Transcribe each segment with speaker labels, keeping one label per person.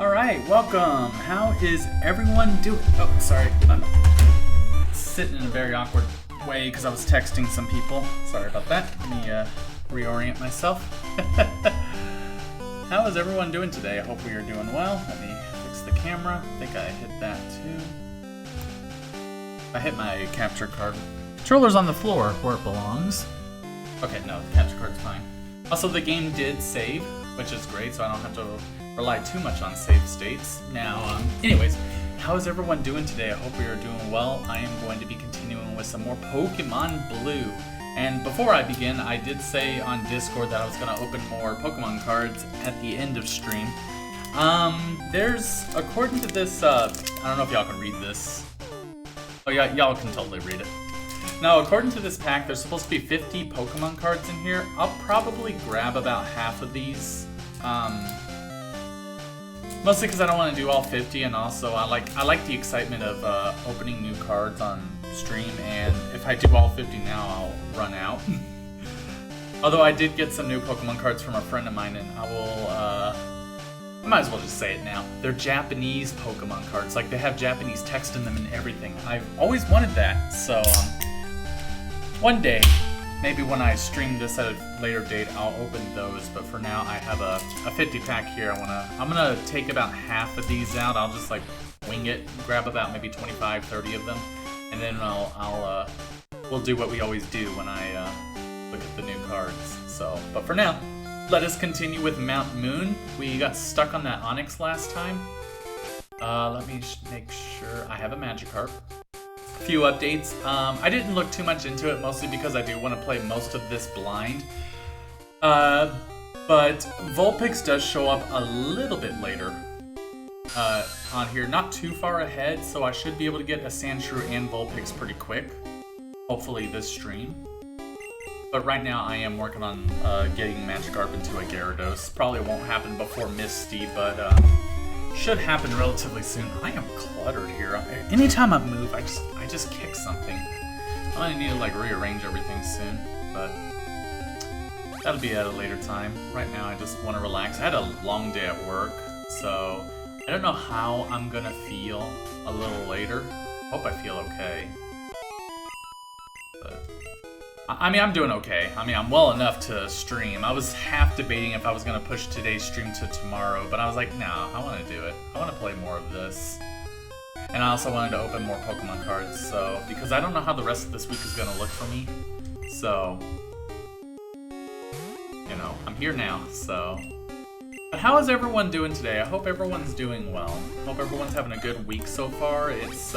Speaker 1: Alright, welcome! How is everyone doing? Oh, sorry. I'm sitting in a very awkward way because I was texting some people. Sorry about that. Let me reorient myself. How is everyone doing today? I hope we are doing well. Let me fix the camera. I think I hit that too. I hit my capture card. Controller's on the floor where it belongs. Okay, no, the capture card's fine. Also, the game did save, which is great, so I don't have to rely too much on save states. Now, anyways, how is everyone doing today? I hope we are doing well. I am going to be continuing with some more Pokemon Blue. And before I begin, I did say on Discord that I was going to open more Pokemon cards at the end of stream. There's, according to this, I don't know if y'all can read this. Oh, yeah, y'all can totally read it. Now, according to this pack, there's supposed to be 50 Pokemon cards in here. I'll probably grab about half of these. Mostly because I don't want to do all 50, and also I like the excitement of opening new cards on stream, and if I do all 50 now, I'll run out. Although I did get some new Pokemon cards from a friend of mine, and I might as well just say it now. They're Japanese Pokemon cards. Like, they have Japanese text in them and everything. I've always wanted that, so one day, maybe when I stream this at a later date, I'll open those. But for now, I have a 50 pack here. I'm gonna take about half of these out. I'll just like wing it, grab about maybe 25, 30 of them, and then we'll do what we always do when I look at the new cards. So, but for now, let us continue with Mount Moon. We got stuck on that Onyx last time. Let me make sure I have a Magikarp. Few updates. I didn't look too much into it, mostly because I do want to play most of this blind. But Vulpix does show up a little bit later on here, not too far ahead, so I should be able to get a Sandshrew and Vulpix pretty quick. Hopefully this stream. But right now I am working on getting Magikarp into a Gyarados. Probably won't happen before Misty, but should happen relatively soon. I am cluttered here. Anytime I move, I just kick something. I'm gonna need to like rearrange everything soon, but that'll be at a later time. Right now I just want to relax. I had a long day at work, so I don't know how I'm gonna feel a little later. Hope I feel okay. But I mean, I'm doing okay. I mean, I'm well enough to stream. I was half debating if I was going to push today's stream to tomorrow, but I was like, no, I want to do it. I want to play more of this. And I also wanted to open more Pokemon cards, so because I don't know how the rest of this week is gonna look for me. So, you know, I'm here now, so. But how is everyone doing today? I hope everyone's doing well. Hope everyone's having a good week so far. It's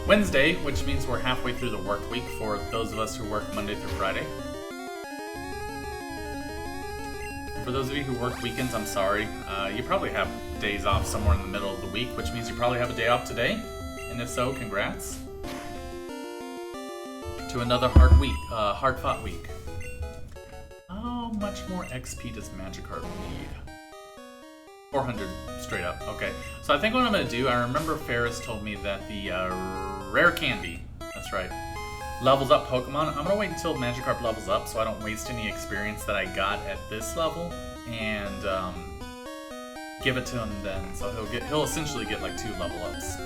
Speaker 1: Wednesday, which means we're halfway through the work week for those of us who work Monday through Friday. And for those of you who work weekends, I'm sorry. You probably have days off somewhere in the middle of the week, which means you probably have a day off today. And if so, congrats. To another hard-fought week. How much more XP does Magikarp need? 400 straight up. Okay. So I think what I'm going to do, I remember Ferris told me that the rare candy, that's right, levels up Pokemon. I'm going to wait until Magikarp levels up so I don't waste any experience that I got at this level and give it to him then. So he'll essentially get like 2 level ups.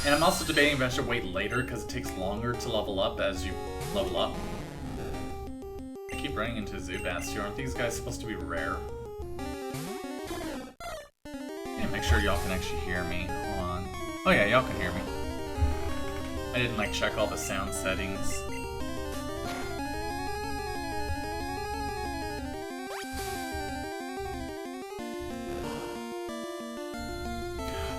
Speaker 1: And I'm also debating if I should wait later because it takes longer to level up as you level up. I keep running into Zubats here. Aren't these guys supposed to be rare? Make sure y'all can actually hear me. Hold on. Oh yeah, y'all can hear me. I didn't like check all the sound settings.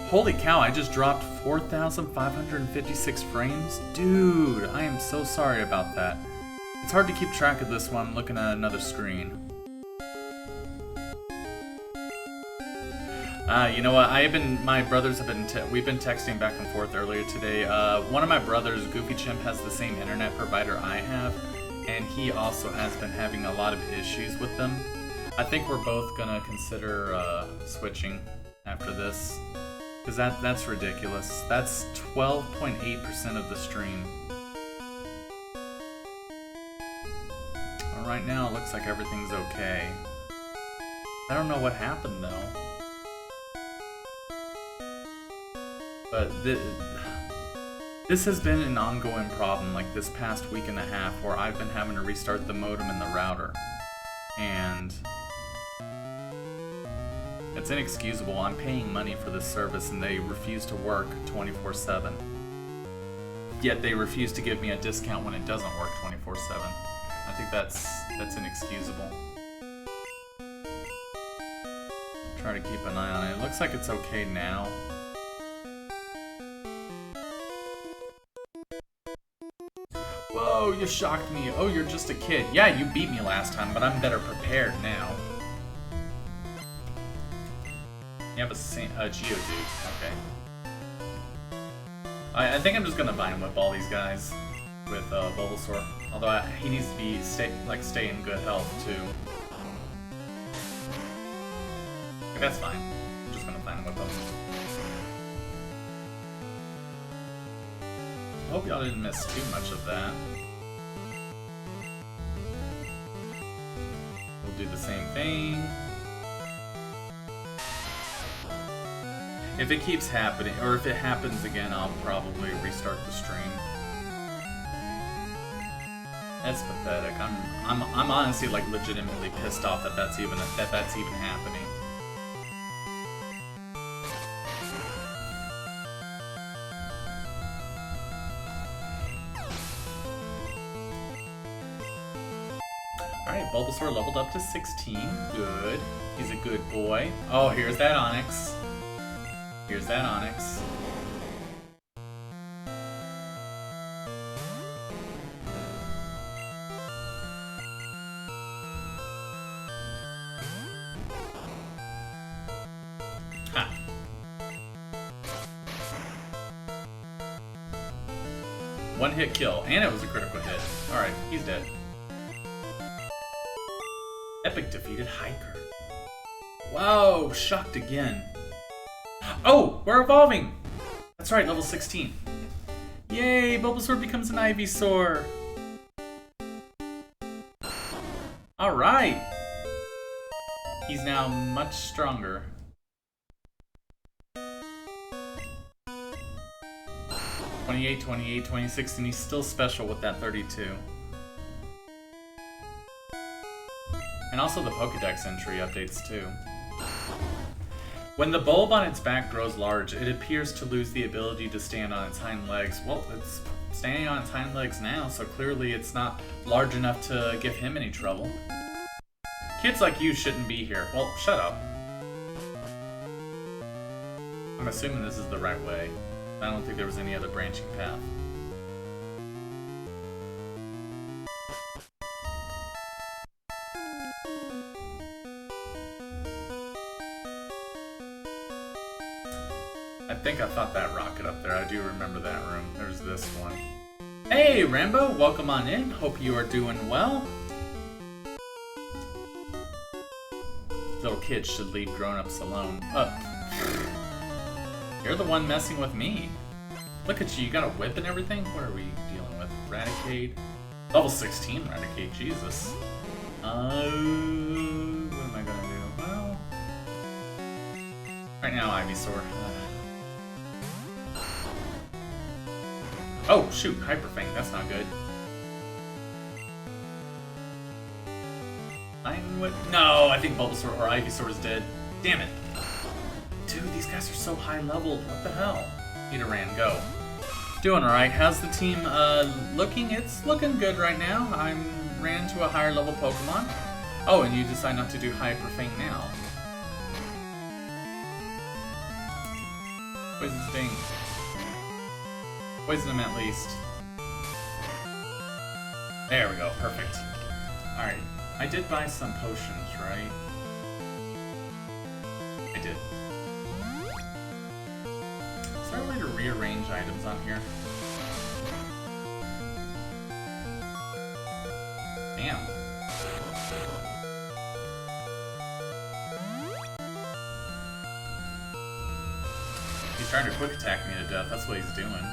Speaker 1: Holy cow, I just dropped 4,556 frames? Dude, I am so sorry about that. It's hard to keep track of this when I'm looking at another screen. You know what, my brothers have been, we've been texting back and forth earlier today. One of my brothers, Goofy Chimp, has the same internet provider I have, and he also has been having a lot of issues with them. I think we're both gonna consider switching after this, because that's ridiculous. That's 12.8% of the stream. Well, right now it looks like everything's okay. I don't know what happened though. But this has been an ongoing problem, like this past week and a half, where I've been having to restart the modem and the router. And it's inexcusable. I'm paying money for this service and they refuse to work 24/7. Yet they refuse to give me a discount when it doesn't work 24/7. I think that's inexcusable. Try to keep an eye on it. It looks like it's okay now. Whoa, you shocked me. Oh, you're just a kid. Yeah, you beat me last time, but I'm better prepared now. You have a Geodude. Okay. I think I'm just gonna Vine Whip all these guys with Bulbasaur. Although he needs to be stay in good health too. But that's fine. I'm just gonna Vine Whip him. Hope y'all didn't miss too much of that. We'll do the same thing. If it keeps happening, or if it happens again, I'll probably restart the stream. That's pathetic. I'm honestly like legitimately pissed off that that's even happening. Alright, Bulbasaur leveled up to 16. Good. He's a good boy. Oh, here's that Onix. Here's that Onix. Ha. One hit kill, and it was a critical hit. Alright, he's dead. Epic defeated Hiker. Whoa, shocked again. Oh, we're evolving! That's right, level 16. Yay, Bulbasaur becomes an Ivysaur. Alright. He's now much stronger. 28, 28, 26, and he's still special with that 32. And also the Pokédex entry updates too. When the bulb on its back grows large, it appears to lose the ability to stand on its hind legs. Well, it's standing on its hind legs now, so clearly it's not large enough to give him any trouble. Kids like you shouldn't be here. Well, shut up. I'm assuming this is the right way. I don't think there was any other branching path. I think I thought that rocket up there. I do remember that room. There's this one. Hey, Rambo! Welcome on in. Hope you are doing well. Little kids should leave grown-ups alone. You're the one messing with me. Look at you. You got a whip and everything? What are we dealing with? Raticate? Level 16 Raticate. Jesus. What am I gonna do? Well... right now, Ivysaur. Oh, shoot, Hyper Fang, that's not good. No, I think Bulbasaur or Ivysaur is dead. Damn it. Dude, these guys are so high leveled. What the hell? Nidoran, go. Doing alright. How's the team looking? It's looking good right now. I ran to a higher level Pokemon. Oh, and you decide not to do Hyper Fang now. Poison Sting. Poison him at least. There we go, perfect. Alright, I did buy some potions, right? I did. Is there a way to rearrange items on here? Damn. He's trying to quick attack me to death, that's what he's doing.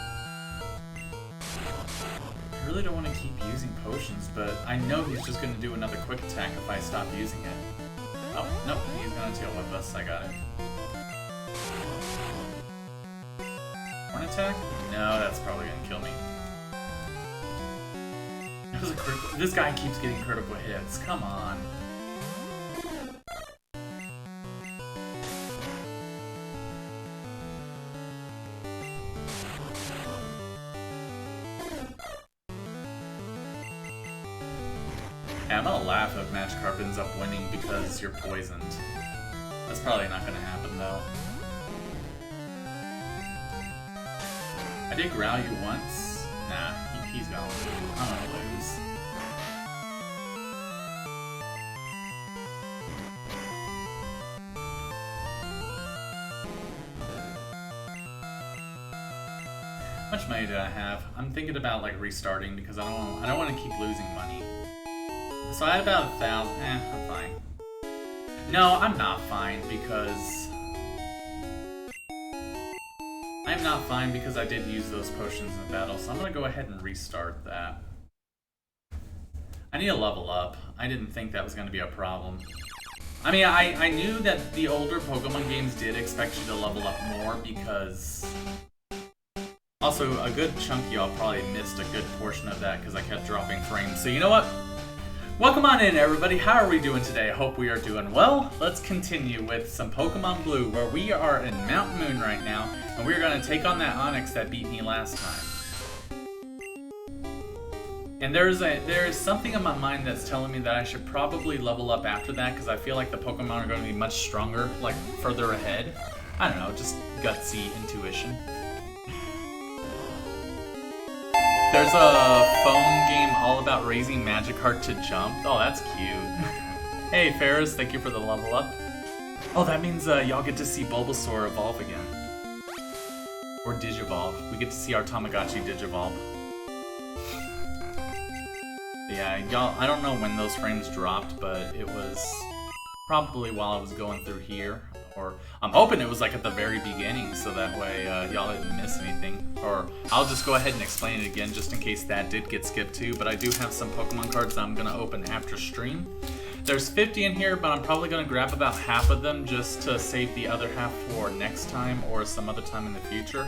Speaker 1: I really don't want to keep using potions, but I know he's just going to do another quick attack if I stop using it. Oh, nope, he's going to tail whip us. I got it. Horn attack? No, that's probably going to kill me. That was a critical. This guy keeps getting critical hits. Come on. Yeah, I'm gonna laugh if Magikarp ends up winning because you're poisoned. That's probably not gonna happen though. I did growl you once. Nah, he's gonna lose. I'm gonna lose. How much money do I have? I'm thinking about like restarting because I don't want to keep losing money. So I had about 1,000. I'm fine. No, I'm not fine because I'm not fine because I did use those potions in battle. So I'm gonna go ahead and restart that. I need to level up. I didn't think that was gonna be a problem. I mean, I knew that the older Pokemon games did expect you to level up more because. Also, a good chunk of y'all probably missed a good portion of that because I kept dropping frames. So you know what? Welcome on in, everybody. How are we doing today? I hope we are doing well. Let's continue with some Pokemon Blue, where we are in Mount Moon right now, and we're going to take on that Onix that beat me last time. And there is something in my mind that's telling me that I should probably level up after that, because I feel like the Pokemon are going to be much stronger, like, further ahead. I don't know, just gutsy intuition. There's a phone game all about raising Magikarp to jump. Oh, that's cute. Hey, Ferris, thank you for the level up. Oh, that means y'all get to see Bulbasaur evolve again. Or Digivolve. We get to see our Tamagotchi Digivolve. Yeah, y'all, I don't know when those frames dropped, but it was probably while I was going through here. Or I'm hoping it was like at the very beginning, so that way y'all didn't miss anything. Or I'll just go ahead and explain it again, just in case that did get skipped too. But I do have some Pokemon cards that I'm gonna open after stream. There's 50 in here, but I'm probably gonna grab about half of them just to save the other half for next time or some other time in the future.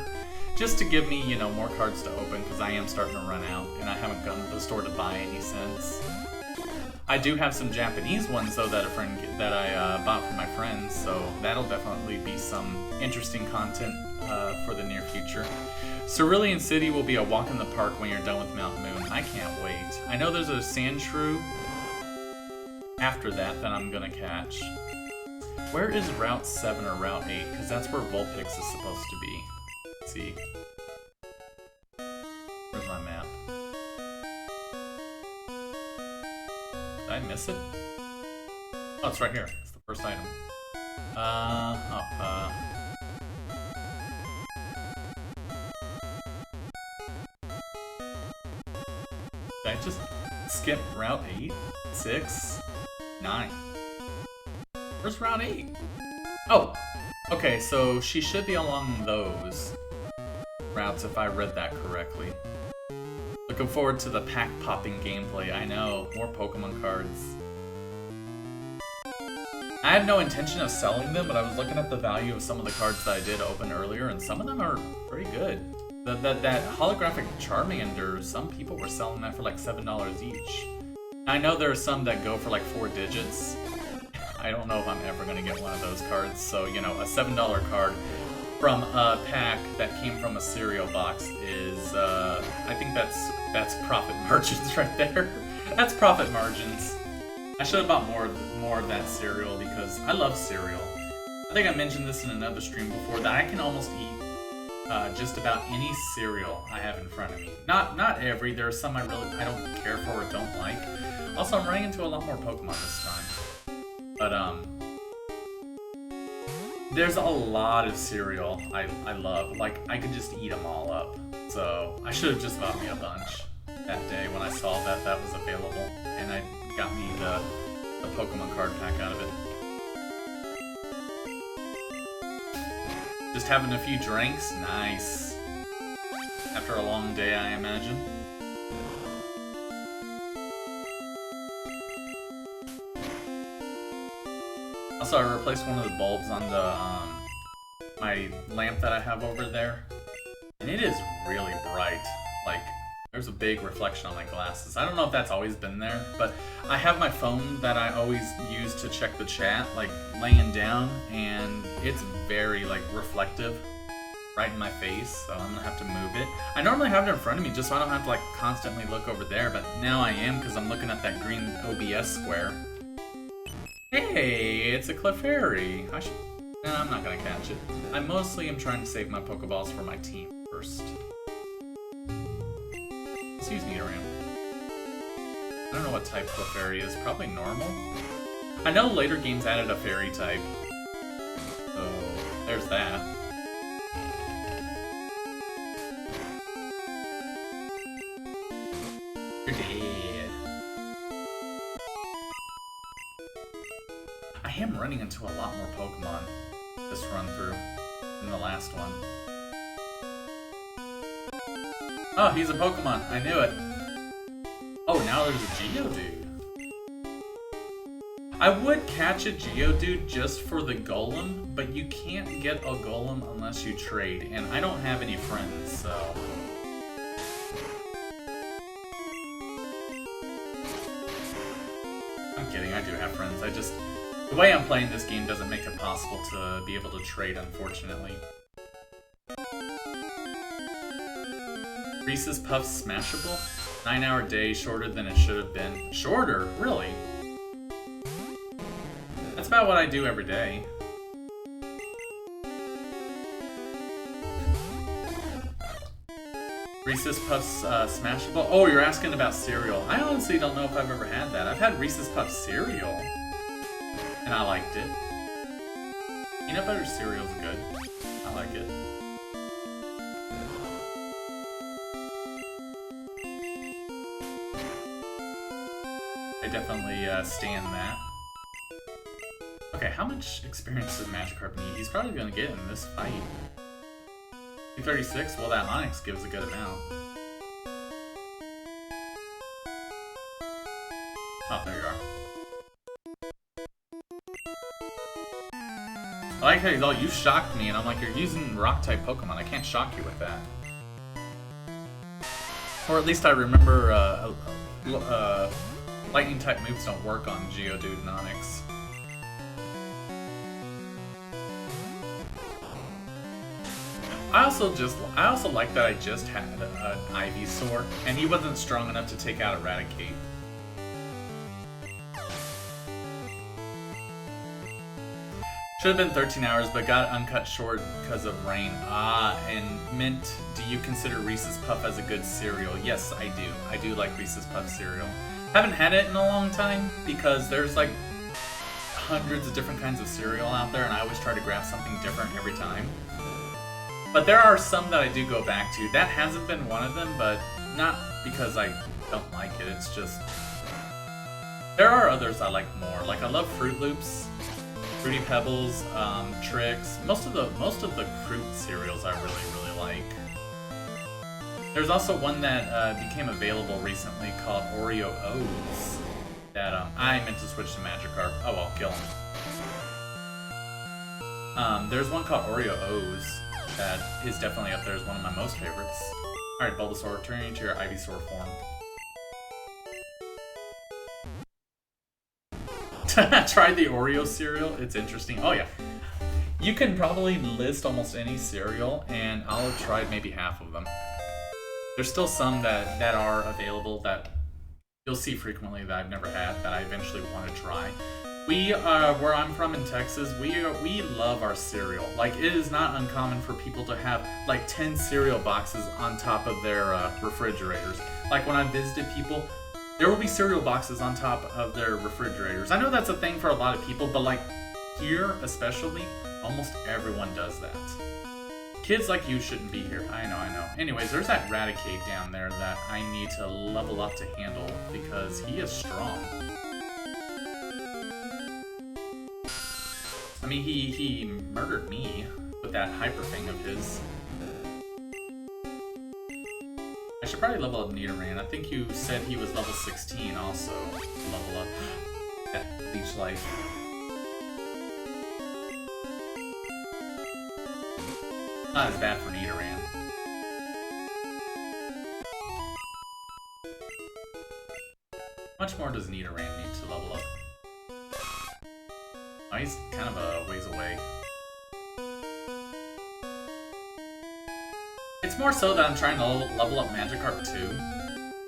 Speaker 1: Just to give me, you know, more cards to open, because I am starting to run out, and I haven't gone to the store to buy any since. I do have some Japanese ones though that I bought for my friends, so that'll definitely be some interesting content for the near future. Cerulean City will be a walk in the park when you're done with Mount Moon. I can't wait. I know there's a sand shrew after that I'm gonna catch. Where is Route 7 or Route 8? Because that's where Vulpix is supposed to be. Let's see. Where's my map? Did I miss it? Oh, it's right here. It's the first item. Did I just skip Route 8? 6? 9? Where's Route 8? Oh! Okay, so she should be along those routes if I read that correctly. Looking forward to the pack-popping gameplay. I know, more Pokemon cards. I had no intention of selling them, but I was looking at the value of some of the cards that I did open earlier, and some of them are pretty good. That holographic Charmander, some people were selling that for like $7 each. I know there are some that go for like 4 digits. I don't know if I'm ever going to get one of those cards, so, you know, a $7 card from a pack that came from a cereal box is, I think that's profit margins right there. That's profit margins. I should have bought more of that cereal because I love cereal. I think I mentioned this in another stream before that I can almost eat just about any cereal I have in front of me. Not every. There are some I don't care for or don't like. Also, I'm running into a lot more Pokemon this time. But there's a lot of cereal I love. Like, I could just eat them all up. So I should have just bought me a bunch that day when I saw that was available, and I got me the Pokemon card pack out of it. Just having a few drinks, nice. After a long day, I imagine. Also, I replaced one of the bulbs on the my lamp that I have over there, and it is really bright. Like, there's a big reflection on my glasses. I don't know if that's always been there, but I have my phone that I always use to check the chat, like, laying down, and it's very, like, reflective right in my face, so I'm gonna have to move it. I normally have it in front of me just so I don't have to, like, constantly look over there, but now I am because I'm looking at that green OBS square. Hey, it's a Clefairy. No, I'm not gonna catch it. I mostly am trying to save my Pokeballs for my team first. Excuse me, around. I don't know what type Clefairy is. Probably normal. I know later games added a fairy type. So, there's that. You're dead. I am running into a lot more Pokemon this run through than the last one. Oh, he's a Pokemon. I knew it. Oh, now there's a Geodude. I would catch a Geodude just for the Golem, but you can't get a Golem unless you trade, and I don't have any friends, so... I'm kidding, I do have friends. The way I'm playing this game doesn't make it possible to be able to trade, unfortunately. Reese's Puffs Smashable? 9-hour day, shorter than it should have been. Shorter? Really? That's about what I do every day. Reese's Puffs Smashable? Oh, you're asking about cereal. I honestly don't know if I've ever had that. I've had Reese's Puffs cereal, and I liked it. Peanut butter cereal's good. I like it. I definitely stand that. Okay, how much experience does Magikarp need? He's probably gonna get in this fight. 236? Well, that Onyx gives a good amount. Oh, there you are. I like how he's all, you shocked me, and I'm like, you're using rock-type Pokemon. I can't shock you with that. Or at least I remember Lightning type moves don't work on Geodude and Onix. I also like that I just had an Ivysaur, and he wasn't strong enough to take out Eradicate. Should have been 13 hours, but got uncut short because of rain. And Mint, do you consider Reese's Puff as a good cereal? Yes, I do. I do like Reese's Puff cereal. Haven't had it in a long time because there's like hundreds of different kinds of cereal out there, and I always try to grab something different every time. But there are some that I do go back to. That hasn't been one of them, but not because I don't like it. It's just there are others I like more. Like I love Fruit Loops, Fruity Pebbles, Trix. Most of the fruit cereals I really like. There's also one that became available recently called Oreo O's that I meant to switch to Magikarp. Oh well, kill him. There's one called Oreo O's that is definitely up there as one of my most favorites. Alright, Bulbasaur, turn into your Ivysaur form. Try the Oreo cereal, it's interesting. Oh yeah. You can probably list almost any cereal, and I'll have tried maybe half of them. There's still some that are available that you'll see frequently that I've never had, that I eventually want to try. We, where I'm from in Texas, we love our cereal. Like, it is not uncommon for people to have, like, 10 cereal boxes on top of their refrigerators. Like, when I visited people, there will be cereal boxes on top of their refrigerators. I know that's a thing for a lot of people, but, like, here especially, almost everyone does that. Kids like you shouldn't be here. I know. Anyways, there's that Raticate down there that I need to level up to handle because he is strong. I mean, he murdered me with that hyper thing of his. I should probably level up Nidoran. I think you said he was level 16 also. Level up that Leech Life. Not as bad for Nidoran. How much more does Nidoran need to level up? Oh, he's kind of a ways away. It's more so that I'm trying to level up Magikarp too.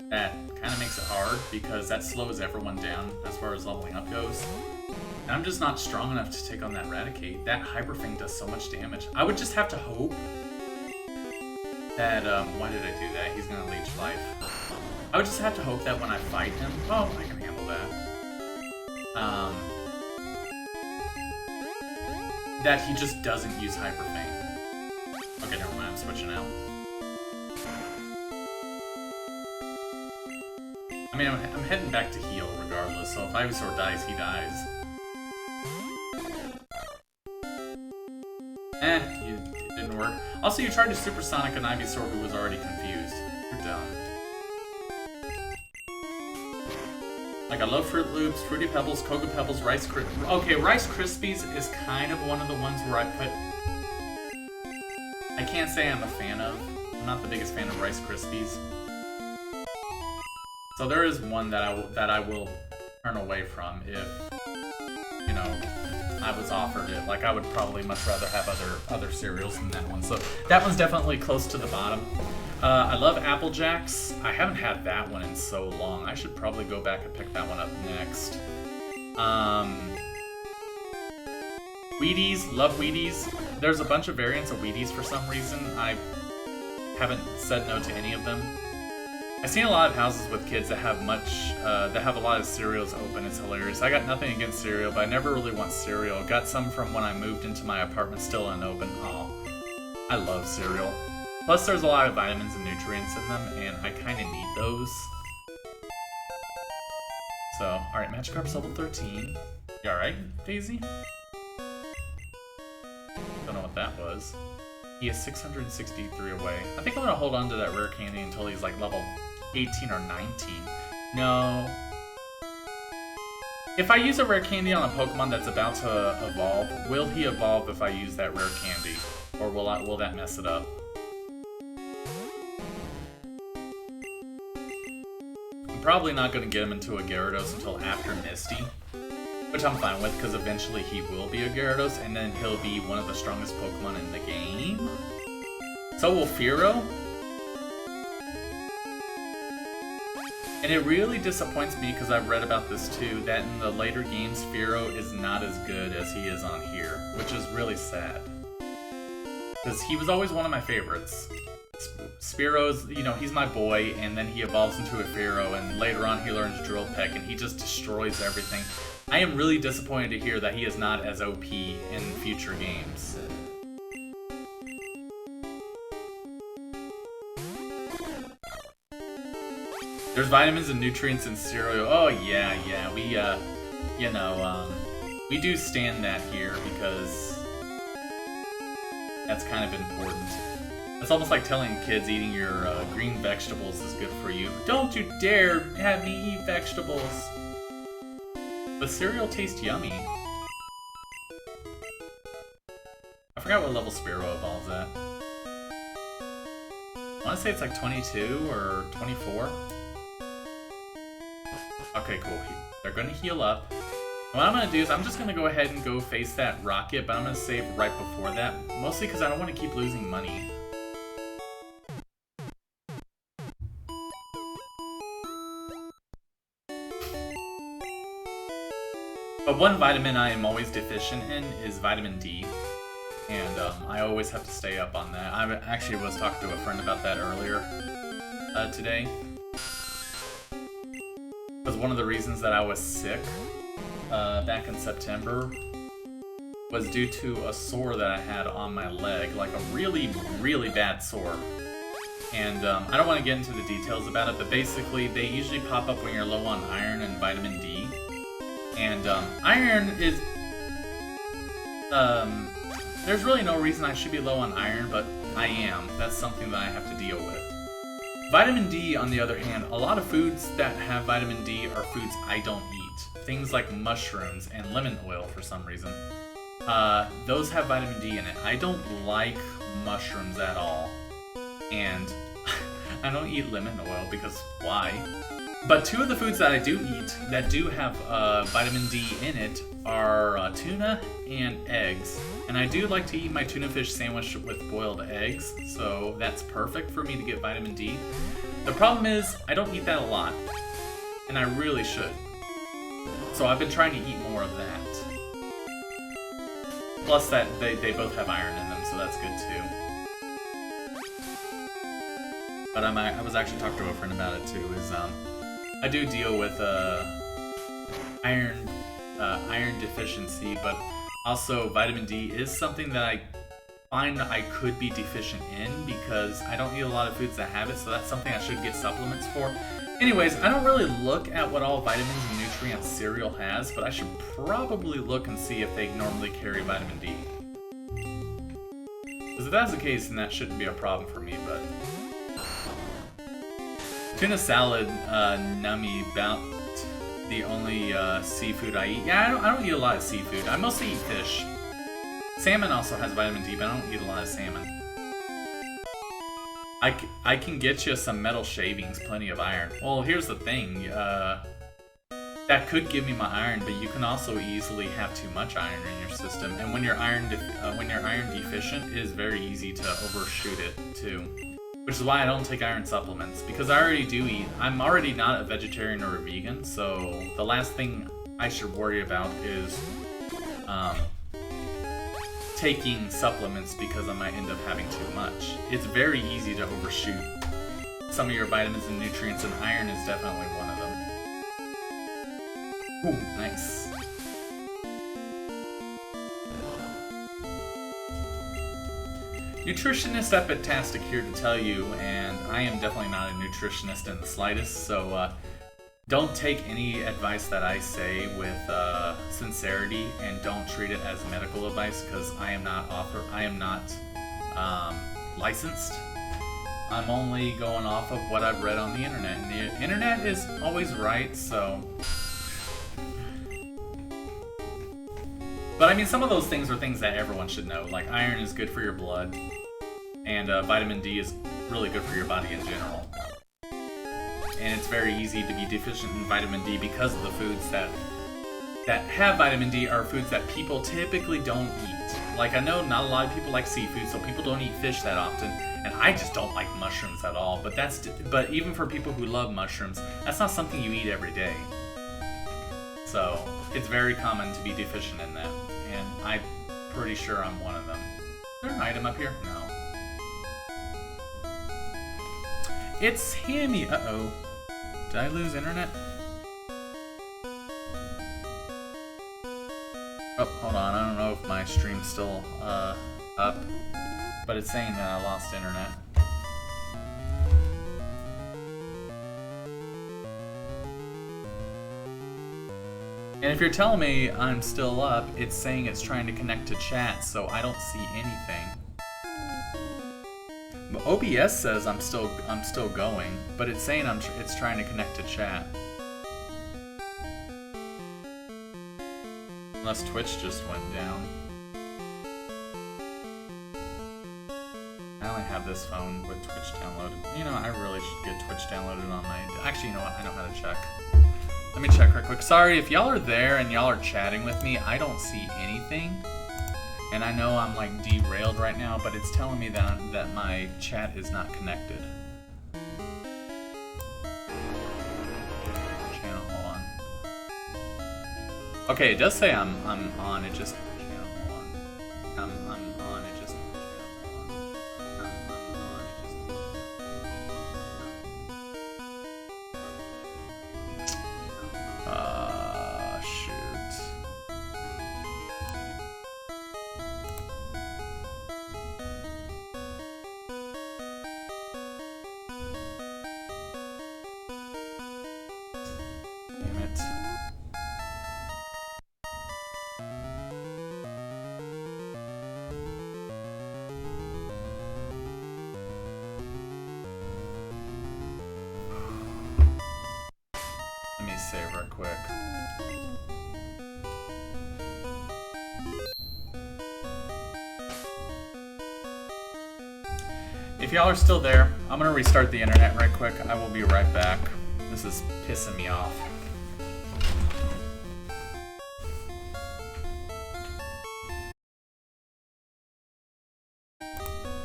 Speaker 1: That kind of makes it hard because that slows everyone down as far as leveling up goes. And I'm just not strong enough to take on that Raticate. That Hyper Fang does so much damage. I would just have to hope that, why did I do that? He's gonna Leech Life. I would just have to hope that when I fight him, oh, I can handle that. That he just doesn't use Hyper Fang. Okay, never mind, I'm switching out. I mean, I'm heading back to heal regardless, so if Ivysaur dies, he dies. It didn't work. Also, you tried to Supersonic an Ivysaur who was already confused. You're dumb. Like, I love Fruit Loops, Fruity Pebbles, Cocoa Pebbles, Rice Krispies. Okay, Rice Krispies is kind of one of the ones where I put... I can't say I'm a fan of. I'm not the biggest fan of Rice Krispies. So there is one that I will turn away from if, you know, I was offered it. Like, I would probably much rather have other cereals than that one. So that one's definitely close to the bottom. I love Apple Jacks. I haven't had that one in so long. I should probably go back and pick that one up next. Wheaties, love Wheaties. There's a bunch of variants of Wheaties for some reason. I haven't said no to any of them. I've seen a lot of houses with kids that have a lot of cereals open. It's hilarious. I got nothing against cereal, but I never really want cereal. Got some from when I moved into my apartment, still unopened. Oh, I love cereal. Plus, there's a lot of vitamins and nutrients in them, and I kind of need those. So, alright, Magikarp's level 13. You alright, Daisy? Don't know what that was. He is 663 away. I think I'm gonna hold on to that rare candy until he's like level 18 or 19. No. If I use a rare candy on a Pokemon that's about to evolve, will he evolve if I use that rare candy? Or will that mess it up? probably not going to get him into a Gyarados until after Misty, which I'm fine with because eventually he will be a Gyarados and then he'll be one of the strongest Pokemon in the game. So will Fearow. And it really disappoints me because I've read about this too, that in the later games Fearow is not as good as he is on here, which is really sad. Because he was always one of my favorites. Spearow's, you know, he's my boy, and then he evolves into a Fearow, and later on he learns Drill Peck, and he just destroys everything. I am really disappointed to hear that he is not as OP in future games. There's vitamins and nutrients in cereal. Oh yeah, we, you know, we do stand that here because that's kind of important. It's almost like telling kids eating your green vegetables is good for you. Don't you dare have me eat vegetables! But cereal tastes yummy. I forgot what level Spearow evolves at. I want to say it's like 22 or 24. Okay, cool. They're going to heal up. What I'm going to do is I'm just going to go ahead and go face that rocket, but I'm going to save right before that. Mostly because I don't want to keep losing money. But one vitamin I am always deficient in is vitamin D. And I always have to stay up on that. I actually was talking to a friend about that earlier today. Because one of the reasons that I was sick back in September was due to a sore that I had on my leg, like a really, really bad sore. And I don't want to get into the details about it, but basically they usually pop up when you're low on iron and vitamin D. And iron is... there's really no reason I should be low on iron, but I am. That's something that I have to deal with. Vitamin D, on the other hand, a lot of foods that have vitamin D are foods I don't eat. Things like mushrooms and lemon oil for some reason. Those have vitamin D in it. I don't like mushrooms at all. And I don't eat lemon oil because why? But two of the foods that I do eat that do have vitamin D in it are tuna and eggs. And I do like to eat my tuna fish sandwich with boiled eggs, so that's perfect for me to get vitamin D. The problem is, I don't eat that a lot, and I really should. So I've been trying to eat more of that. Plus that they both have iron in them, so that's good too. But I was actually talking to a friend about it too, is I do deal with iron deficiency, but also vitamin D is something that I find I could be deficient in because I don't eat a lot of foods that have it, so that's something I should get supplements for. Anyways, I don't really look at what all vitamins and nutrients cereal has, but I should probably look and see if they normally carry vitamin D. Because if that's the case, then that shouldn't be a problem for me, but... Tuna salad, nummy, about the only seafood I eat. Yeah, I don't eat a lot of seafood. I mostly eat fish. Salmon also has vitamin D, but I don't eat a lot of salmon. I can get you some metal shavings, plenty of iron. Well, here's the thing. That could give me my iron, but you can also easily have too much iron in your system. And when you're iron deficient, it is very easy to overshoot it too. Which is why I don't take iron supplements, because I already do eat. I'm already not a vegetarian or a vegan, so the last thing I should worry about is taking supplements because I might end up having too much. It's very easy to overshoot some of your vitamins and nutrients, and iron is definitely one of them. Ooh, nice. Nutritionist Epic-Tastic here to tell you, and I am definitely not a nutritionist in the slightest, so don't take any advice that I say with sincerity, and don't treat it as medical advice because I am not licensed. I'm only going off of what I've read on the internet, and the internet is always right, so... But I mean, some of those things are things that everyone should know. Like iron is good for your blood, and vitamin D is really good for your body in general. and it's very easy to be deficient in vitamin D because of the foods that have vitamin D are foods that people typically don't eat. Like, I know not a lot of people like seafood, so people don't eat fish that often, and I just don't like mushrooms at all. But even for people who love mushrooms, that's not something you eat every day. So it's very common to be deficient in that, and I'm pretty sure I'm one of them. Is there an item up here? No. It's Hammy. Uh-oh. Did I lose internet? Oh, hold on. I don't know if my stream's still up, but it's saying that I lost internet. And if you're telling me I'm still up, it's saying it's trying to connect to chat, so I don't see anything. But OBS says I'm still going, but it's saying it's trying to connect to chat. Unless Twitch just went down. I only have this phone with Twitch downloaded. You know, I really should get Twitch downloaded on my... Actually, you know what? I know how to check. Let me check real quick. Sorry, if y'all are there and y'all are chatting with me, I don't see anything. And I know I'm like derailed right now, but it's telling me that my chat is not connected. Channel, hold on. Okay, it does say I'm on. It just channel, hold on. I'm on. It just channel, hold on. I'm on. It just shoot. Damn it. Let me save real quick. If y'all are still there, I'm gonna restart the internet right quick. I will be right back. This is pissing me off.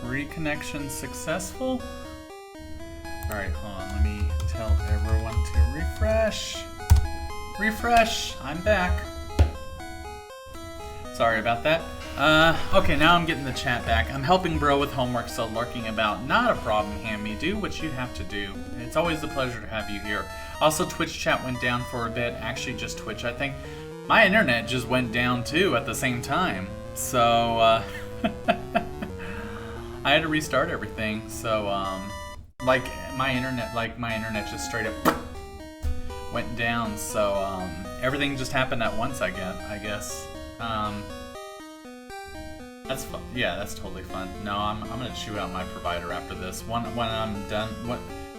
Speaker 1: Reconnection successful? Alright, hold on. Let me tell everyone to refresh. Refresh! I'm back. Sorry about that. Okay, now I'm getting the chat back. I'm helping bro with homework, so lurking about. Not a problem, Hammy. Do what you have to do. It's always a pleasure to have you here. Also, Twitch chat went down for a bit. Actually, just Twitch, I think. My internet just went down, too, at the same time. So, I had to restart everything. So, like, my internet just straight up went down. So, everything just happened at once, I guess. That's fun. Yeah, that's totally fun. No, I'm gonna chew out my provider after this. When I'm done,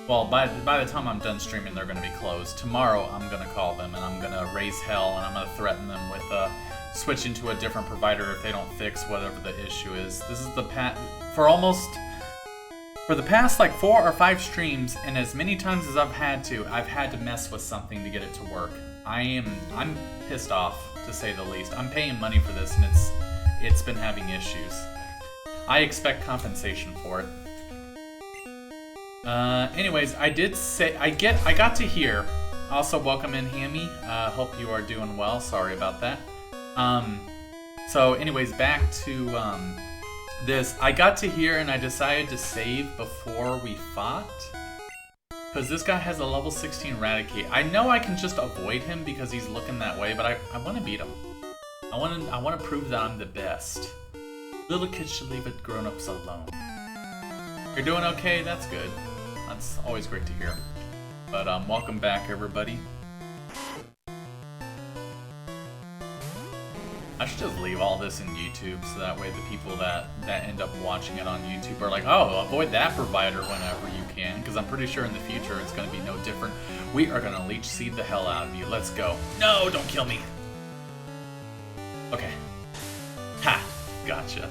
Speaker 1: well, by the time I'm done streaming, they're gonna be closed. Tomorrow, I'm gonna call them and I'm gonna raise hell and I'm gonna threaten them with switching to a different provider if they don't fix whatever the issue is. This is the for the past like 4 or 5 streams, and as many times as I've had to mess with something to get it to work. I'm pissed off, to say the least. I'm paying money for this and it's been having issues. I expect compensation for it. Anyways, I got to hear. Also, welcome in, Hammy. Hope you are doing well. Sorry about that. So anyways, back to this. I got to hear and I decided to save before we fought. Because this guy has a level 16 Raticate. I know I can just avoid him because he's looking that way, but I want to beat him. I want to prove that I'm the best. Little kids should leave it grown-ups alone. You're doing okay? That's good. That's always great to hear. But welcome back, everybody. I should just leave all this in YouTube so that way the people that end up watching it on YouTube are like, oh, avoid that provider whenever you can, because I'm pretty sure in the future it's going to be no different. We are going to leech seed the hell out of you. Let's go. No, don't kill me. Okay. Ha! Gotcha.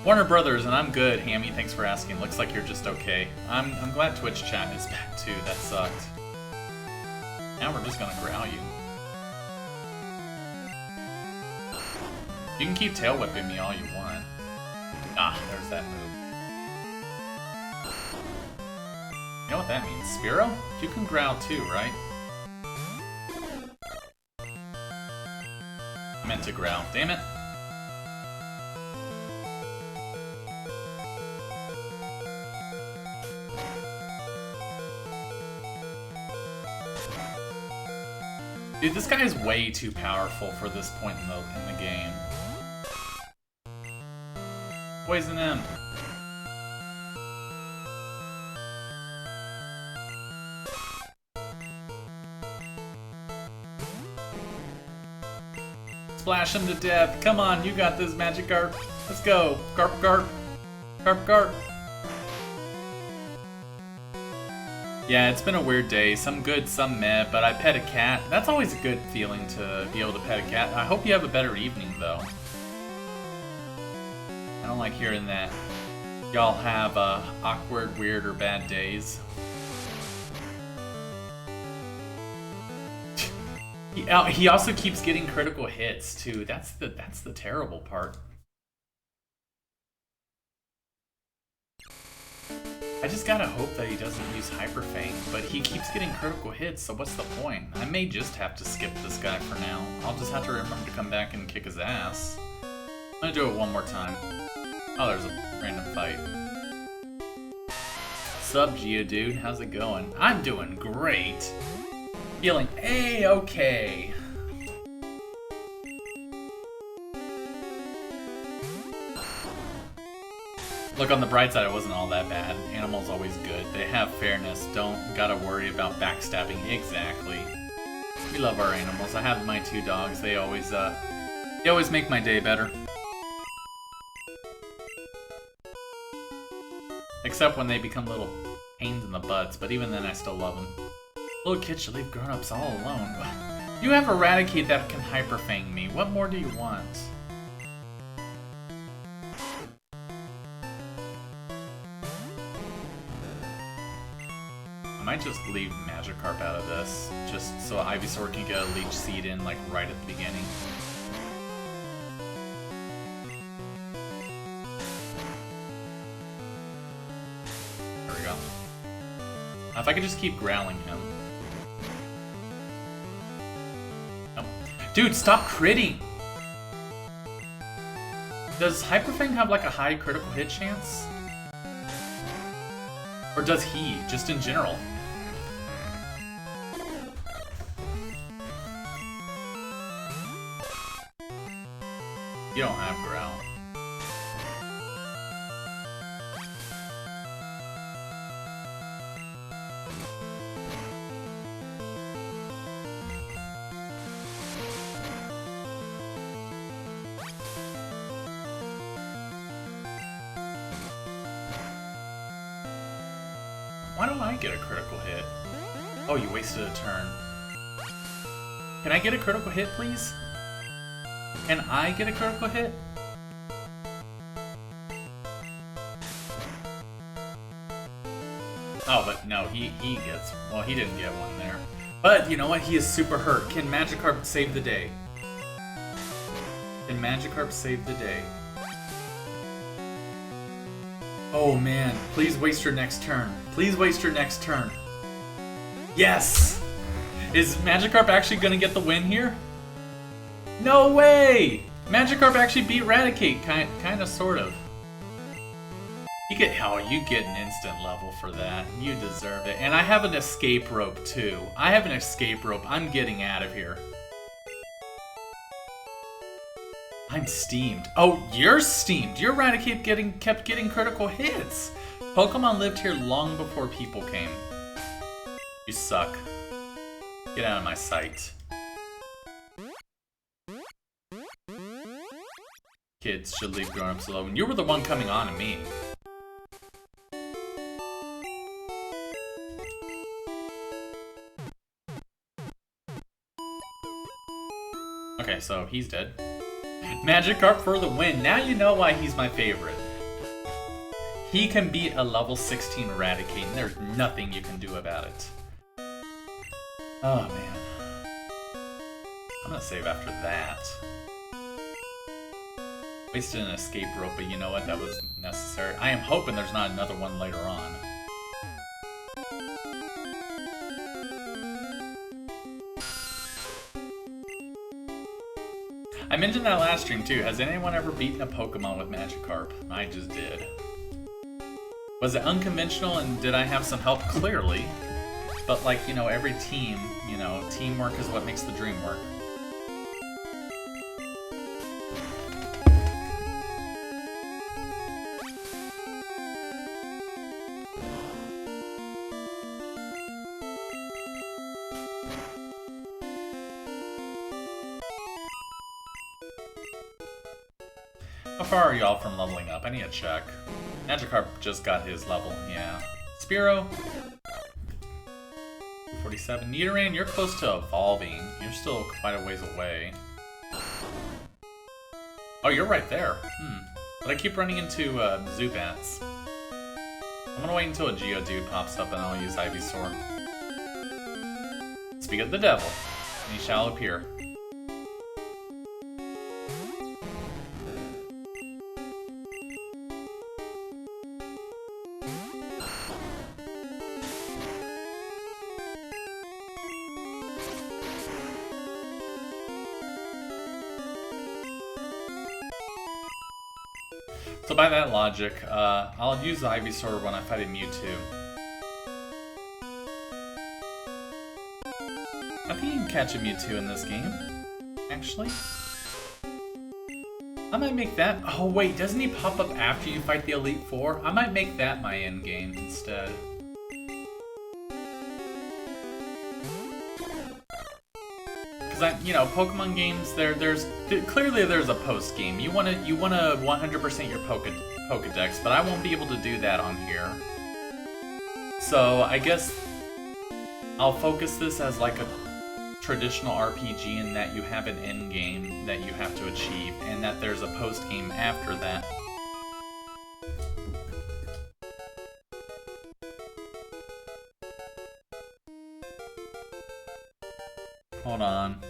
Speaker 1: Warner Brothers, and I'm good. Hammy, thanks for asking. Looks like you're just okay. I'm glad Twitch chat is back too. That sucked. Now we're just gonna growl you. You can keep tail whipping me all you want. Ah, there's that move. You know what that means? Spearow? You can growl too, right? I meant to growl. Damn it. Dude, this guy is way too powerful for this point in the game. Poison him. Splash him to death. Come on, you got this, Magikarp. Let's go. Garp, garp. Garp, garp. Yeah, it's been a weird day. Some good, some meh, but I pet a cat. That's always a good feeling to be able to pet a cat. I hope you have a better evening, though. I don't like hearing that y'all have awkward, weird, or bad days. He also keeps getting critical hits too. That's the terrible part. I just gotta hope that he doesn't use Hyper Fang, but he keeps getting critical hits, so what's the point? I may just have to skip this guy for now. I'll just have to remember to come back and kick his ass. I'm gonna do it one more time. Oh, there's a random fight. Sup, Geodude? How's it going? I'm doing great. Feeling A-okay. Look, on the bright side, it wasn't all that bad. Animal's always good. They have fairness. Don't gotta worry about backstabbing. Exactly. We love our animals. I have my 2 dogs. They always make my day better. Except when they become little pains in the butts, but even then I still love them. Little kids should leave grown-ups all alone. You have Eradicate that can Hyper Fang me. What more do you want? I might just leave Magikarp out of this, just so Ivysaur can get a Leech Seed in, like, right at the beginning. There we go. If I could just keep growling him. Oh. Dude, stop critting! Does Hyper Fang have, like, a high critical hit chance? Or does he, just in general? You don't have growl. Why don't I get a critical hit? Oh, you wasted a turn. Can I get a critical hit, please? Can I get a critical hit? Oh, but no, he gets... Well, he didn't get one there. But, you know what? He is super hurt. Can Magikarp save the day? Can Magikarp save the day? Oh, man. Please waste your next turn. Please waste your next turn. Yes! Is Magikarp actually gonna get the win here? No way! Magikarp actually beat Raticate, kinda, sort of. You get, oh, you get an instant level for that. You deserve it. And I have an escape rope too. I have an escape rope. I'm getting out of here. I'm steamed. Oh, you're steamed. Your Raticate kept getting critical hits. Pokemon lived here long before people came. You suck. Get out of my sight. Kids should leave grown-ups alone. You were the one coming on to me. Okay, so he's dead. Magikarp for the win. Now you know why he's my favorite. He can beat a level 16 Raticate, and there's nothing you can do about it. Oh man. I'm gonna save after that. Wasted an escape rope, but you know what? That was necessary. I am hoping there's not another one later on. I mentioned that last stream too. Has anyone ever beaten a Pokemon with Magikarp? I just did. Was it unconventional and did I have some help? Clearly. But like, you know, every team, you know, teamwork is what makes the dream work. How far are y'all from leveling up? I need to check. Magikarp just got his level, yeah. Spearow, 47. Nidoran, you're close to evolving. You're still quite a ways away. Oh, you're right there. But I keep running into Zubats. I'm gonna wait until a Geodude pops up and I'll use Ivysaur. Speak of the devil, and he shall appear. So by that logic, I'll use the Ivysaur when I fight a Mewtwo. I think you can catch a Mewtwo in this game, actually. I might make that... Oh wait, doesn't he pop up after you fight the Elite Four? I might make that my end game instead. You know, Pokemon games, clearly there's a post game. You wanna 100% your Pokedex, but I won't be able to do that on here. So I guess I'll focus this as like a traditional RPG in that you have an end game that you have to achieve, and that there's a post game after that. Hold on.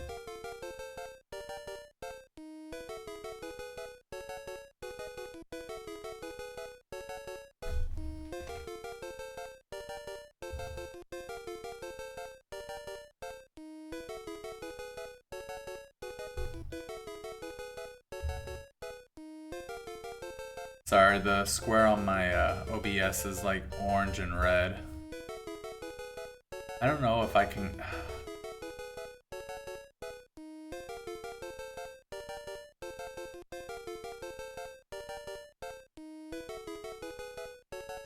Speaker 1: Sorry, the square on my OBS is like orange and red. I don't know if I can...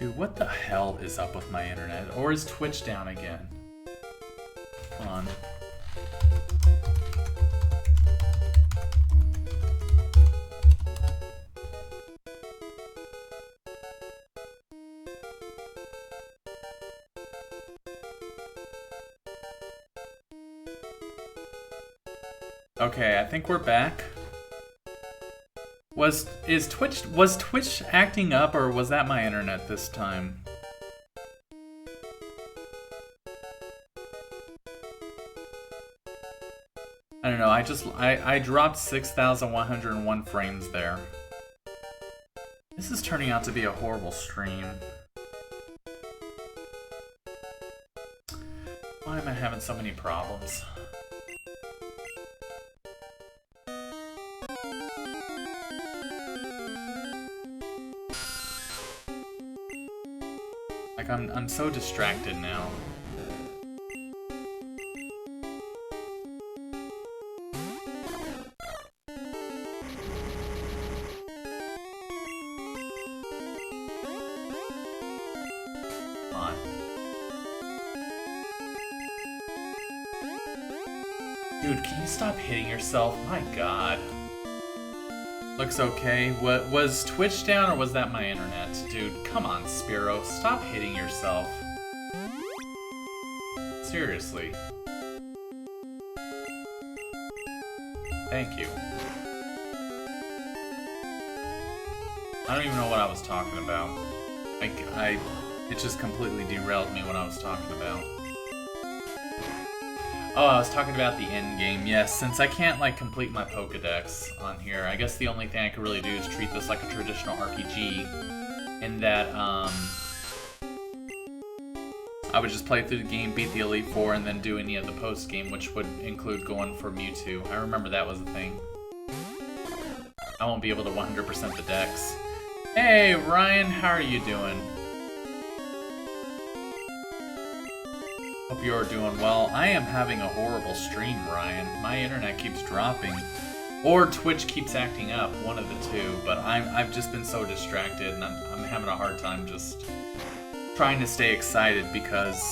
Speaker 1: Dude, what the hell is up with my internet? Or is Twitch down again? Hold on. Okay, I think we're back. Was Twitch acting up, or was that my internet this time? I don't know, I dropped 6,101 frames there. This is turning out to be a horrible stream. Why am I having so many problems? Like, I'm so distracted now. Come on. Dude, can you stop hitting yourself? My god. Looks okay. What was Twitch down, or was that my internet? Dude, come on, Spearow. Stop hitting yourself. Seriously. Thank you. I don't even know what I was talking about. It just completely derailed me what I was talking about. Oh, I was talking about the end game. Yes, since I can't like complete my Pokedex on here, I guess the only thing I could really do is treat this like a traditional RPG, in that I would just play through the game, beat the Elite Four, and then do any of the post game, which would include going for Mewtwo. I remember that was a thing. I won't be able to 100% the Dex. Hey Ryan, how are you doing? Hope you're doing well. I am having a horrible stream, Ryan. My internet keeps dropping. Or Twitch keeps acting up, one of the two. But I've just been so distracted, and I'm having a hard time just trying to stay excited because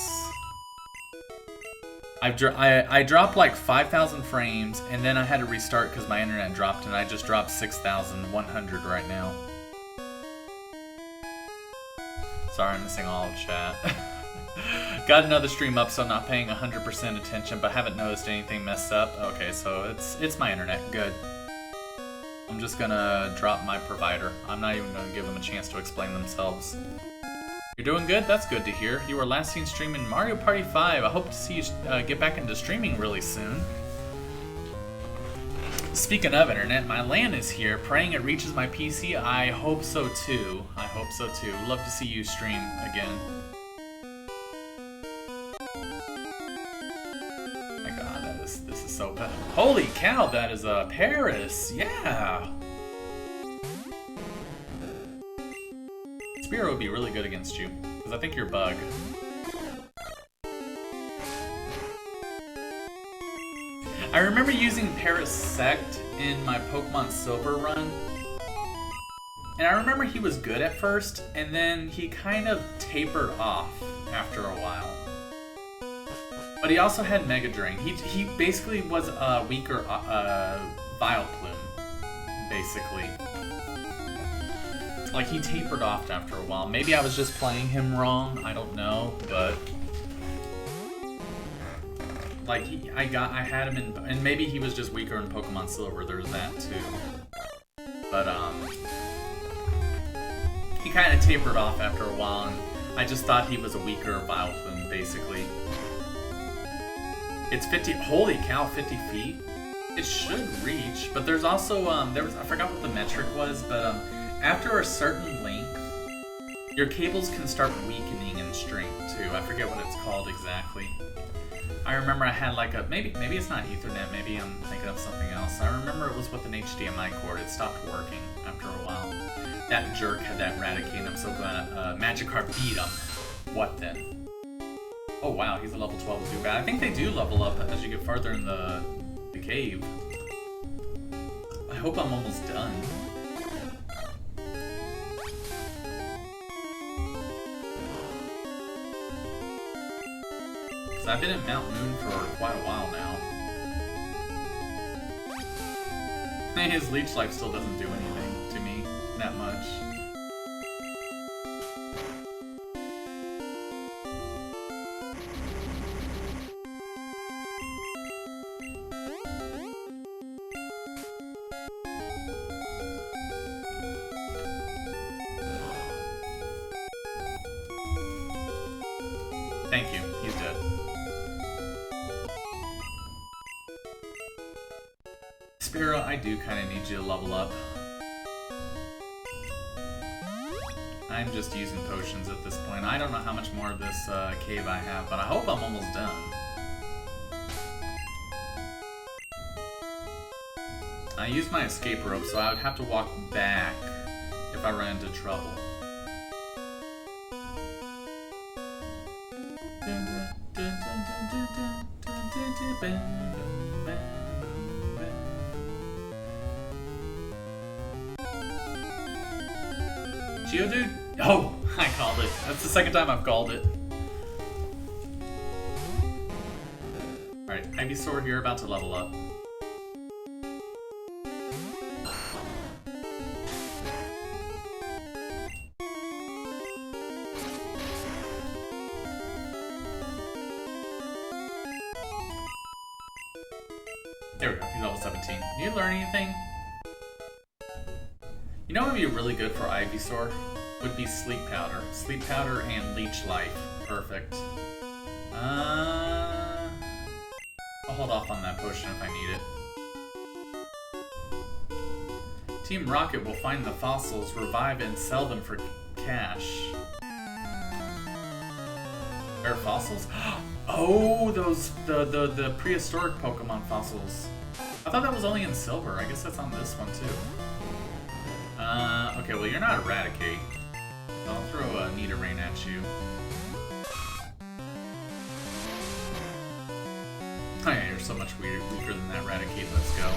Speaker 1: I dropped like 5,000 frames, and then I had to restart because my internet dropped, and I just dropped 6,100 right now. Sorry, I'm missing all of chat. Got another stream up, so I'm not paying 100% attention, but haven't noticed anything messed up. Okay, so it's my internet. Good. I'm just gonna drop my provider. I'm not even gonna give them a chance to explain themselves. You're doing good? That's good to hear. You were last seen streaming Mario Party 5. I hope to see you get back into streaming really soon. Speaking of internet, my LAN is here. Praying it reaches my PC. I hope so too. I hope so too. Love to see you stream again. This is so bad. Holy cow, that is Paris. Yeah. Spearow would be really good against you, because I think you're Bug. I remember using Parasect in my Pokemon Silver run, and I remember he was good at first, and then he kind of tapered off after a while. But he also had Mega Drain. He basically was a weaker Vileplume, basically. Like, he tapered off after a while. Maybe I was just playing him wrong, I don't know, but like I had him in, and maybe he was just weaker in Pokemon Silver, there's that too. But he kind of tapered off after a while, and I just thought he was a weaker Vileplume, basically. It's 50, holy cow, 50 feet? It should reach, but there's also, I forgot what the metric was, but after a certain length, your cables can start weakening in strength too. I forget what it's called exactly. I remember I had like a, maybe it's not Ethernet, maybe I'm thinking of something else. I remember it was with an HDMI cord. It stopped working after a while. That jerk had that Raticate, I'm so glad Magikarp beat him. What then? Oh wow, he's a level 12 Zubat. I think they do level up as you get farther in the cave. I hope I'm almost done. Because I've been at Mount Moon for quite a while now. His Leech Life still doesn't do anything to me that much. Thank you, he's dead. Spearow, I do kind of need you to level up. I'm just using potions at this point. I don't know how much more of this cave I have, but I hope I'm almost done. I used my escape rope, so I would have to walk back if I ran into trouble. Geodude? Oh, I called it. That's the second time I've called it. Alright, Ivysaur here, about to level up. There we go, he's level 17. Did you learn anything? You know what would be really good for Ivysaur? Would be Sleep Powder. Sleep Powder and Leech Life. Perfect. I'll hold off on that potion if I need it. Team Rocket will find the fossils, revive and sell them for cash. There are fossils? Oh, those the prehistoric Pokemon fossils. I thought that was only in silver. I guess that's on this one too. Okay, well you're not Eradicate. I'll throw a Nidoran at you. Oh yeah, you're so much weaker than that Eradicate. Let's go.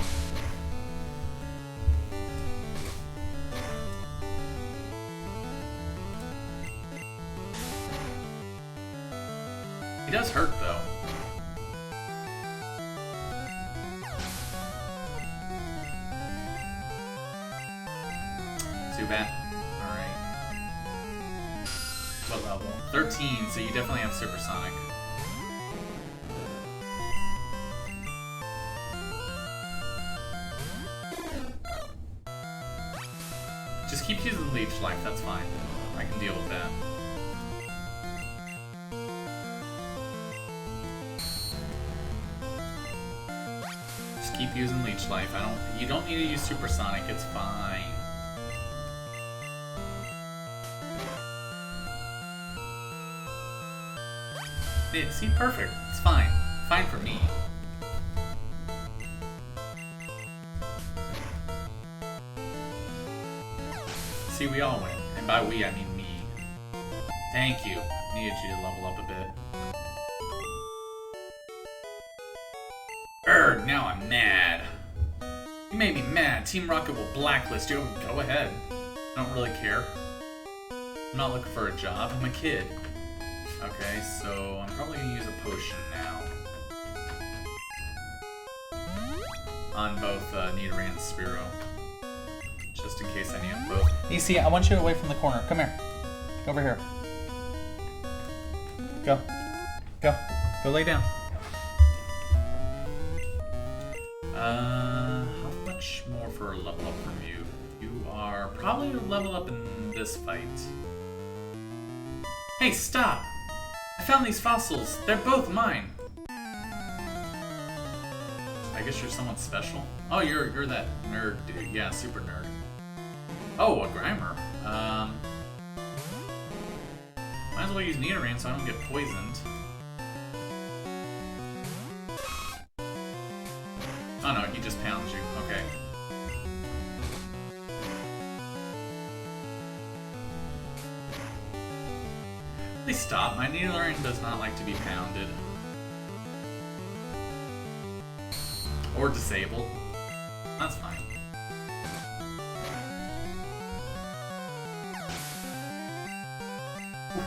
Speaker 1: He does hurt though. Zubat. Alright. What level? 13, so you definitely have Supersonic. Just keep using Leech Life, that's fine. I can deal with that. Just keep using Leech Life. You don't need to use Supersonic, it's fine. Yeah, see, perfect. It's fine. Fine for me. See, we all win. And by we, I mean me. Thank you. Needed you to level up a bit. Urgh, now I'm mad. You made me mad. Team Rocket will blacklist you. Go ahead. I don't really care. I'm not looking for a job. I'm a kid. Okay, so I'm probably gonna use a potion now. On both Nidoran and Spearow. Just in case I need them both. EC, I want you away from the corner. Come here. Go over here. Go. Go. Go lay down. How much more for a level up from you? You are probably a level up in this fight. Hey, stop! I found these fossils. They're both mine. I guess you're someone special. Oh, you're that nerd dude. Yeah, super nerd. Oh, a Grimer. Might as well use Nidoran so I don't get poisoned. Oh no, he just pounds you. Okay. Please stop. My Nidoran does not like to be pounded. Or disabled. That's fine.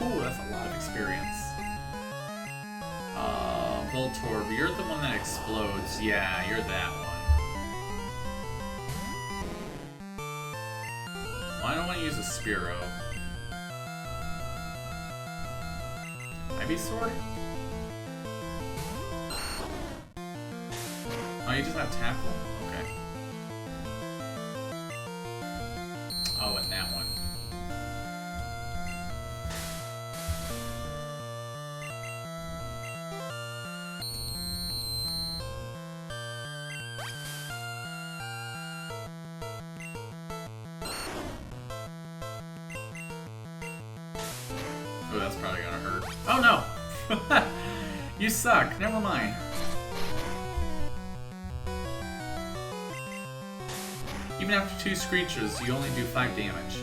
Speaker 1: Ooh, that's a lot of experience. Voltorb, you're the one that explodes. Yeah, you're that one. Well, I don't want to use a Spearow. Ivysaur? Oh, you just have Tackle? Okay. Oh, and that one. Oh, that's probably gonna hurt. Oh no! You suck. Never mind. Even after 2 Screechers, you only do 5 damage.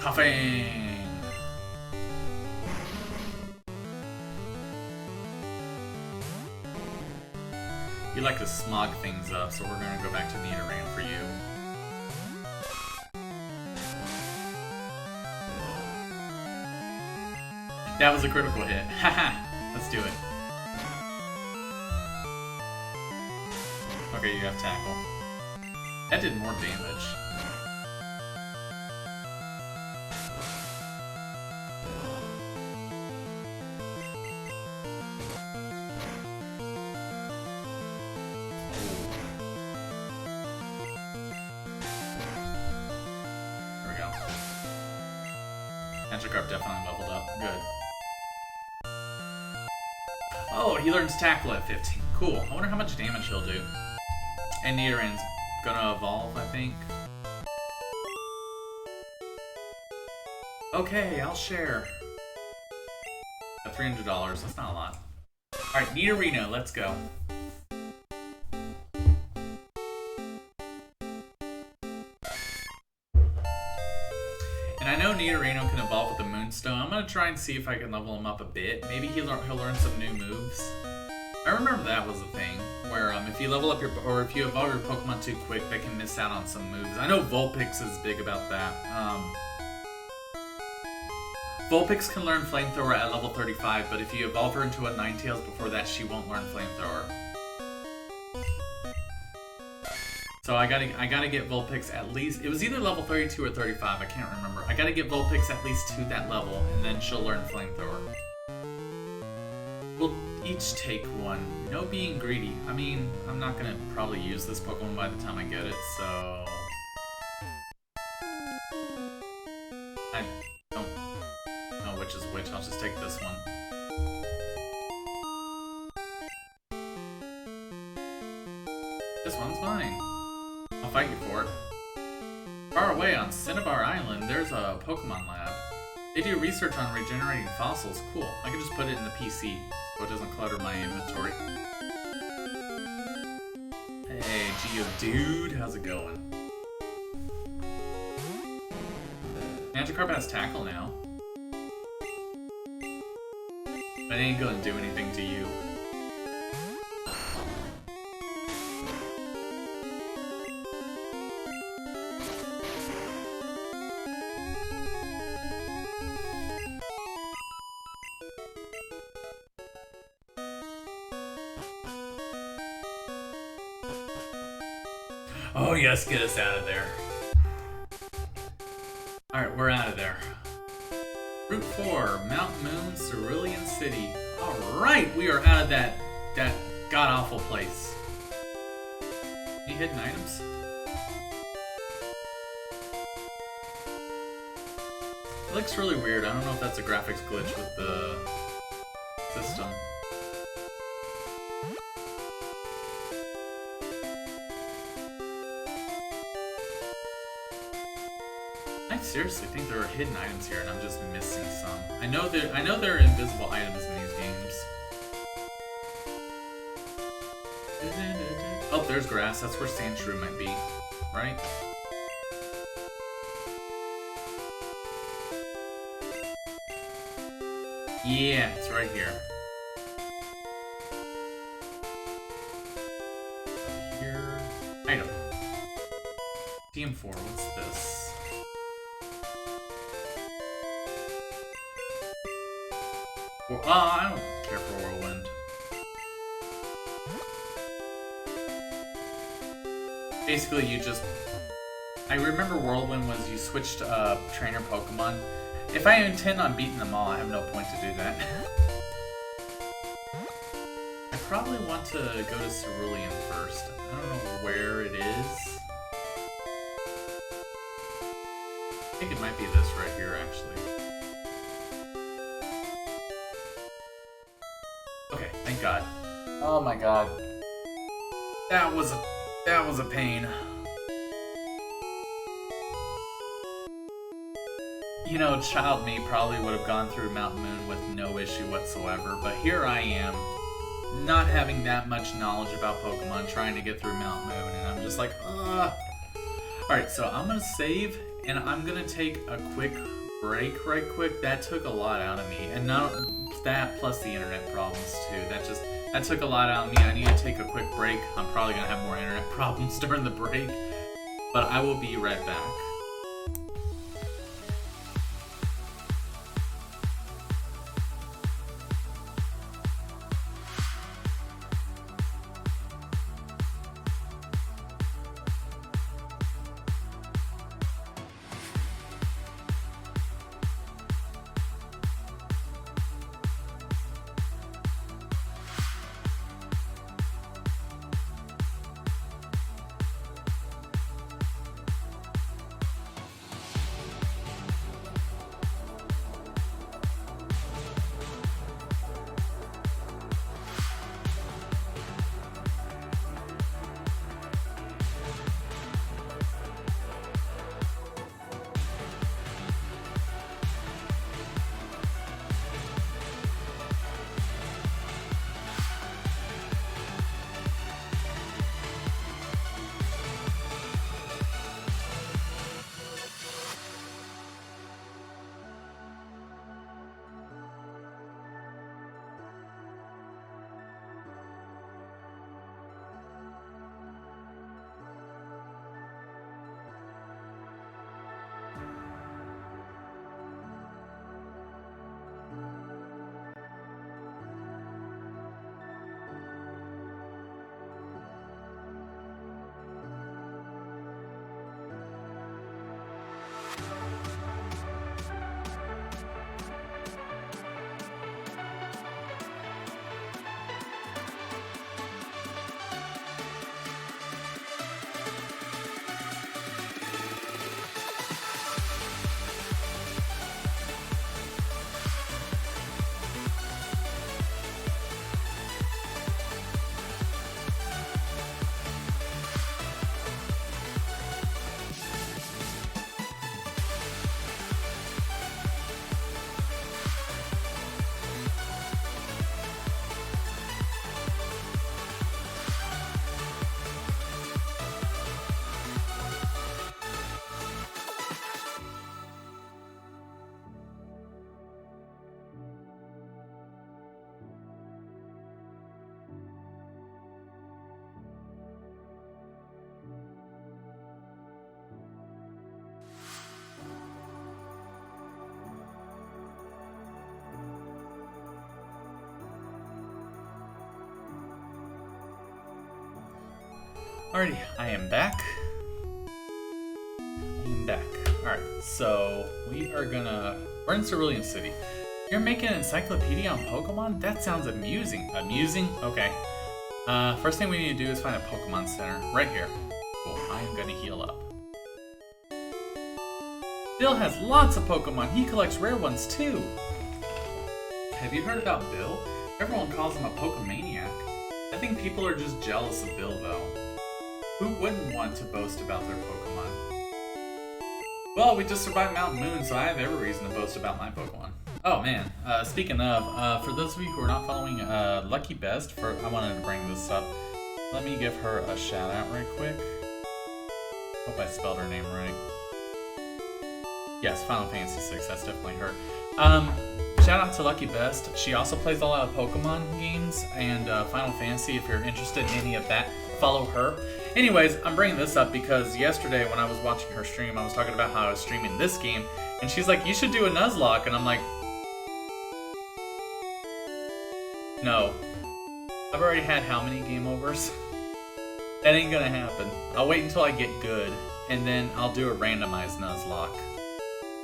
Speaker 1: Coughing! You like to smog things up, so we're gonna go back to Nidoran for you. That was a critical hit. Haha! Let's do it. Okay, you have Tackle. That did more damage. Magikarp definitely leveled up. Good. Oh, he learns Tackle at 15. Cool. I wonder how much damage he'll do. And Nidoran's gonna evolve, I think. Okay, I'll share. At $300, that's not a lot. Alright, Nidorino, let's go. And I know Nidorino can evolve with the Moonstone. I'm gonna try and see if I can level him up a bit. Maybe he'll learn some new moves. I remember that was a thing, where if you level up or if you evolve your Pokemon too quick, they can miss out on some moves. I know Vulpix is big about that. Vulpix can learn Flamethrower at level 35, but if you evolve her into a Ninetales before that, she won't learn Flamethrower. So I gotta get Vulpix at least, it was either level 32 or 35, I can't remember. I gotta get Vulpix at least to that level, and then she'll learn Flamethrower. We'll each take one. No being greedy. I mean, I'm not gonna probably use this Pokemon by the time I get it, so... I don't know which is which, I'll just take this one. This one's mine. I'll fight you for it. Far away on Cinnabar Island, there's a Pokemon lab. They do research on regenerating fossils. Cool. I can just put it in the PC so it doesn't clutter my inventory. Hey, Geodude, how's it going? Magikarp has Tackle now. But it ain't gonna do anything to you. Oh yes, get us out of there. Alright, we're out of there. Route 4, Mount Moon, Cerulean City. Alright, we are out of that god-awful place. Any hidden items? It looks really weird. I don't know if that's a graphics glitch with the system. I seriously think there are hidden items here and I'm just missing some. I know there are invisible items in these games. Oh, there's grass. That's where Sandshrew might be, right? Yeah, it's right here. Here. Item. TM4, what's this? I don't care for Whirlwind. Basically, you just... I remember Whirlwind was you switched trainer Pokemon. If I intend on beating them all, I have no point to do that. I probably want to go to Cerulean first. I don't know where it is. I think it might be this right here, actually. Okay, thank God. Oh my God. That was a pain. You know, child me probably would have gone through Mount Moon with no issue whatsoever, but here I am, not having that much knowledge about Pokemon, trying to get through Mount Moon, and I'm just like, ugh. Alright, so I'm gonna save, and I'm gonna take a quick break right quick. That took a lot out of me, and not that plus the internet problems too. That took a lot out of me. I need to take a quick break. I'm probably gonna have more internet problems during the break, but I will be right back. Alrighty, I am back. Alright, so we're in Cerulean City. You're making an encyclopedia on Pokemon? That sounds amusing. Amusing? Okay. First thing we need to do is find a Pokemon Center. Right here. Cool, I am gonna heal up. Bill has lots of Pokemon. He collects rare ones too. Have you heard about Bill? Everyone calls him a Pokemaniac. I think people are just jealous of Bill though. Who wouldn't want to boast about their Pokemon? Well, we just survived Mount Moon, so I have every reason to boast about my Pokemon. Oh man, speaking of, for those of you who are not following Lucky Best, I wanted to bring this up. Let me give her a shout out right quick. Hope I spelled her name right. Yes, Final Fantasy VI, that's definitely her. Shout out to Lucky Best. She also plays a lot of Pokemon games and Final Fantasy. If you're interested in any of that, follow her. Anyways, I'm bringing this up because yesterday when I was watching her stream, I was talking about how I was streaming this game, and she's like, you should do a Nuzlocke, and I'm like, no. I've already had how many game overs? That ain't gonna happen. I'll wait until I get good, and then I'll do a randomized Nuzlocke.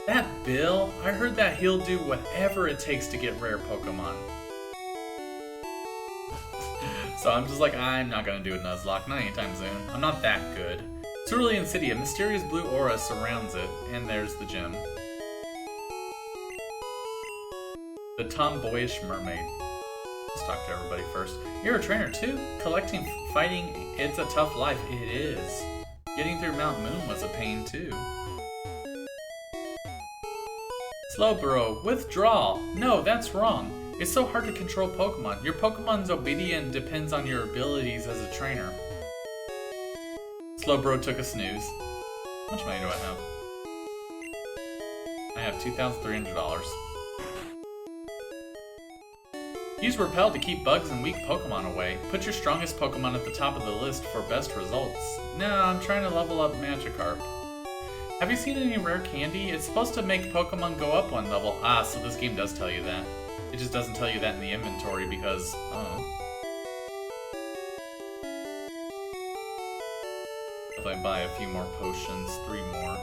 Speaker 1: That Bill, I heard that he'll do whatever it takes to get rare Pokemon. So I'm just like, I'm not gonna do a Nuzlocke, not anytime soon. I'm not that good. Cerulean City, a mysterious blue aura surrounds it, and there's the gym. The tomboyish mermaid. Let's talk to everybody first. You're a trainer too? Collecting, fighting, it's a tough life. It is. Getting through Mount Moon was a pain too. Slowbro, withdraw! No, that's wrong. It's so hard to control Pokemon. Your Pokemon's obedience depends on your abilities as a trainer. Slowbro took a snooze. How much money do I have? I have $2,300. Use Repel to keep bugs and weak Pokemon away. Put your strongest Pokemon at the top of the list for best results. No, I'm trying to level up Magikarp. Have you seen any rare candy? It's supposed to make Pokemon go up one level. Ah, so this game does tell you that. It just doesn't tell you that in the inventory because, oh. If I buy a few more potions, 3 more.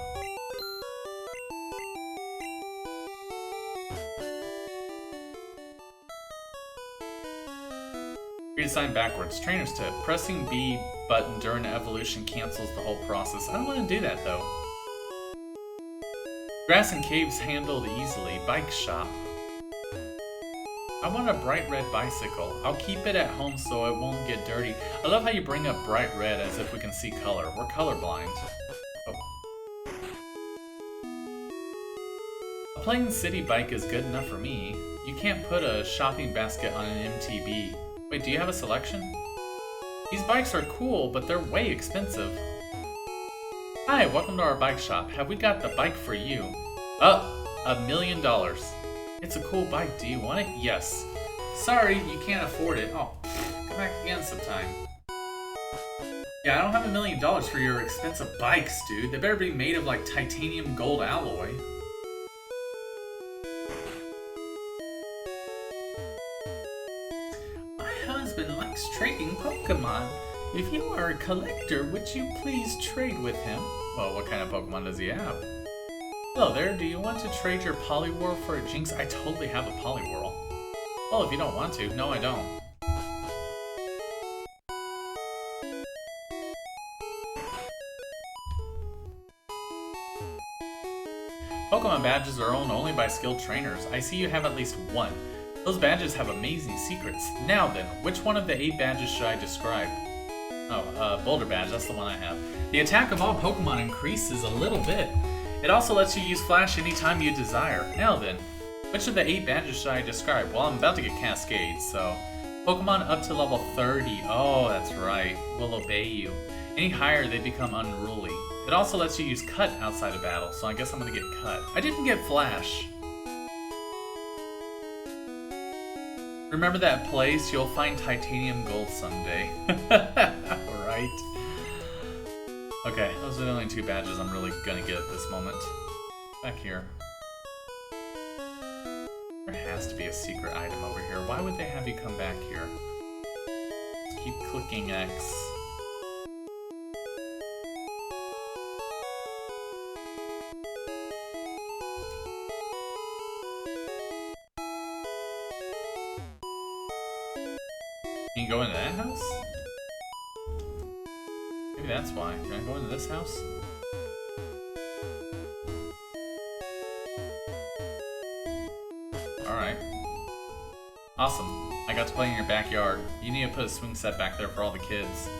Speaker 1: Redesign backwards. Trainer's tip. Pressing B button during evolution cancels the whole process. I don't want to do that though. Grass and caves handled easily. Bike shop. I want a bright red bicycle. I'll keep it at home so it won't get dirty. I love how you bring up bright red as if we can see color. We're colorblind. Oh. A plain city bike is good enough for me. You can't put a shopping basket on an MTB. Wait, do you have a selection? These bikes are cool, but they're way expensive. Hi, welcome to our bike shop. Have we got the bike for you? $1 million. It's a cool bike. Do you want it? Yes. Sorry, you can't afford it. Oh, come back again sometime. Yeah, I don't have $1 million for your expensive bikes, dude. They better be made of like titanium gold alloy. My husband likes trading Pokemon. If you are a collector, would you please trade with him? Well, what kind of Pokemon does he have? Hello there, do you want to trade your Poliwhirl for a Jinx? I totally have a Poliwhirl. Well, if you don't want to. No, I don't. Pokemon badges are owned only by skilled trainers. I see you have at least one. Those badges have amazing secrets. Now then, which one of the 8 badges should I describe? Oh, Boulder Badge, that's the one I have. The attack of all Pokemon increases a little bit. It also lets you use Flash anytime you desire. Now then, which of the 8 badges should I describe? Well, I'm about to get Cascade, so... Pokemon up to level 30. Oh, that's right. Will obey you. Any higher, they become unruly. It also lets you use Cut outside of battle, so I guess I'm gonna get Cut. I didn't get Flash. Remember that place? You'll find titanium gold someday. Right? Okay, those are the only 2 badges I'm really gonna get at this moment. Back here. There has to be a secret item over here. Why would they have you come back here? Just keep clicking X. Can you go into that house? Maybe that's why. Can I go into this house? Alright. Awesome. I got to play in your backyard. You need to put a swing set back there for all the kids.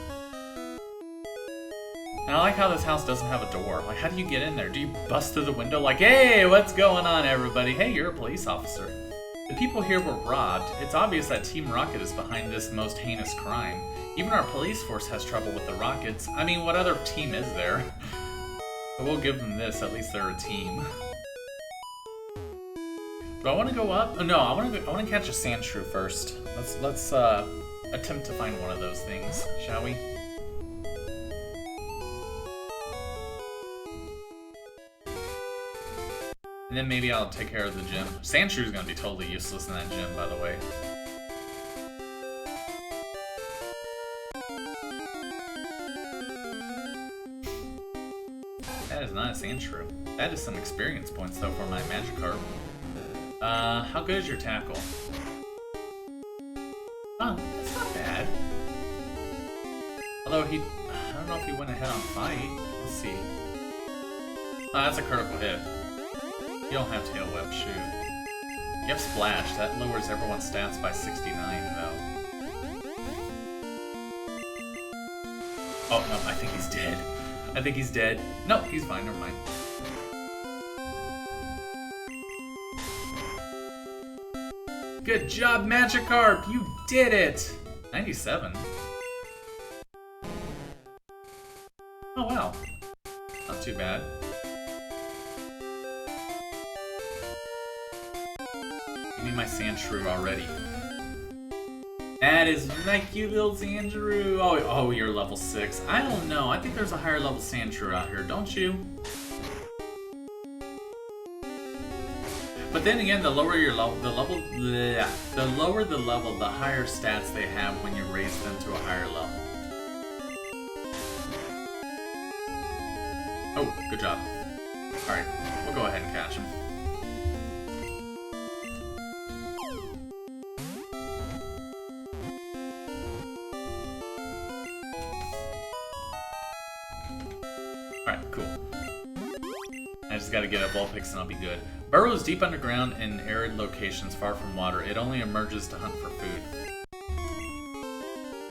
Speaker 1: And I like how this house doesn't have a door. Like, how do you get in there? Do you bust through the window like, hey, what's going on, everybody? Hey, you're a police officer. The people here were robbed. It's obvious that Team Rocket is behind this most heinous crime. Even our police force has trouble with the Rockets. I mean, what other team is there? But we'll give them this. At least they're a team. Do I want to go up? Oh, no, I want to catch a sand shrew first. Let's attempt to find one of those things, shall we? And then maybe I'll take care of the gym. Sand Shrew's gonna be totally useless in that gym, by the way. That is not a Sand Shrew. That is some experience points, though, for my Magikarp. How good is your tackle? Oh, that's not bad. Although I don't know if he went ahead on fight. Let's see. Oh, that's a critical hit. You don't have Tail Whip, shoot. You have Splash, that lowers everyone's stats by 69, though. Oh, no, I think he's dead. I think he's dead. No, he's fine, never mind. Good job, Magikarp! You did it! 97. Oh, wow. Not too bad. Give me my Sandshrew already. That is my cute little Sandshrew. Oh, you're level 6. I don't know. I think there's a higher level Sandshrew out here, don't you? But then again, the lower your level, the lower the level, the higher stats they have when you raise them to a higher level. Oh, good job. Alright, we'll go ahead and catch him. Alright, cool. I just gotta get a Vulpix and I'll be good. Burrows deep underground in arid locations far from water. It only emerges to hunt for food.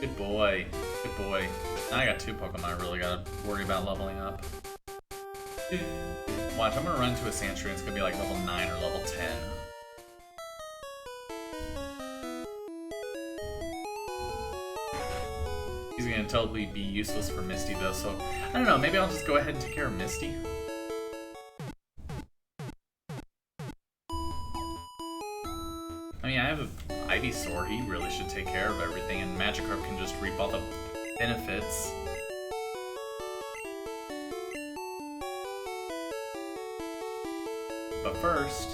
Speaker 1: Good boy. Good boy. Now I got 2 Pokemon I really gotta worry about leveling up. Watch, I'm gonna run into a Sandshrew and it's gonna be like level 9 or level 10. He's gonna totally be useless for Misty though, so I don't know, maybe I'll just go ahead and take care of Misty. I mean, I have an Ivysaur, he really should take care of everything, and Magikarp can just reap all the benefits. But first...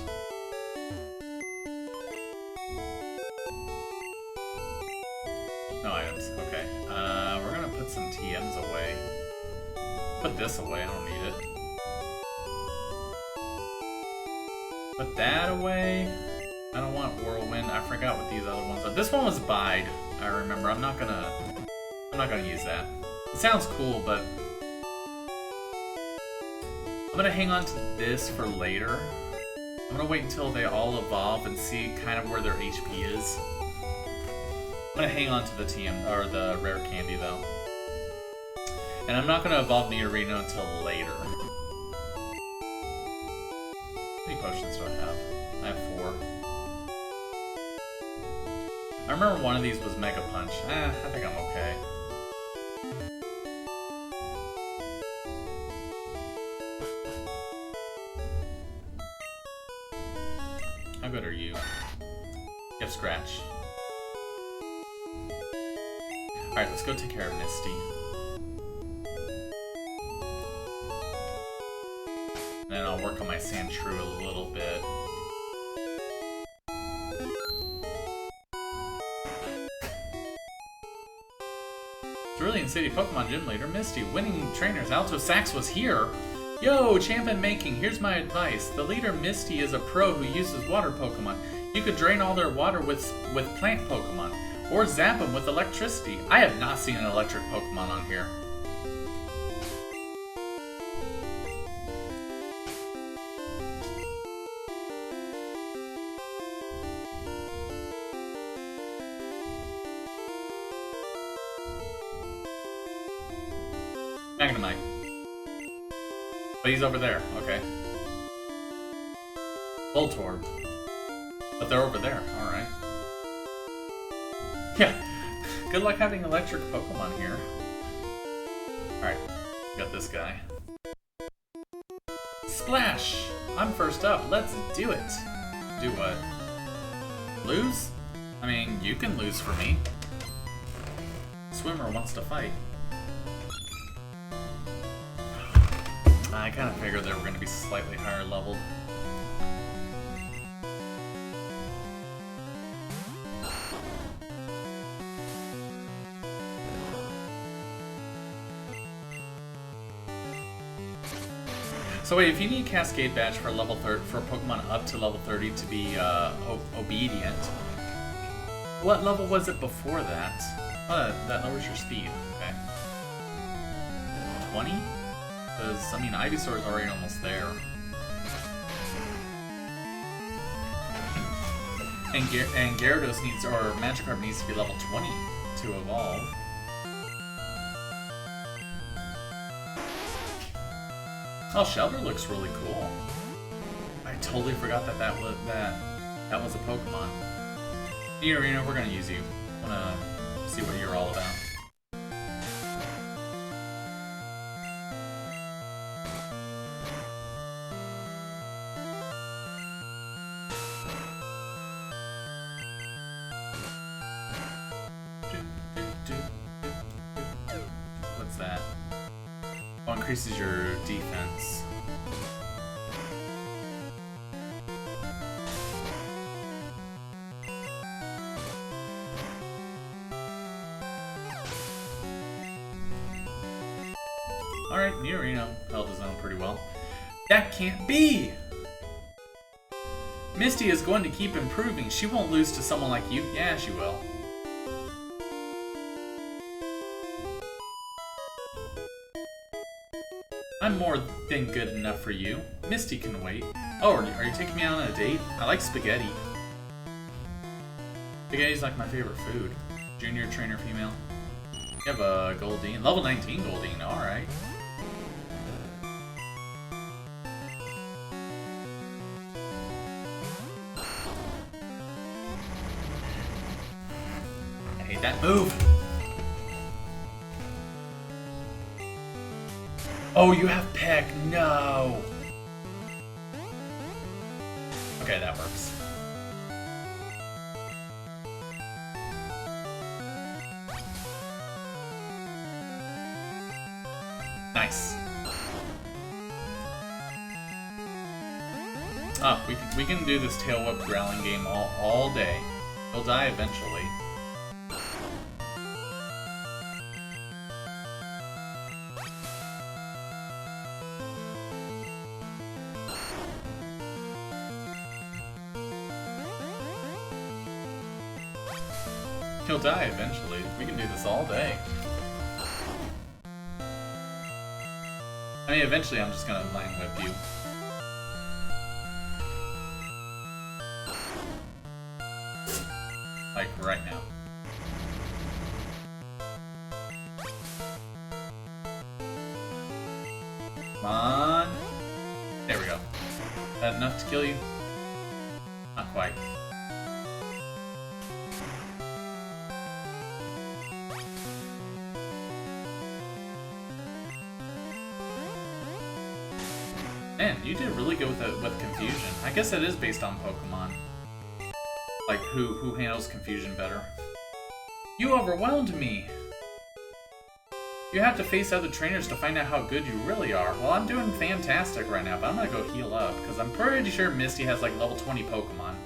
Speaker 1: no items, okay. We're gonna put some TMs away. Put this away, I don't need it. Put that away. I don't want Whirlwind. I forgot what these other ones are. This one was Bide, I remember. I'm not gonna use that. It sounds cool, but I'm gonna hang on to this for later. I'm gonna wait until they all evolve and see kind of where their HP is. I'm gonna hang on to the TM or the rare candy though. And I'm not gonna evolve Nidorino until later. How many potions do I have? I have 4. I remember one of these was Mega Punch. I think I'm okay. How good are you? You have Scratch. Alright, let's go take care of Misty. And then I'll work on my Sandshrew a little bit. Cerulean City Pokemon Gym Leader Misty, winning trainers Alto Sax was here. Yo, champion making, here's my advice. The leader Misty is a pro who uses water Pokemon. You could drain all their water with plant Pokemon. Or zap them with electricity. I have not seen an electric Pokemon on here. Magnemite. But he's over there, okay. Voltorb. But they're over there, alright. Yeah, good luck having electric Pokemon here. Alright, got this guy. Splash! I'm first up, let's do it! Do what? Lose? I mean, you can lose for me. Swimmer wants to fight. I kind of figured they were going to be slightly higher leveled. So wait, if you need Cascade Badge for level 30 for Pokemon up to level 30 to be obedient, what level was it before that? Oh, that lowers your speed. Okay. 20? Because, I mean, Ivysaur is already almost there. And Gyarados needs, or Magikarp needs to be level 20 to evolve. Oh, Shelter looks really cool. I totally forgot that was a Pokemon. Nidorino, we're gonna use you. I wanna see what you're all about. What's that? Oh, increases your defense. Alright, Nidorino held his own pretty well. That can't be! Misty is going to keep improving. She won't lose to someone like you. Yeah, she will. I'm more than good enough for you. Misty can wait. Oh, are you taking me out on a date? I like spaghetti. Spaghetti's like my favorite food. Junior trainer female. You have a Goldeen. Level 19 Goldeen, alright. I hate that move. Oh, you have Peck. No. Okay, that works. Nice. Oh, we can do this tail whip growling game all day. He'll die eventually. He'll die eventually. We can do this all day. I mean, eventually I'm just gonna line whip you. Like, right now. Come on. There we go. Is that enough to kill you? Not quite. Man, you did really good with confusion. I guess it is based on Pokemon. Like, who handles confusion better. You overwhelmed me! You have to face other trainers to find out how good you really are. Well, I'm doing fantastic right now, but I'm gonna go heal up, because I'm pretty sure Misty has, like, level 20 Pokemon.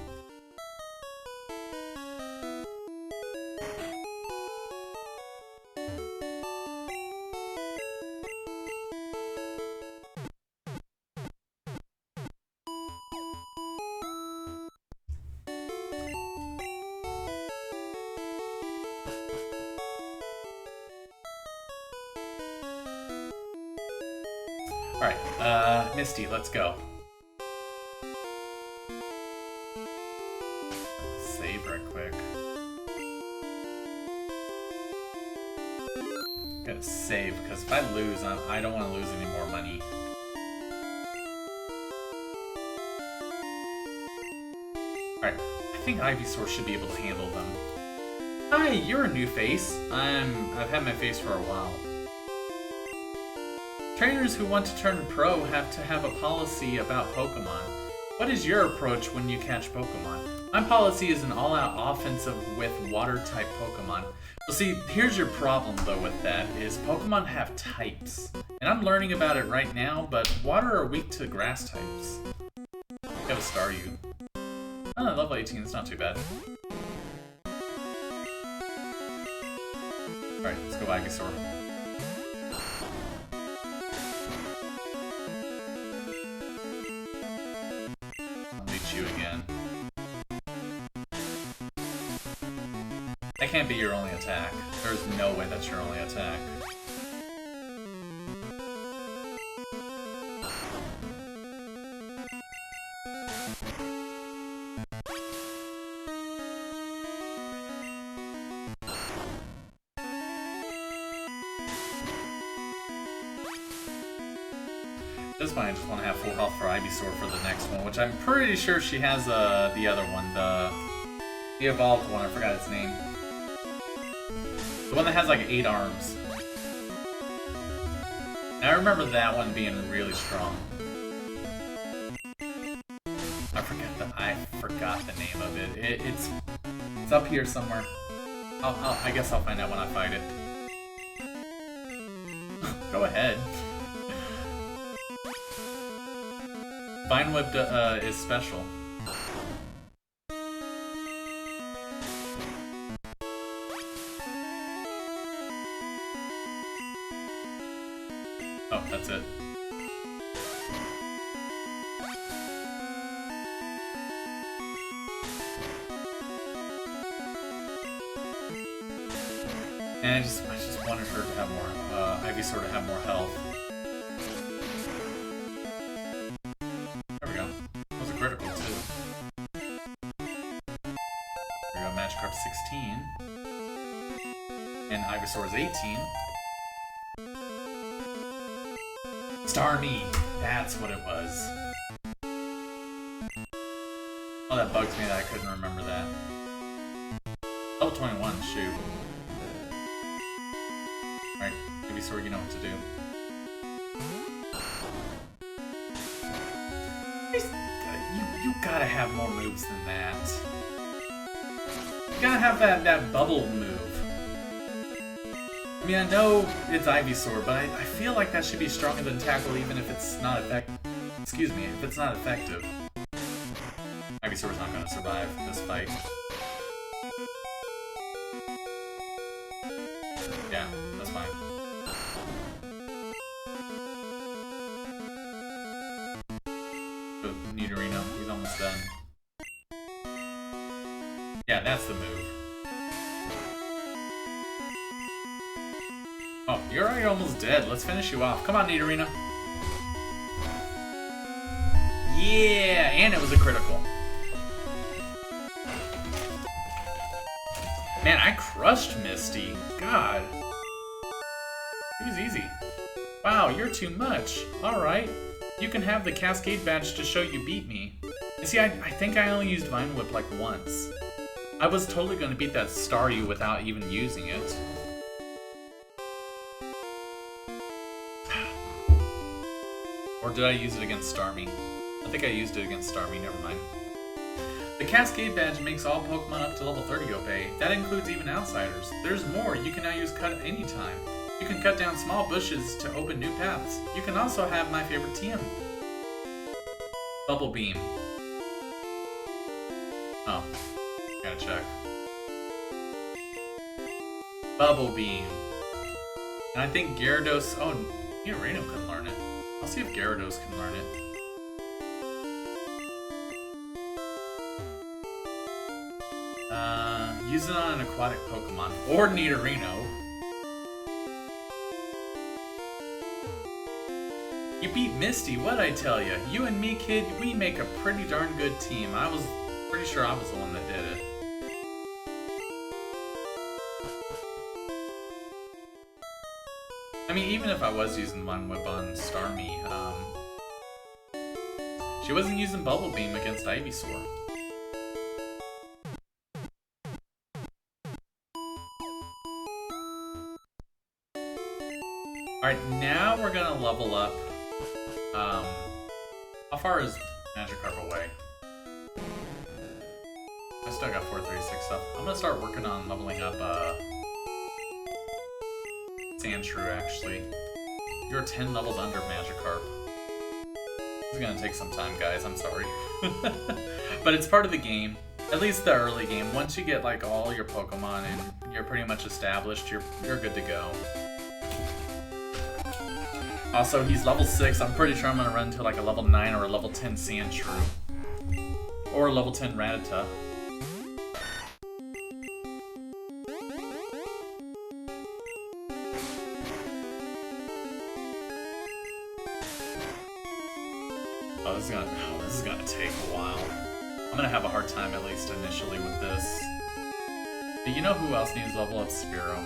Speaker 1: Alright, Misty, let's go. Save right quick. Gotta save, because if I lose, I don't want to lose any more money. Alright, I think Ivysaur should be able to handle them. Hi, you're a new face. I've had my face for a while. Trainers who want to turn pro have to have a policy about Pokemon. What is your approach when you catch Pokemon? My policy is an all-out offensive with water-type Pokemon. Well, see, here's your problem, though, with that, is Pokemon have types. And I'm learning about it right now, but water are weak to grass types. Gotta star you. Oh, level 18, it's not too bad. Alright, let's go Ivysaur. You again. That can't be your only attack. There's no way that's your only attack. At this point, I just want to have full health for Ivysaur for the next one, which I'm pretty sure she has the other one, the evolved one. I forgot its name. The one that has like 8 arms. And I remember that one being really strong. I forgot the name of it. It's up here somewhere. I guess I'll find out when I fight it. Go ahead. Vine Whip is special. Oh, that's it. And I just wanted her to have more, Ivysaur to have more health. Critical too. There we go, Magikarp 16. And Ivysaur is 18. Starmie! That's what it was. Oh, that bugs me that I couldn't remember that. Level 21, shoot. Alright, Ivysaur, you know what to do. You gotta have more moves than that. You gotta have that bubble move. I mean, I know it's Ivysaur, but I feel like that should be stronger than Tackle even if it's not effective. Excuse me, if it's not effective. Ivysaur's not gonna survive this fight. Yeah, that's fine. Nidorino, he's almost done. Yeah, that's the move. Oh, you're already almost dead. Let's finish you off. Come on, Nidorino. Yeah, and it was a critical. Man, I crushed Misty. God. It was easy. Wow, you're too much. Alright. You can have the Cascade badge to show you beat me. You see, I think I only used Vine Whip like once. I was totally going to beat that Staryu without even using it. Or did I use it against Starmie? I think I used it against Starmie, never mind. The Cascade badge makes all Pokemon up to level 30 obey. That includes even outsiders. There's more, you can now use Cut anytime. You can cut down small bushes to open new paths. You can also have my favorite TM. Bubble Beam. Oh, gotta check. Bubble Beam. And I think Gyarados... Oh, Nidorino can learn it. I'll see if Gyarados can learn it. Use it on an aquatic Pokemon. Or Nidorino. You beat Misty, what'd I tell you? You and me, kid, we make a pretty darn good team. I was pretty sure I was the one that did it. I mean, even if I was using One Whip on Starmie, she wasn't using Bubble Beam against Ivysaur. Alright, now we're gonna level up. How far is Magikarp away? I still got 436 stuff. I'm gonna start working on leveling up Sandshrew, actually. You're 10 levels under Magikarp. This is gonna take some time, guys, I'm sorry. But it's part of the game. At least the early game. Once you get like all your Pokemon and you're pretty much established, you're good to go. Also, he's level 6. I'm pretty sure I'm gonna run to like a level 9 or a level 10 Sandshrew. Or a level 10 Rattata. Oh, this is gonna take a while. I'm gonna have a hard time, at least initially, with this. But you know who else needs to level up? Spearow.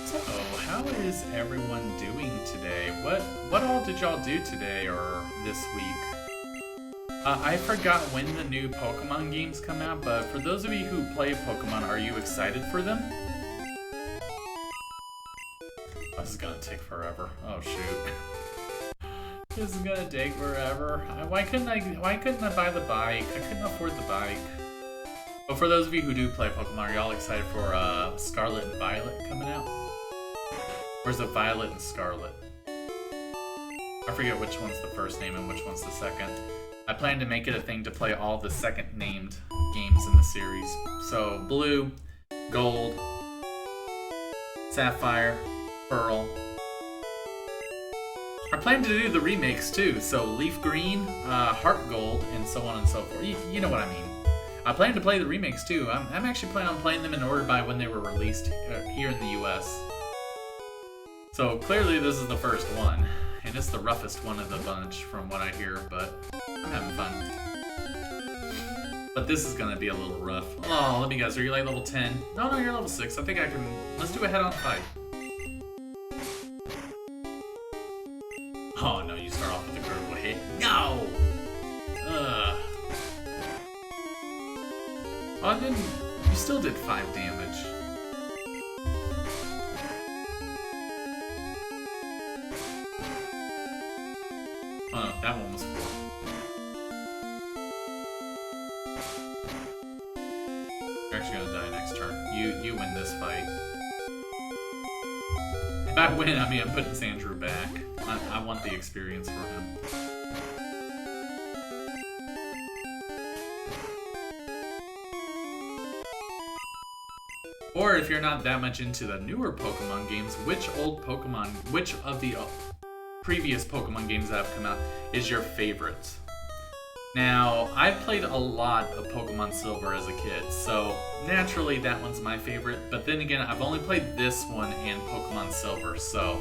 Speaker 1: So, how is everyone doing today? What all did y'all do today or this week? I forgot when the new Pokemon games come out, but for those of you who play Pokemon, are you excited for them? Oh, this is gonna take forever. Oh shoot. This is gonna take forever. Why couldn't I buy the bike? I couldn't afford the bike. But for those of you who do play Pokemon, are y'all excited for Scarlet and Violet coming out? Or is it Violet and Scarlet? I forget which one's the first name and which one's the second. I plan to make it a thing to play all the second named games in the series. So Blue, Gold, Sapphire, Pearl. I plan to do the remakes too, so Leaf Green, Heart Gold, and so on and so forth. You know what I mean. I plan to play the remakes too. I'm actually planning on playing them in order by when they were released here in the US. So clearly this is the first one, and it's the roughest one of the bunch from what I hear, but I'm having fun. But this is gonna be a little rough. Oh, let me guess, are you like level 10? No, you're level 6. I think I can, let's do a head-on fight. Oh no, you start off with a critical hit. No! Ugh. Oh, and then you still did 5 damage. Oh no, that one was 4. You're actually gonna die next turn. You win this fight. If I win, I mean I'm putting Sandshrew back. I want the experience for him. Or if you're not that much into the newer Pokemon games, which of the previous Pokemon games that have come out is your favorite? Now, I've played a lot of Pokemon Silver as a kid, so naturally that one's my favorite, but then again, I've only played this one and Pokemon Silver, so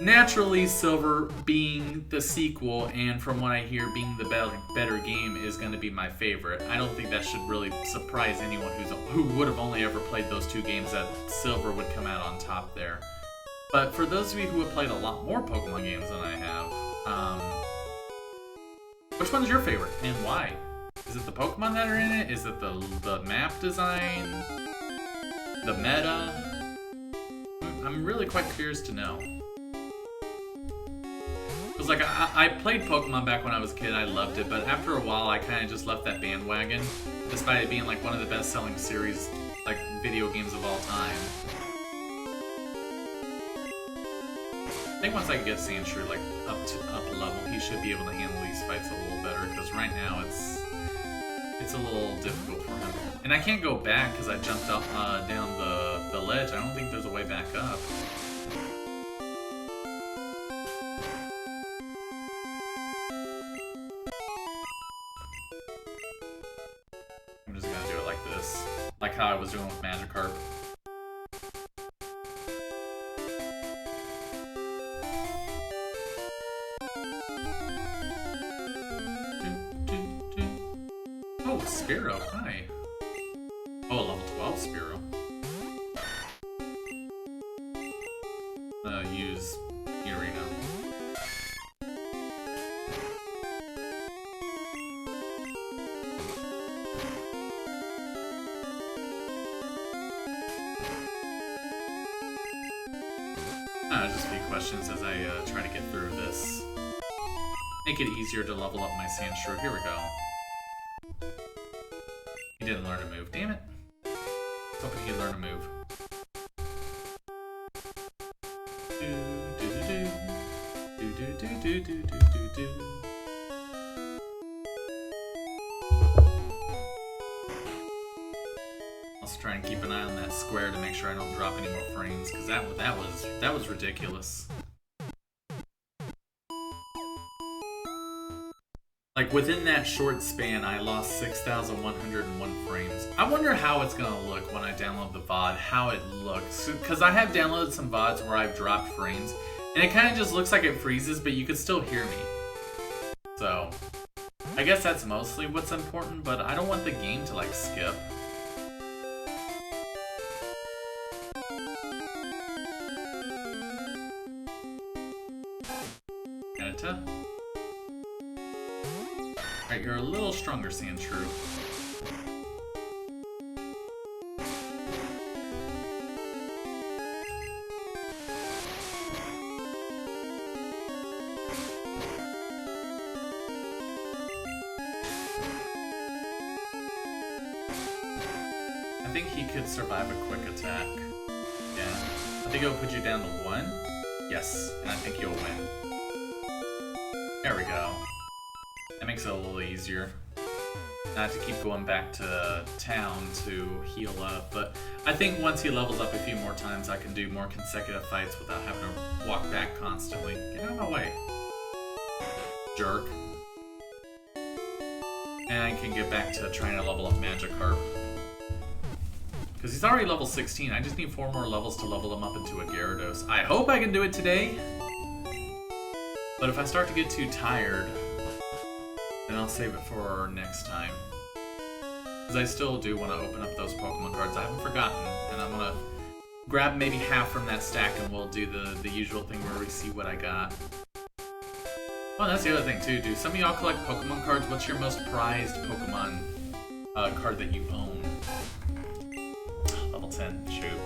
Speaker 1: naturally Silver being the sequel and from what I hear being the better game is going to be my favorite. I don't think that should really surprise anyone who would have only ever played those 2 games that Silver would come out on top there. But for those of you who have played a lot more Pokemon games than I have, which one's your favorite and why? Is it the Pokemon that are in it? Is it the map design? The meta? I'm really quite curious to know. Because like I played Pokemon back when I was a kid, I loved it, but after a while I kind of just left that bandwagon, despite it being like one of the best-selling series, like video games of all time. I think once I get Sandshrew like up a level, he should be able to handle these fights a little better. Because right now it's a little difficult for him. And I can't go back because I jumped up down the ledge. I don't think there's a way back up. I'm just gonna do it like this, like how I was doing with Magikarp. Oh, Spearow, hi. Oh, level 12 Spearow. Use Urino. Just a few questions as I try to get through this. Make it easier to level up my Sandshrew. Here we go. He didn't learn a move. Damn it. I was hoping he'd learn a move. Also try and keep an eye on that square to make sure I don't drop any more frames, because that was ridiculous. Like, within that short span, I lost 6,101 frames. I wonder how it's gonna look when I download the VOD, how it looks. Because I have downloaded some VODs where I've dropped frames, and it kind of just looks like it freezes, but you can still hear me. So, I guess that's mostly what's important, but I don't want the game to, like, skip. Kanata? Alright, you're a little stronger, Sandshrew. I think he could survive a quick attack. Yeah. I think it'll put you down to 1. Yes, and I think you'll win. There we go. That makes it a little easier. Not to keep going back to town to heal up, but I think once he levels up a few more times, I can do more consecutive fights without having to walk back constantly. Get out of my way. Jerk. And I can get back to trying to level up Magikarp. Because he's already level 16, I just need 4 more levels to level him up into a Gyarados. I hope I can do it today! But if I start to get too tired, then I'll save it for next time. Because I still do want to open up those Pokemon cards. I haven't forgotten, and I'm going to grab maybe half from that stack and we'll do the usual thing where we see what I got. Oh, that's the other thing too, do some of y'all collect Pokemon cards? What's your most prized Pokemon card that you own? Level 10, shoot.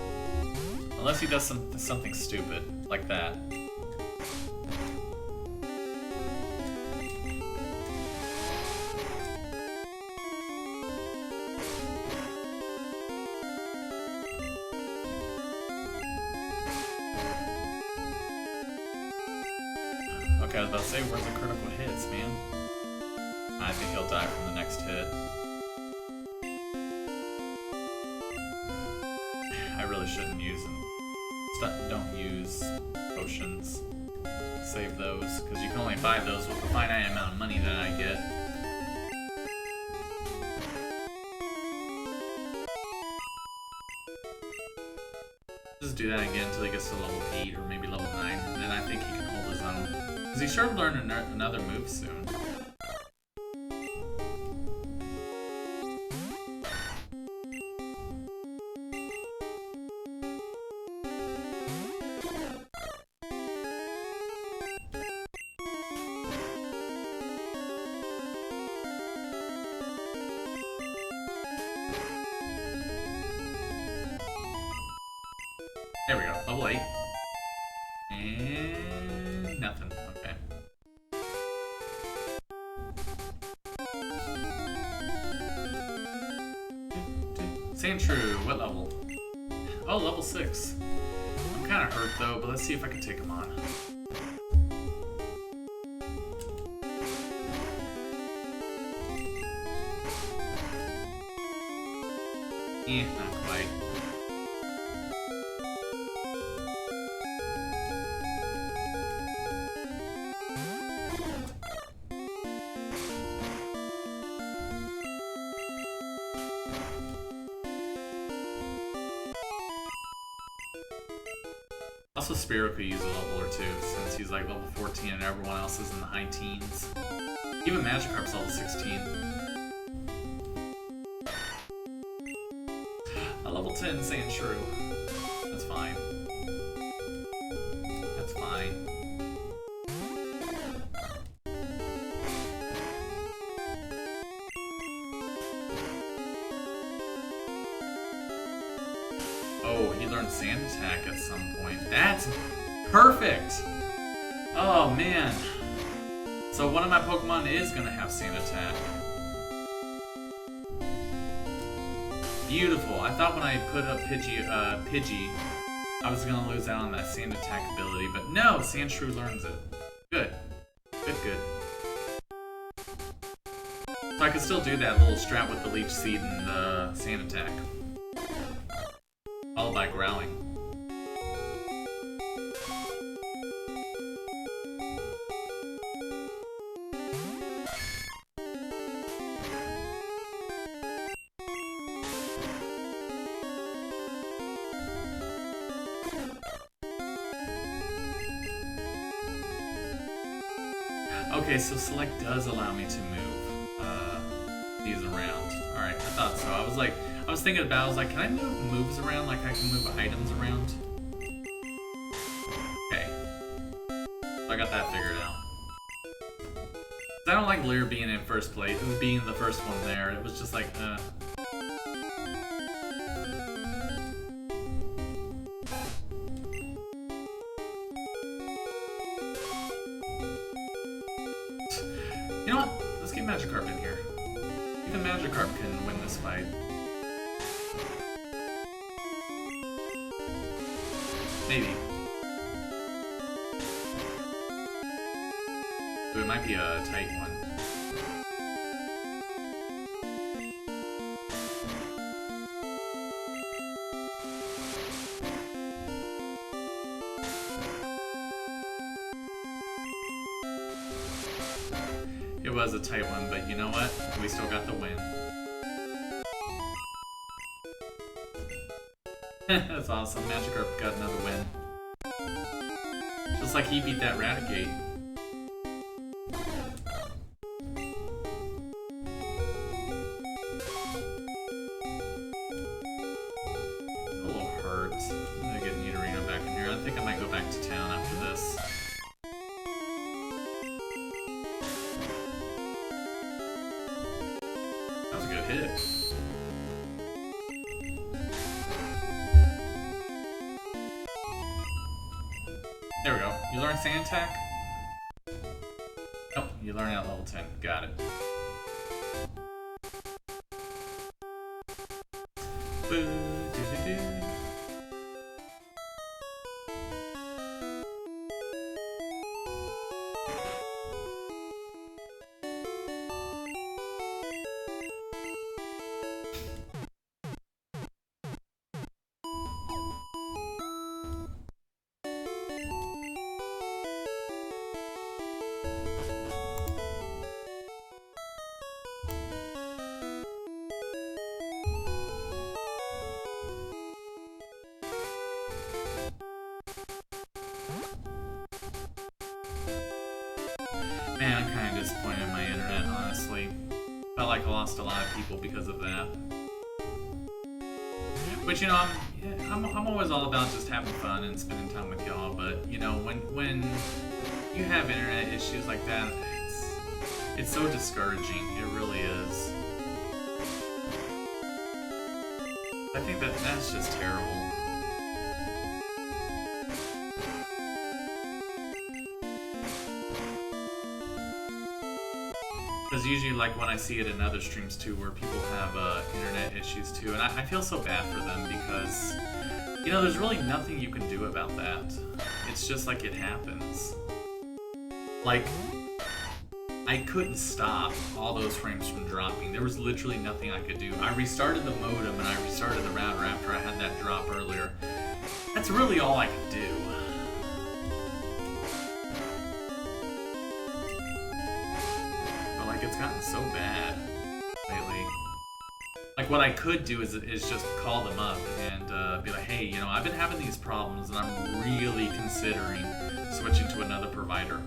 Speaker 1: Unless he does something stupid, like that. Okay, I was about to say, where's the critical hits, man? I think he'll die from the next hit. I really shouldn't use them. Don't use potions. Save those, because you can only buy those with the finite amount of money that I get. Just do that again until he gets to level 8 or maybe level 9, and then I think he can hold his own. Because he should learn another move soon. There we go, level 8. And nothing, okay. Sandshrew, what level? Oh, level 6. I'm kinda hurt though, but let's see if I can take him on. Not quite. Also, Spearow could use a level or 2, since he's like level 14 and everyone else is in the high teens. Even Magikarp's level 16. level 10 saying true. That's fine. That's fine. Oh, he learned Sand Attack at some point. That's perfect! Oh, man. So one of my Pokemon is gonna have Sand Attack. Beautiful. I thought when I put up Pidgey, I was gonna lose out on that Sand Attack ability, but no, Sandshrew learns it. Good. Good, good. So I can still do that little strat with the Leech Seed and the Sand Attack. Followed by Growling. Okay, so select does allow me to move these around. Alright, I thought so. I was thinking about, I was like, can I move moves around like I can move items around? Okay. So I got that figured out. I don't like Lear being in first place, being the first one there. It was just like, You know what? Let's get Magikarp in here. Even Magikarp can win this fight. Maybe. So it might be a tight one. It was a tight one, but you know what? We still got the win. That's awesome. Magikarp got another win. Just like he beat that Raticate. It's a little hurt. I'm gonna get Nidorino back in here. I think I might go back to town after this. That was a good hit. There we go. You learn Sand Attack? Nope, you learn at level 10. Got it. Boo-doo-doo-doo. Man, I'm kind of disappointed in my internet, honestly. Felt like I lost a lot of people because of that. But you know, I'm always all about just having fun and spending time with y'all. But you know, when you have internet issues like that, it's so discouraging. It really is. I think that's just terrible. Because usually, like, when I see it in other streams, too, where people have internet issues, too, and I feel so bad for them because, you know, there's really nothing you can do about that. It's just like it happens. Like, I couldn't stop all those frames from dropping. There was literally nothing I could do. I restarted the modem and I restarted the router after I had that drop earlier. That's really all I could do. It's gotten so bad lately. Like, what I could do is just call them up and be like, hey, you know, I've been having these problems and I'm really considering switching to another provider.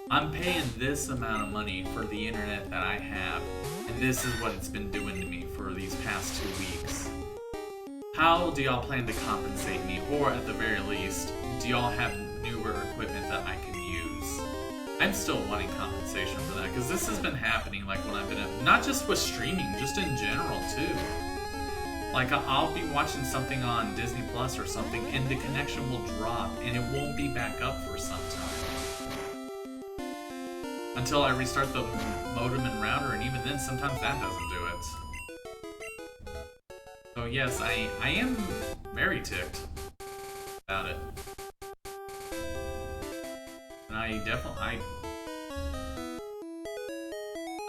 Speaker 1: I'm paying this amount of money for the internet that I have, and this is what it's been doing to me for these past 2 weeks. how do y'all plan to compensate me? Or at the very least, do y'all have newer equipment that I can use? I'm still wanting compensation for that, because this has been happening like when I've been not just with streaming, just in general too. Like I'll be watching something on Disney Plus or something and the connection will drop and it won't be back up for some time. Until I restart the modem and router, and even then sometimes that doesn't do it. So yes, I am very ticked about it. And I definitely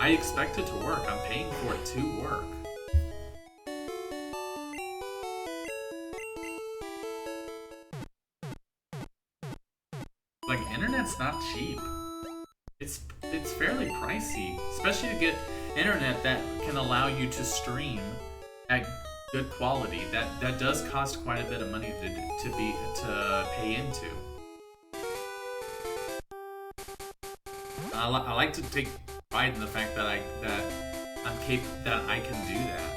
Speaker 1: I expect it to work. I'm paying for it to work. Like, internet's not cheap. It's fairly pricey, especially to get internet that can allow you to stream at good quality. That does cost quite a bit of money to pay into. I like to take pride in the fact that I can do that.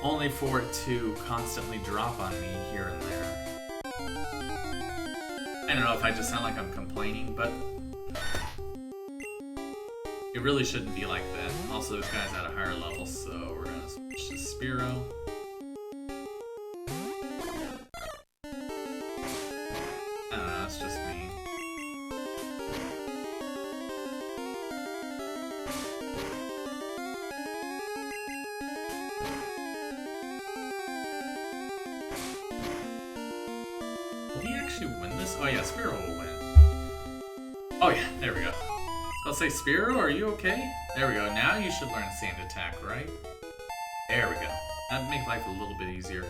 Speaker 1: Only for it to constantly drop on me here and there. I don't know if I just sound like I'm complaining, but it really shouldn't be like that. Also, this guy's at a higher level, so we're gonna switch to Spiro. I don't know, it's just me. Will he actually win this? Oh yeah, Spiro will win. Oh yeah, there we go. I'll say, Spiro, are you okay? There we go. Now you should learn Sand Attack, right? There we go. That'd make life a little bit easier.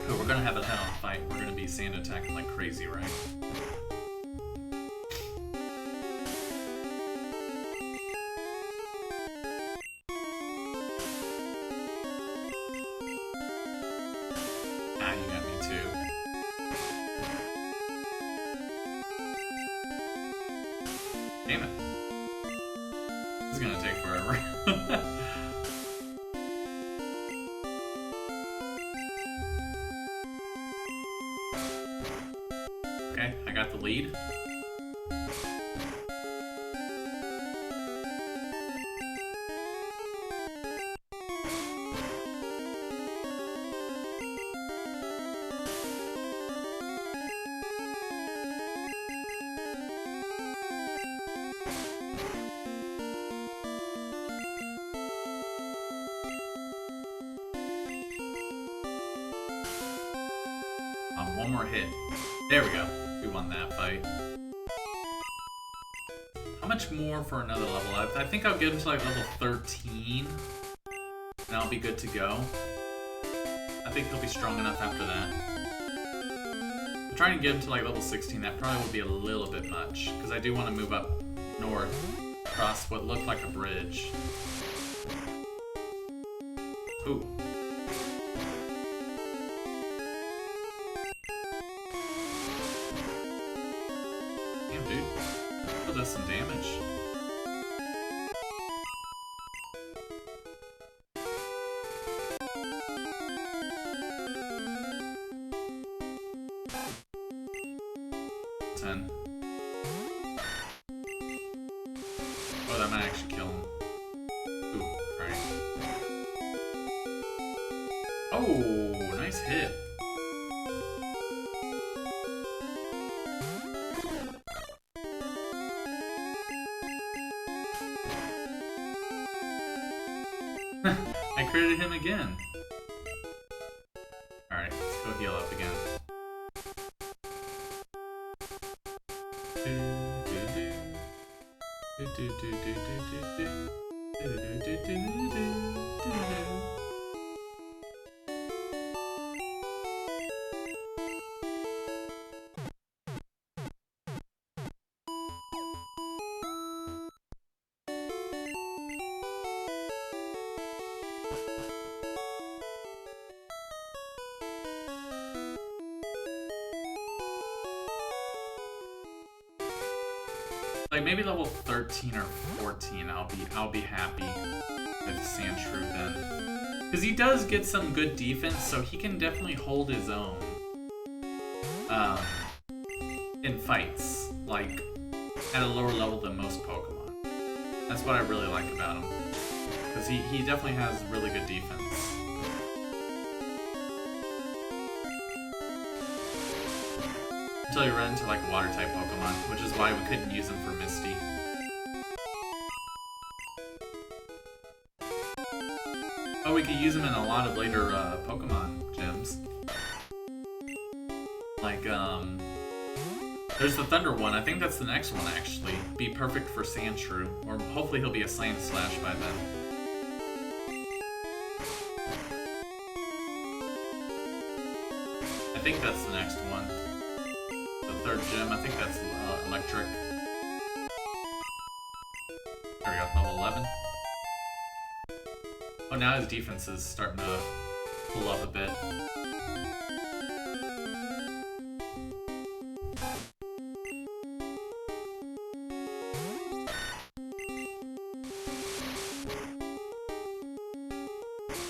Speaker 1: Cool, we're gonna have a head-on fight. We're gonna be Sand Attacking like crazy, right? Damn it. This is gonna take forever. Okay, I got the lead. One more hit. There we go. We won that fight. How much more for another level? I think I'll get him to like level 13. And I'll be good to go. I think he'll be strong enough after that. I'm trying to get him to like level 16. That probably will be a little bit much. Because I do want to move up north. Across what looked like a bridge. Ooh. Does some damage. $10. Oh, that might actually kill him. Ooh, right. Oh, nice hit. I critted him again. Alright, let's go heal up again. Like maybe level 13 or 14, I'll be happy with Sandshrew then. Because he does get some good defense, so he can definitely hold his own in fights, like at a lower level than most Pokemon. That's what I really like about him. Because he definitely has really good defense. Until you run into like water-type Pokemon, which is why we couldn't use him for Misty. Oh, we could use him in a lot of later Pokemon gyms. Like, there's the Thunder one. I think that's the next one, actually. Be perfect for Sandshrew. Or hopefully he'll be a Sand Slash by then. I think that's the next one. The third gym, I think that's Electric. There we go, level 11. Oh, now his defense is starting to pull up a bit.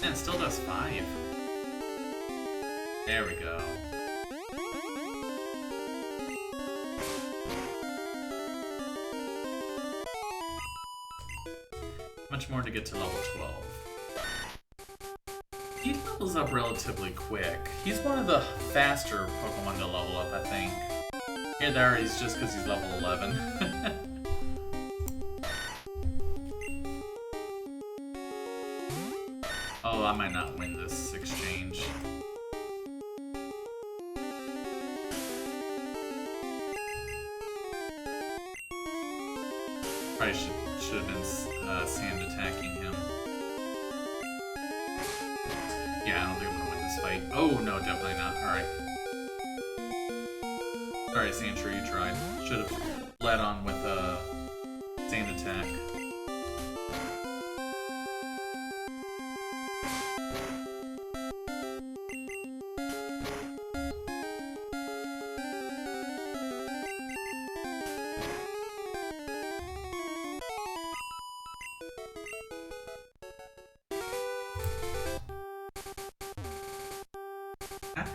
Speaker 1: And it still does 5. There we go. Much more to get to level 12. He levels up relatively quick. He's one of the faster Pokemon to level up, I think. Here there, he's just because he's level 11. Oh, I might not win this exchange. Probably should have been Sand attacking him. Yeah, I don't think I'm gonna win this fight. Oh, no, definitely not. Alright. Alright, Sandshrew, you tried. Should have led on with a Sand attack.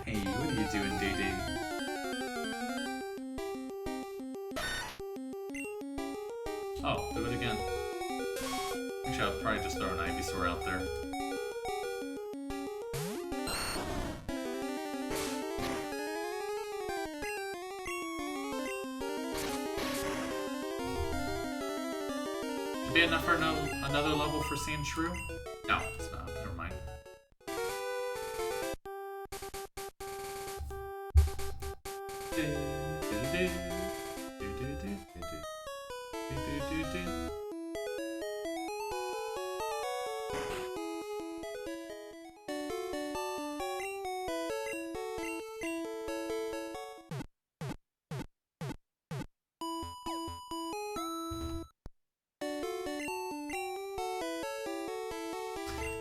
Speaker 1: Hey, what are you doing, DD? Oh, do it again. Actually, I'll probably just throw an Ivysaur out there. Should be enough for another level for Sandshrew? No, it's not. Never mind.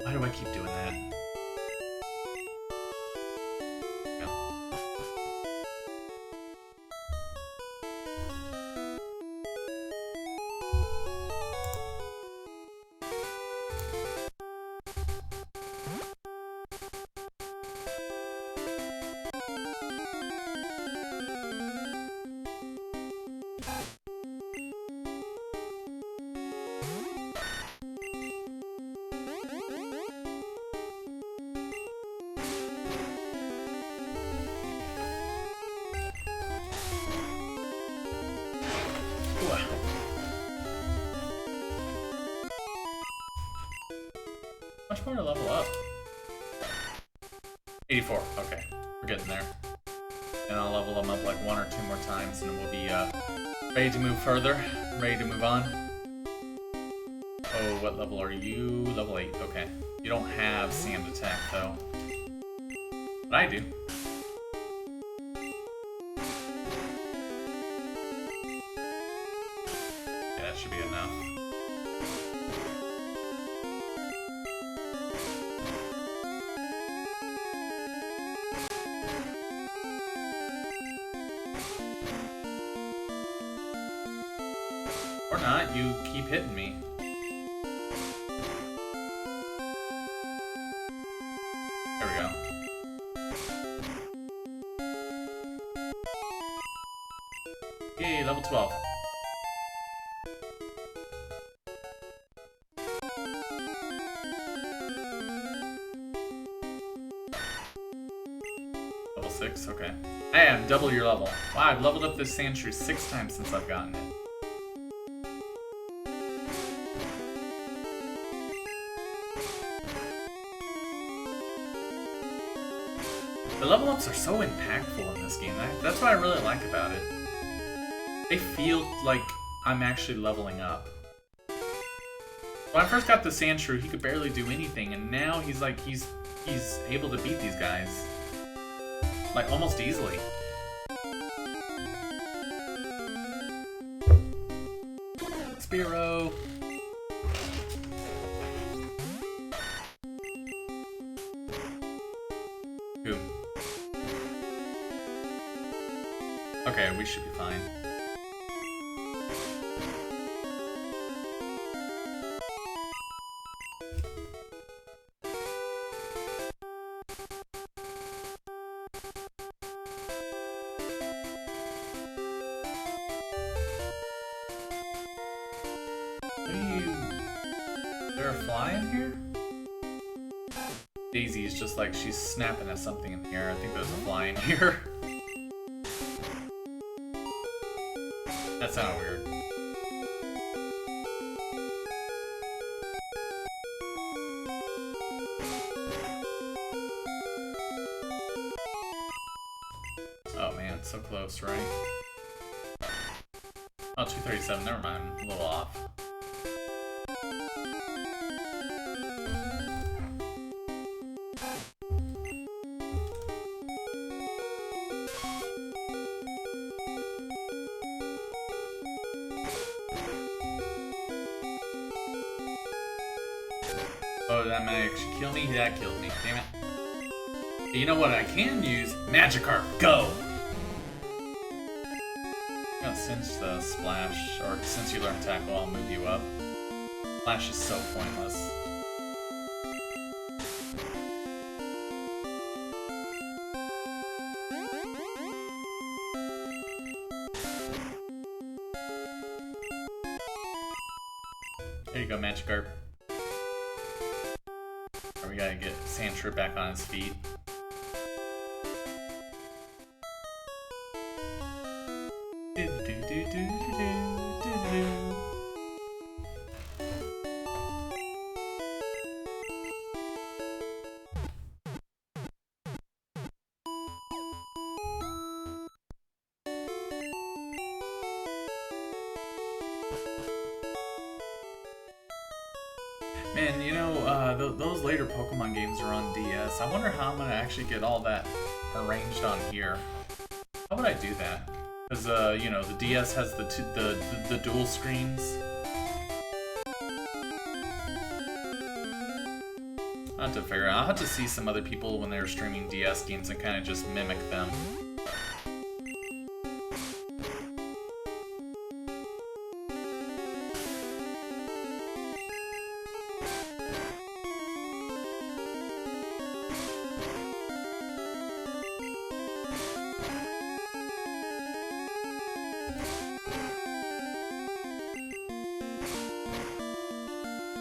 Speaker 1: Why do I keep doing that? Much more to level up. 84. Okay, we're getting there. And I'll level them up like 1 or 2 more times, and then we'll be ready to move further. Ready to move on. Oh, what level are you? Level 8. Okay. You don't have Sand Attack though, but I do. Yeah, that should be enough. not. You keep hitting me. There we go. Yay, level 12. Level 6, okay. I am double your level. Wow, I've leveled up this sand shrew 6 times since I've gotten it. The level ups are so impactful in this game. That's what I really like about it. They feel like I'm actually leveling up. When I first got the sand shrew, he could barely do anything, and now he's like he's able to beat these guys like almost easily. Spearow. Who? Okay, we should be fine. Is there a fly in here? Daisy is just like she's snapping at something in the air. I think there's a fly in here. That sounded weird. Oh man, so close, right? Oh, 237, never mind, I'm a little off. Oh, that might actually kill me? That killed me, damn it. You know what I can use? Magikarp, go! Since the splash, or since you learn tackle, I'll move you up. Splash is so pointless. There you go, Magikarp. Or we gotta get Sandshrew back on his feet. Man, you know, those later Pokemon games are on DS. I wonder how I'm gonna actually get all that arranged on here. How would I do that? Because, you know, the DS has the dual screens. I'll have to figure out. I'll have to see some other people when they're streaming DS games and kind of just mimic them.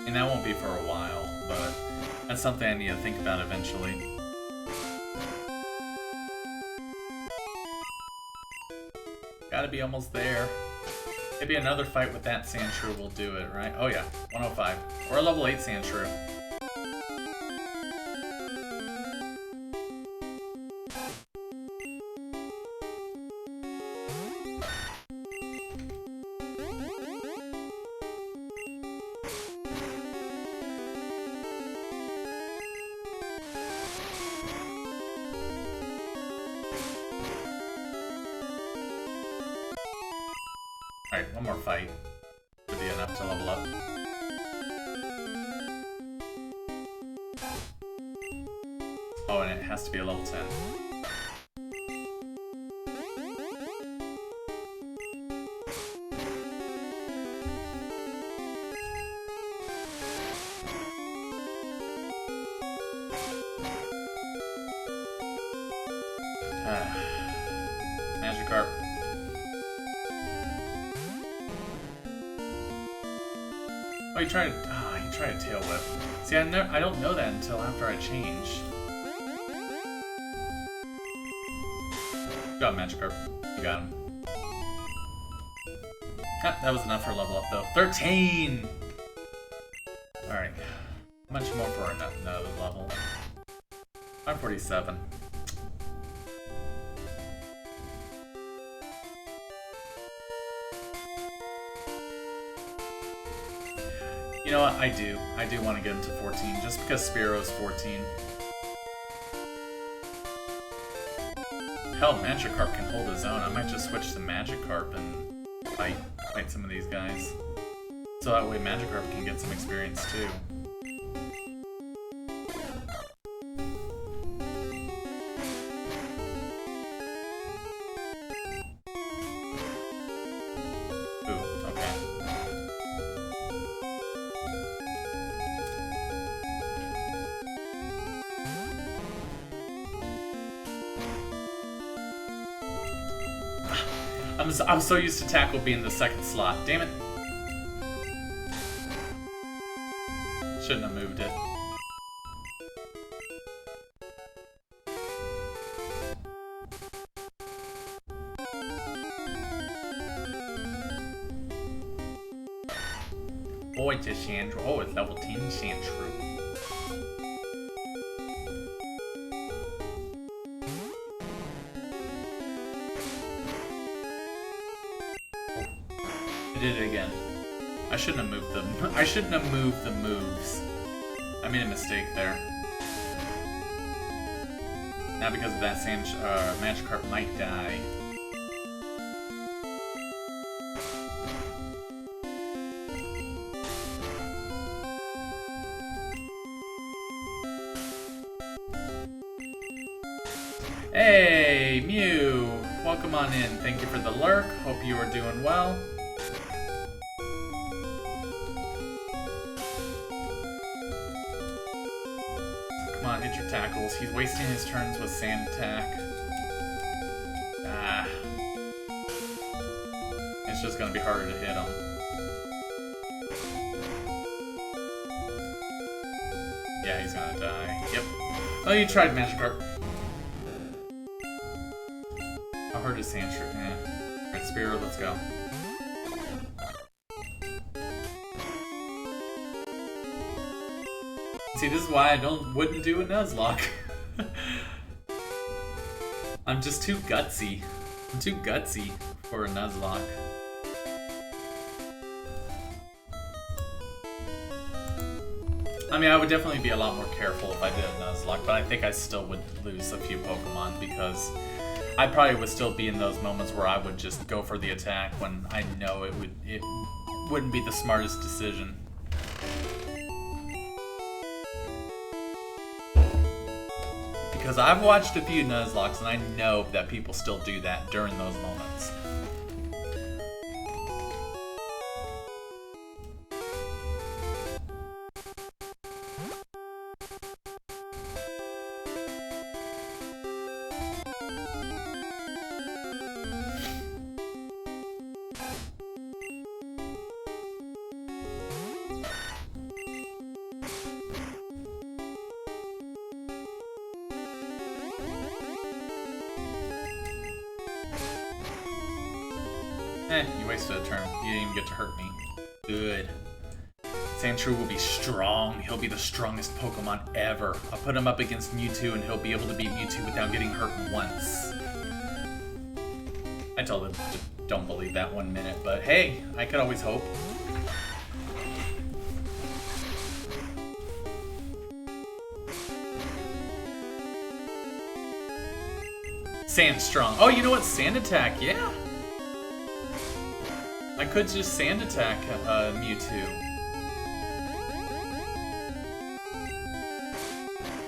Speaker 1: And that won't be for a while, but that's something I need to think about eventually. Gotta be almost there. Maybe another fight with that Sandshrew will do it, right? Oh yeah, 105. Or a level 8 Sandshrew. Alright, one more fight. Should be enough to level up. Oh, and it has to be a level 10. Magikarp. Oh, he tried a tail whip. See, I don't know that until after I change. Good job, Magikarp. You got him. Ah, that was enough for level up, though. 13! Alright. How much more for another level? 547. You know what? I do want to get him to 14, just because Spearo's 14. Hell, Magikarp can hold his own. I might just switch to Magikarp and fight some of these guys. So that way Magikarp can get some experience too. I'm so used to tackle being the second slot. Damn it. Shouldn't have moved it. Boy, to Sandro. Oh, it's level 10 Sandro. Did it again. I shouldn't have moved them. I shouldn't have moved the moves. I made a mistake there. Now because of that, Magikarp might die. Hey, Mew! Welcome on in. Thank you for the lurk. Hope you are doing well. Come on, hit your tackles. He's wasting his turns with Sand Attack. Ah. It's just gonna be harder to hit him. Yeah, he's gonna die. Yep. Oh, you tried Magikarp. How hard is Sandshrew? Eh. Alright, Spearow, let's go. See, this is why I wouldn't do a Nuzlocke. I'm just too gutsy. I'm too gutsy for a Nuzlocke. I mean, I would definitely be a lot more careful if I did a Nuzlocke, but I think I still would lose a few Pokemon because I probably would still be in those moments where I would just go for the attack when I know it wouldn't be the smartest decision. Because I've watched a few Nuzlocks and I know that people still do that during those moments. You wasted a turn. You didn't even get to hurt me. Good. Sandshrew will be strong. He'll be the strongest Pokemon ever. I'll put him up against Mewtwo and he'll be able to beat Mewtwo without getting hurt once. I told him to don't believe that 1 minute, but hey, I could always hope. Sandstrong. Oh, you know what? Sand Attack, yeah. I could just Sand Attack Mewtwo.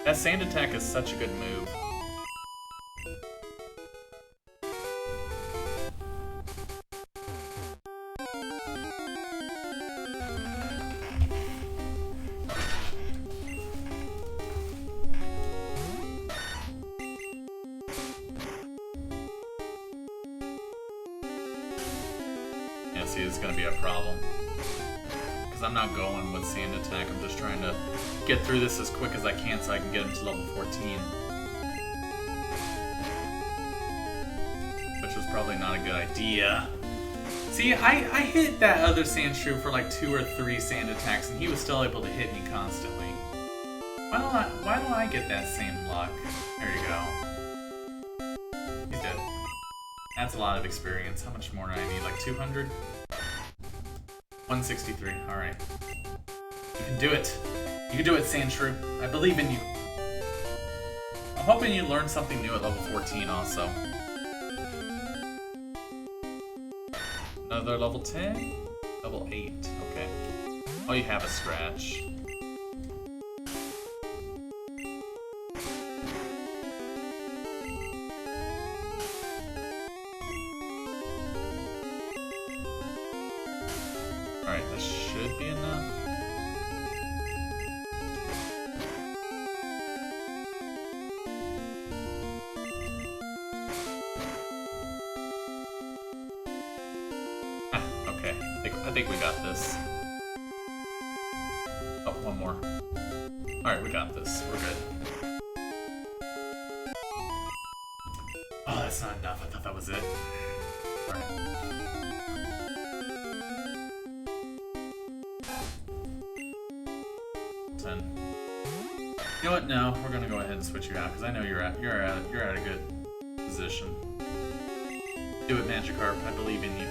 Speaker 1: That Sand Attack is such a good move. accuracy is going to be a problem. Because I'm not going with Sand Attack, I'm just trying to get through this as quick as I can so I can get him to level 14. Which was probably not a good idea. See, I hit that other Sand Shrew for like 2 or 3 Sand Attacks and he was still able to hit me constantly. Why don't I get that same luck? There you go. He's dead. That's a lot of experience. How much more do I need? Like 200? 163. Alright. You can do it. You can do it, Sand Shrew. I believe in you. I'm hoping you learn something new at level 14 also. Another level 10? Level 8. Okay. Oh, you have a scratch. Alright, this should be enough. Okay, I think we got this. Oh, one more. Alright, we got this. We're good. Oh, that's not enough. I thought that was it. Alright. You know what? No, we're gonna go ahead and switch you out because I know you're at a good position. Do it, Magikarp. I believe in you.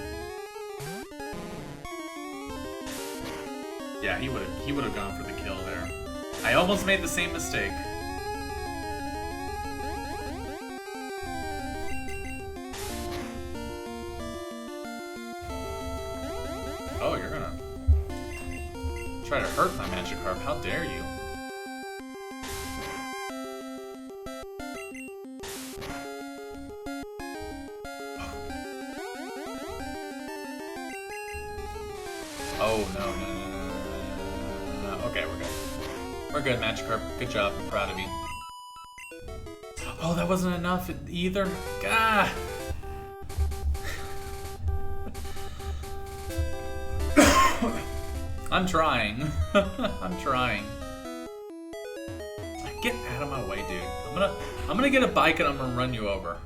Speaker 1: Yeah, he would have gone for the kill there. I almost made the same mistake. Oh, you're gonna try to hurt my Magikarp. How dare you? Oh, no. Okay, we're good. We're good, Magikarp. Good job. I'm proud of you. Oh, that wasn't enough either? Gah! I'm trying. I'm trying. Get out of my way, dude. I'm gonna get a bike and I'm gonna run you over.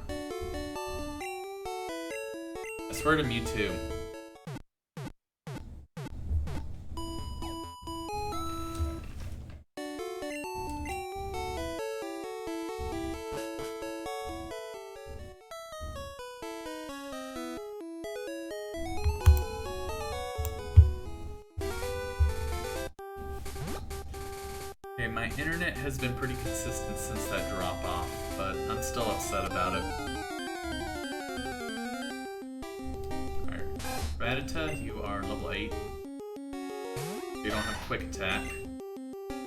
Speaker 1: I swear to Mewtwo. Okay, my internet has been pretty consistent since that drop off, but I'm still upset about it. Alright, Rattata, you are level 8. You don't have quick attack.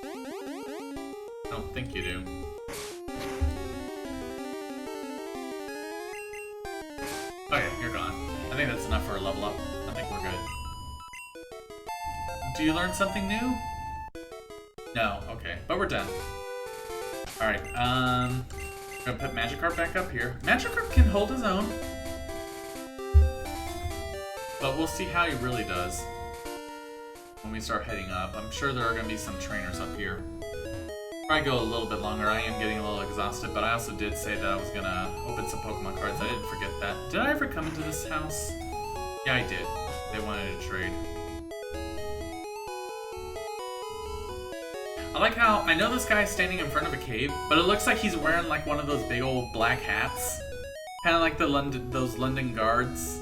Speaker 1: I don't think you do. Okay, you're gone. I think that's enough for a level up. I think we're good. Do you learn something new? No, okay, but we're done. Alright, I'm gonna put Magikarp back up here. Magikarp can hold his own, but we'll see how he really does when we start heading up. I'm sure there are gonna be some trainers up here. Probably go a little bit longer. I am getting a little exhausted, but I also did say that I was gonna open some Pokemon cards. I didn't forget that. Did I ever come into this house? Yeah, I did. They wanted to trade. I like how, I know this guy is standing in front of a cave, but it looks like he's wearing like one of those big old black hats. Kind of like those London guards.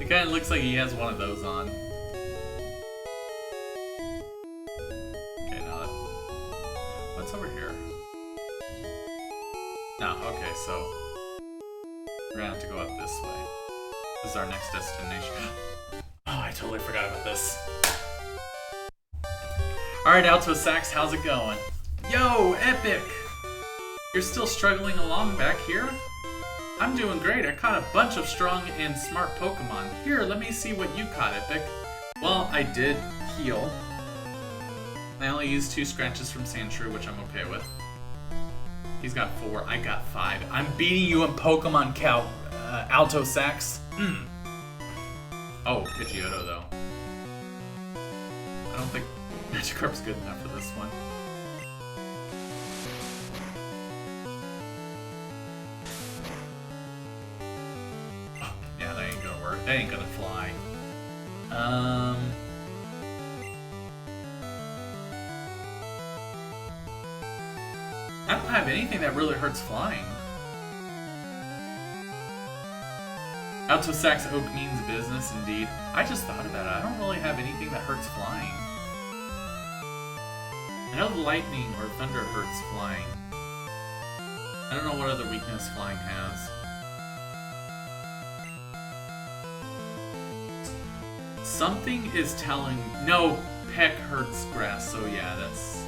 Speaker 1: It kind of looks like he has one of those on. Okay, now what's over here? No, okay, so we're gonna have to go up this way. This is our next destination. Oh, I totally forgot about this. Alright, Alto-Sax, how's it going? Yo, Epic! You're still struggling along back here? I'm doing great. I caught a bunch of strong and smart Pokemon. Here, let me see what you caught, Epic. Well, I did heal. I only used 2 scratches from Sandshrew, which I'm okay with. He's got 4, I got 5. I'm beating you in Pokemon Alto-Sax. Oh, Pidgeotto though. I don't think Magikarp's good enough for this one. Oh, yeah, that ain't gonna work. That ain't gonna fly. I don't have anything that really hurts flying. Epic-Tastic Oak means business, indeed. I just thought about it. I don't really have anything that hurts flying. I know lightning or thunder hurts flying. I don't know what other weakness flying has. Something is telling... No, Peck hurts grass, so yeah, that's...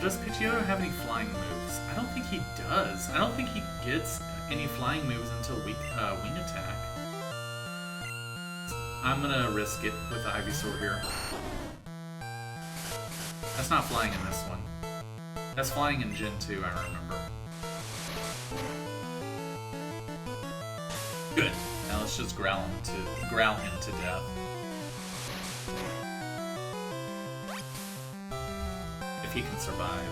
Speaker 1: Does Pidgeotto have any flying moves? I don't think he does. I don't think he gets any flying moves until wing attack. I'm gonna risk it with the Ivysaur here. That's not flying in this one. That's flying in Gen 2, I remember. Good. Now let's just growl him to death. If he can survive.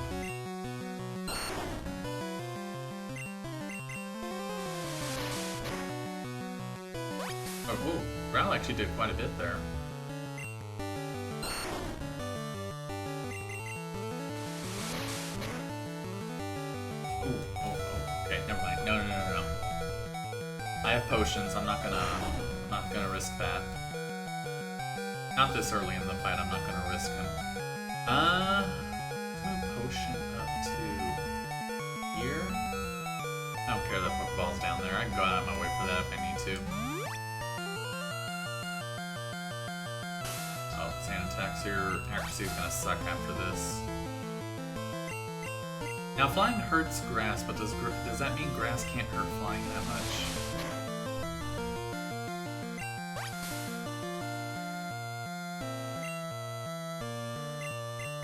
Speaker 1: Oh, Growl actually did quite a bit there. Oh, okay, never mind. No. I have potions. I'm not gonna risk that. Not this early in the fight. I'm not gonna risk him. Potion up to here. I don't care that Pokeball's down there. I can go out of my way for that if I need to. Oh, Sand attacks here. Accuracy is gonna suck after this. Now, flying hurts grass, but does that mean grass can't hurt flying that much?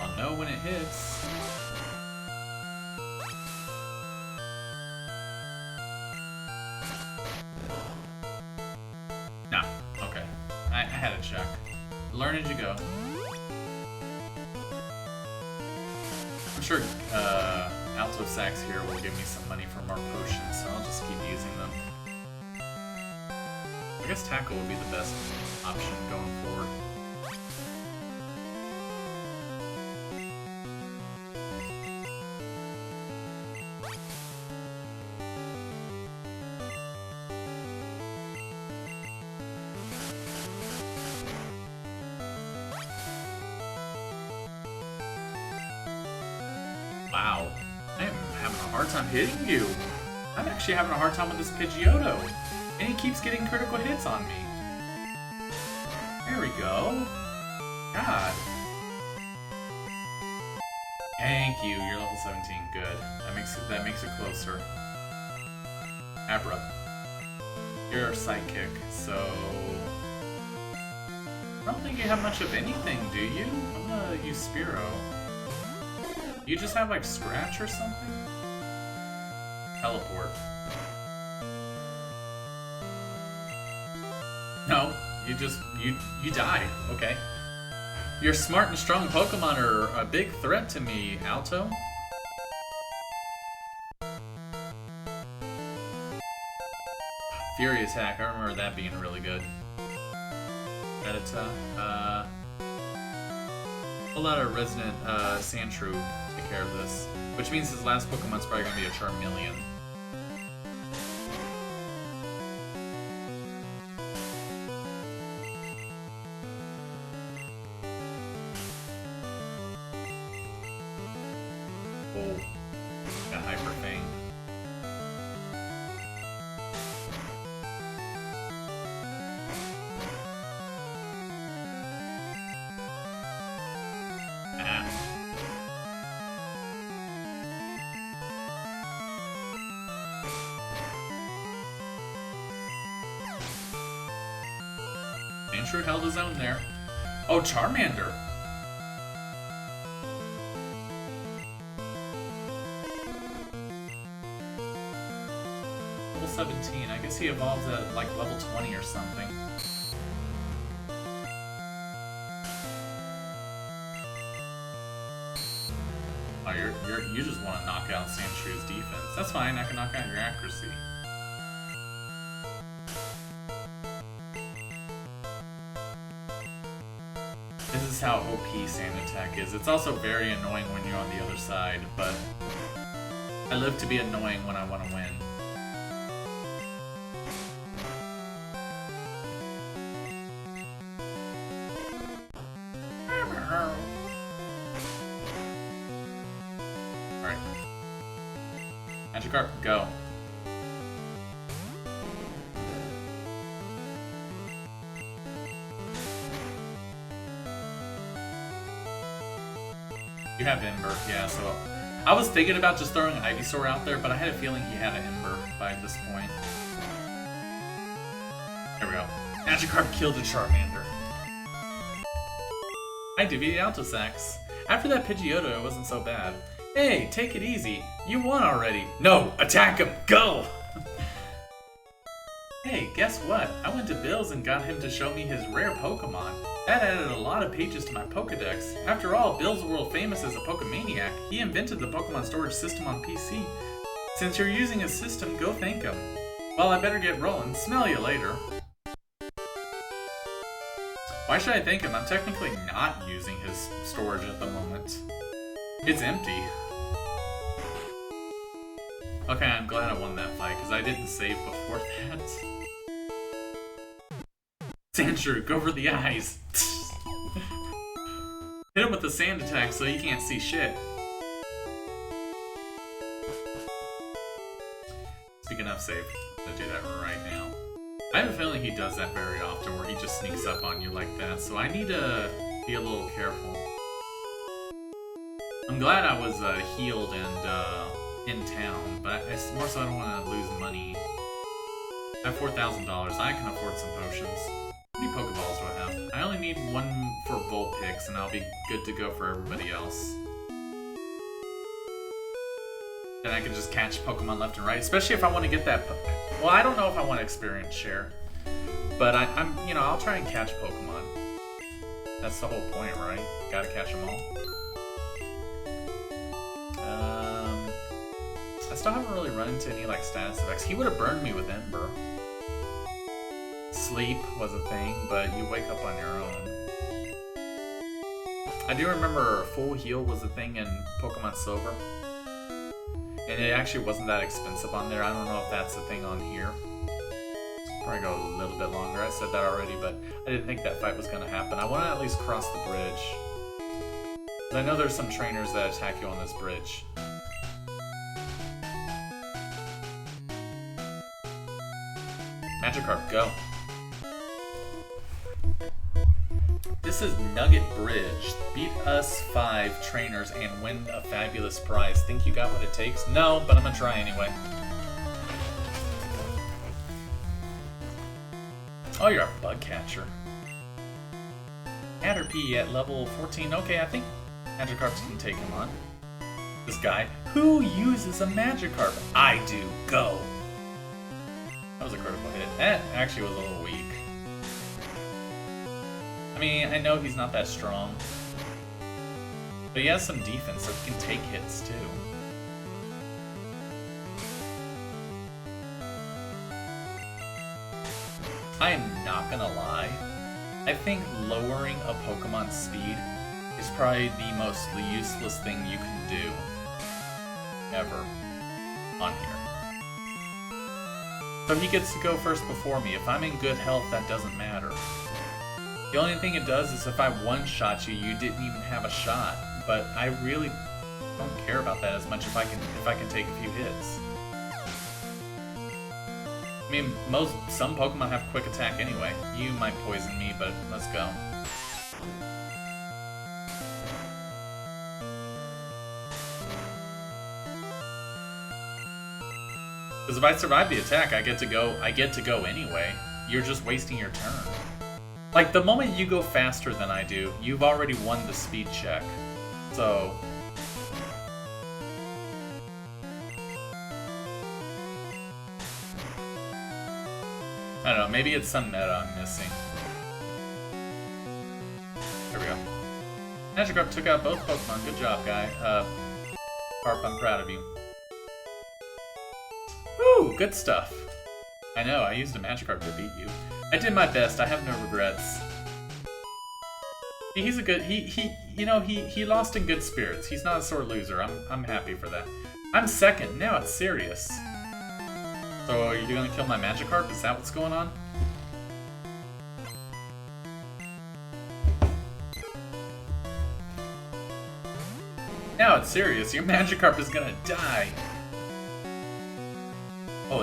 Speaker 1: I'll know when it hits. No, okay. I had to check. Learn as you go. I'm sure Epic-Tastic here will give me some money for more potions, so I'll just keep using them. I guess Tackle would be the best option going forward. Wow, I am having a hard time hitting you. I'm actually having a hard time with this Pidgeotto. And he keeps getting critical hits on me. There we go. God. Thank you, you're level 17, good. That makes it closer. Abra. You're our sidekick, so... I don't think you have much of anything, do you? I'm gonna use Spearow. You just have like Scratch or something? Teleport. No, you died. Okay. Your smart and strong Pokemon are a big threat to me, Alto. Fury attack, I remember that being really good. Medita, pull out a Resident Sandshrew to take care of this. Which means his last Pokemon's probably gonna be a Charmeleon. Oh, got Hyper Fang. Sandshrew held his own there. Oh, Charmander! Level 17. I guess he evolves at like level 20 or something. Oh, you just want to knock out Sandshrews' defense. That's fine, I can knock out your accuracy. This is how OP Sand Attack is. It's also very annoying when you're on the other side, but I live to be annoying when I want to win. Alright. Magikarp, go. You have Ember, yeah, so... I was thinking about just throwing Ivysaur out there, but I had a feeling he had an Ember by this point. There we go. Magikarp killed a Charmander. I defeated Altosax. After that Pidgeotto, it wasn't so bad. Hey, take it easy. You won already. No, attack him. Go! Hey, guess what? I went to Bill's and got him to show me his rare Pokemon. That added a lot of pages to my Pokedex. After all, Bill's world famous as a Pokemaniac. He invented the Pokemon storage system on PC. Since you're using his system, go thank him. Well, I better get rolling. Smell you later. Why should I thank him? I'm technically not using his storage at the moment. It's empty. Okay, I'm glad I won that fight, because I didn't save before that. Sandshrew, go for the eyes! Hit him with the sand attack so he can't see shit. Speaking of save, I'm gonna do that right now. I have a feeling he does that very often, where he just sneaks up on you like that, so I need to be a little careful. I'm glad I was healed and in town, but more so I don't want to lose money. I have $4,000. I can afford some potions. How many Pokeballs do I have? I only need one for Vulpix, and I'll be good to go for everybody else. Then I can just catch Pokemon left and right, especially if I want to get that. Well, I don't know if I want to experience share, but I'm, you know, I'll try and catch Pokemon. That's the whole point, right? Gotta catch them all. I still haven't really run into any like status effects. He would have burned me with Ember. Sleep was a thing, but you wake up on your own. I do remember full heal was a thing in Pokemon Silver. And it actually wasn't that expensive on there. I don't know if that's a thing on here. Probably go a little bit longer. I said that already, but I didn't think that fight was going to happen. I want to at least cross the bridge. I know there's some trainers that attack you on this bridge. Magikarp, go. This is Nugget Bridge. Beat us 5 trainers and win a fabulous prize. Think you got what it takes? No, but I'm gonna try anyway. Oh, you're a bug catcher. Caterpie at level 14. Okay, I think Magikarp can take him on. This guy. Who uses a Magikarp? I do. Go. That was a critical hit. That actually was a little weak. I mean, I know he's not that strong, but he has some defense, so he can take hits too. I am not gonna lie. I think lowering a Pokemon's speed is probably the most useless thing you can do ever on here. So he gets to go first before me. If I'm in good health, that doesn't matter. The only thing it does is if I one-shot you, you didn't even have a shot. But I really don't care about that as much if I can take a few hits. I mean, some Pokemon have quick attack anyway. You might poison me, but let's go. Because if I survive the attack, I get to go anyway. You're just wasting your turn. Like, the moment you go faster than I do, you've already won the speed check. So... I don't know, maybe it's some meta I'm missing. There we go. Magikarp took out both Pokemon. Good job, guy. Carp, I'm proud of you. Woo! Good stuff. I know, I used a Magikarp to beat you. I did my best, I have no regrets. He's a good, he lost in good spirits. He's not a sore loser. I'm happy for that. I'm second, now it's serious. So are you gonna kill my Magikarp? Is that what's going on? Now it's serious, your Magikarp is gonna die. Oh,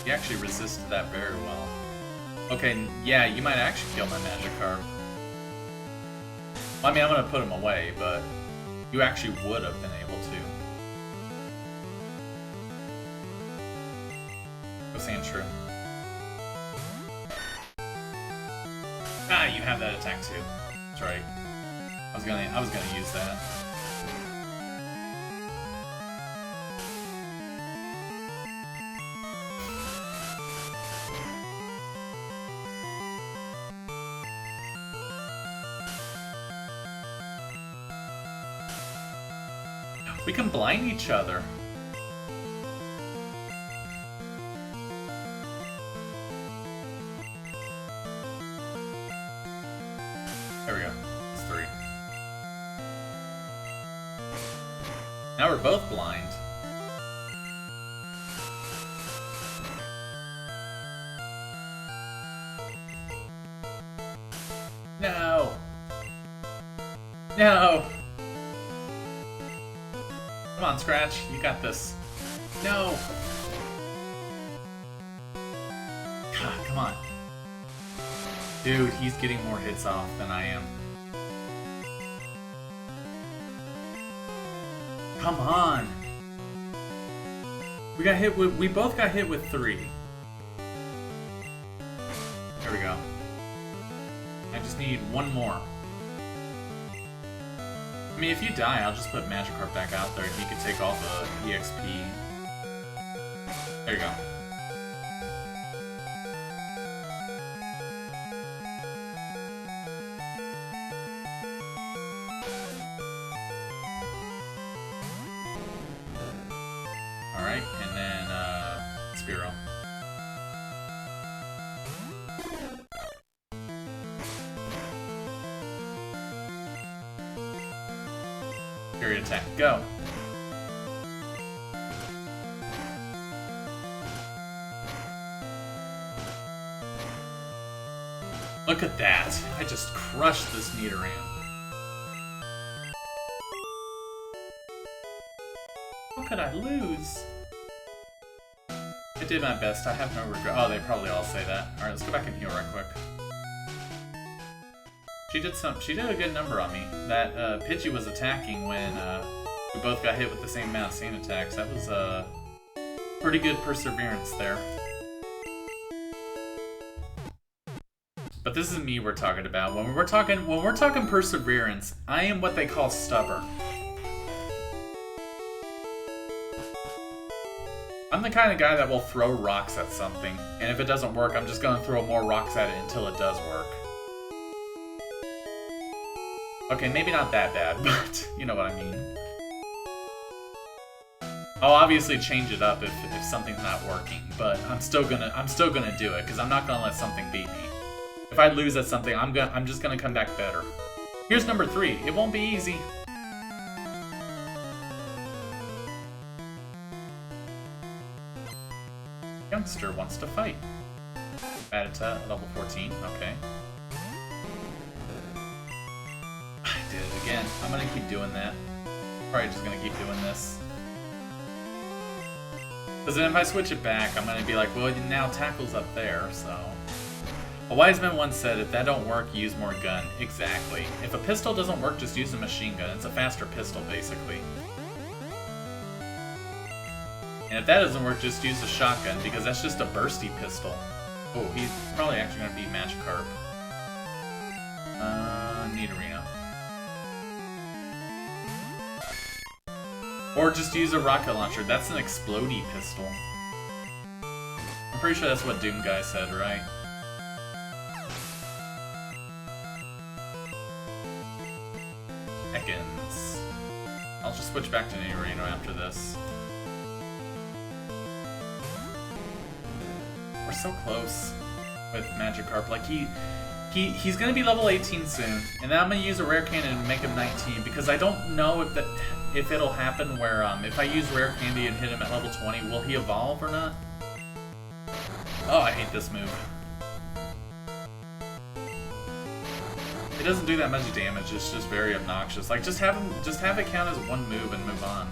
Speaker 1: he actually resisted that very well. Okay, yeah, you might actually kill my Magikarp. I mean, I'm gonna put him away, but you actually would have been able to. Go Sandshrew. Ah, you have that attack too. That's right. I was gonna use that. We can blind each other. There we go. It's 3. Now we're both blind. No. No. Come on, Scratch. You got this. No. God, come on. Dude, he's getting more hits off than I am. Come on. We both got hit with 3. There we go. I just need one more. I mean, if you die, I'll just put Magikarp back out there and he could take all the EXP. There you go. Alright, and then, Spearow. Period attack, go! Look at that! I just crushed this Nidoran. How could I lose? I did my best, I have no regret. Oh, they probably all say that. Alright, let's go back and heal right quick. She did a good number on me. That Pidgey was attacking when we both got hit with the same amount of sand attacks. That was pretty good perseverance there. But this is me we're talking about. When we're talking perseverance, I am what they call stubborn. I'm the kind of guy that will throw rocks at something, and if it doesn't work, I'm just gonna throw more rocks at it until it does work. Okay, maybe not that bad, but you know what I mean. I'll obviously change it up if something's not working, but I'm still gonna do it because I'm not gonna let something beat me. If I lose at something, I'm just gonna come back better. Here's number 3. It won't be easy. Youngster wants to fight. Rattata, level 14. Okay. Did it again. I'm gonna keep doing that. Probably just gonna keep doing this. Because then if I switch it back, I'm gonna be like, well, now tackle's up there, so. A wise man once said, if that don't work, use more gun. Exactly. If a pistol doesn't work, just use a machine gun. It's a faster pistol, basically. And if that doesn't work, just use a shotgun, because that's just a bursty pistol. Oh, he's probably actually gonna beat Magikarp. Nidorino. Or just use a rocket launcher. That's an explodey pistol. I'm Pretty sure that's what Doom Guy said, right? Ekans. I'll just switch back to Nidorino after this. We're so close with Magikarp. Like he's gonna be level 18 soon, and then I'm gonna use a rare candy and make him 19 because I don't know if it'll happen where if I use rare candy and hit him at level 20, will he evolve or not? Oh, I hate this move. It doesn't do that much damage. It's just very obnoxious. Like just have it count as one move and move on.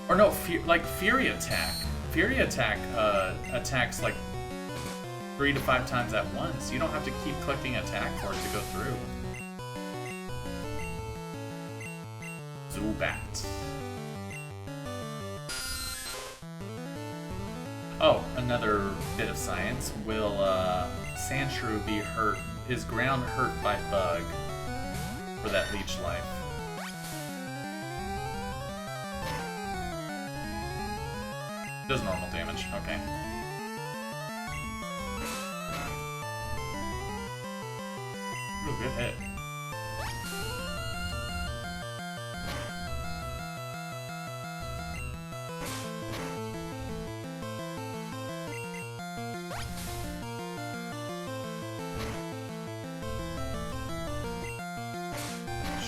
Speaker 1: Or no, Fury Attack. Fury Attack attacks like 3 to 5 times at once. You don't have to keep clicking attack for it to go through. Zubat. Oh, another bit of science. Will Sandshrew be hurt? Is ground hurt by bug for that leech life? Does normal damage, okay. Ooh, good hit.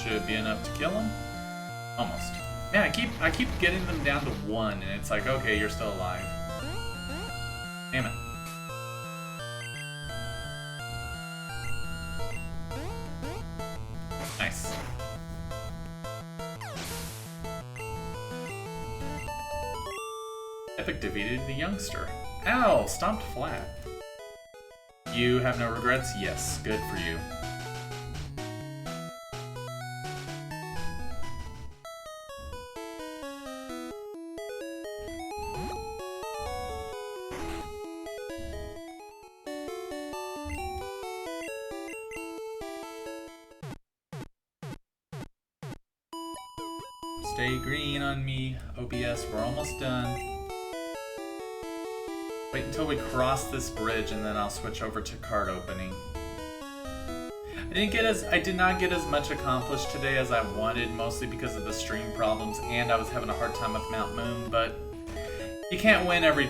Speaker 1: Should be enough to kill him. Almost. Yeah, I keep getting them down to 1, and it's like, okay, you're still alive. Damn it. Nice. Epic defeated the youngster. Ow! Stomped flat. You have no regrets? Yes. Good for you. Stay green on me, OBS, we're almost done. Wait until we cross this bridge and then I'll switch over to card opening. I did not get as much accomplished today as I wanted, mostly because of the stream problems and I was having a hard time with Mount Moon, but you can't win every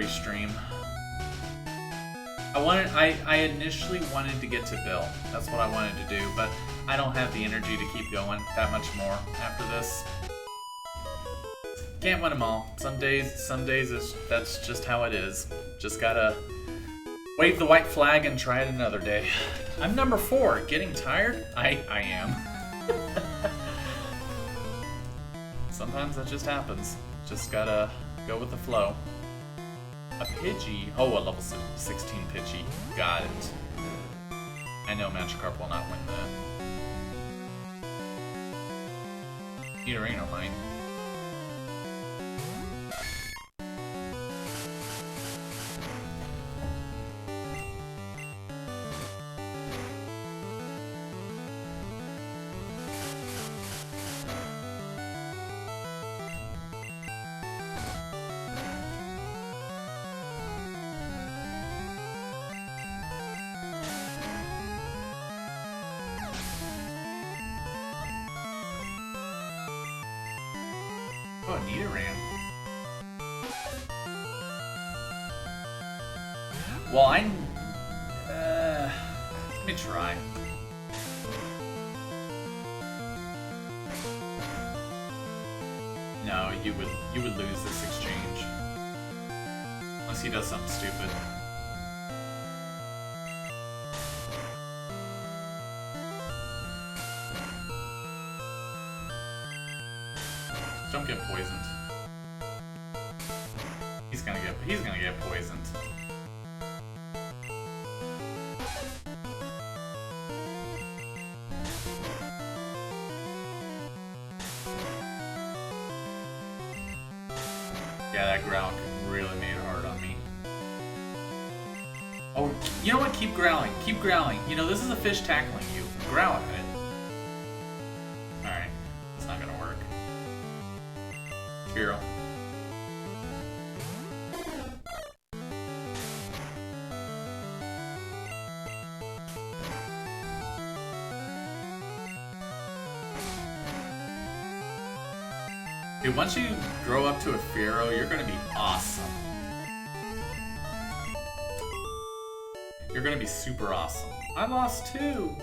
Speaker 1: stream. I initially wanted to get to Bill. That's what I wanted to do, but I don't have the energy to keep going that much more after this. Can't win them all. Some days that's just how it is. Just gotta wave the white flag and try it another day. I'm number 4. Getting tired? I am. Sometimes that just happens. Just gotta go with the flow. A Pidgey. Oh, a level 16 Pidgey. Got it. I know Magikarp will not win that. Nidorino might. Oh, Nidoran. Well, let me try. No, you would lose this exchange. Unless he does something stupid. Don't get poisoned. He's gonna get poisoned. Yeah, that growl really made it hard on me. Oh, you know what? Keep growling. Keep growling. You know, this is a fish tackling you. Growl at it. Alright. It's not gonna work. Hero. Dude, once you grow up to a Fearow, you're gonna be awesome. You're gonna be super awesome. I lost 2.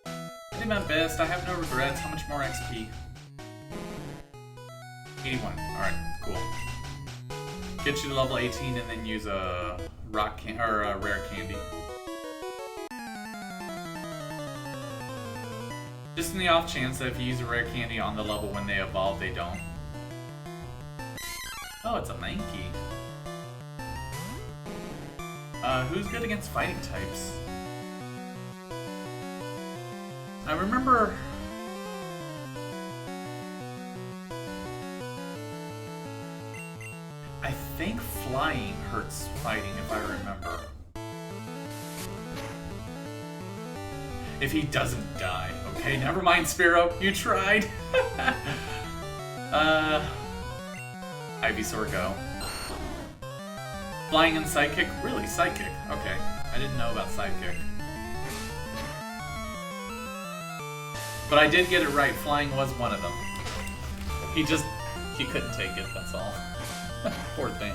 Speaker 1: I did my best. I have no regrets. How much more XP? 81. Alright, cool. Get you to level 18 and then use a a rare candy. Just in the off chance that if you use a rare candy on the level when they evolve, they don't. Oh, it's a Mankey. Who's good against fighting types? I remember... I think flying hurts fighting, if I remember. If he doesn't die. Okay, never mind, Spearow. You tried. Ivysaur, go. Flying and Psychic? Really? Psychic? Okay. I didn't know about Psychic. But I did get it right. Flying was one of them. He couldn't take it, that's all. Poor thing.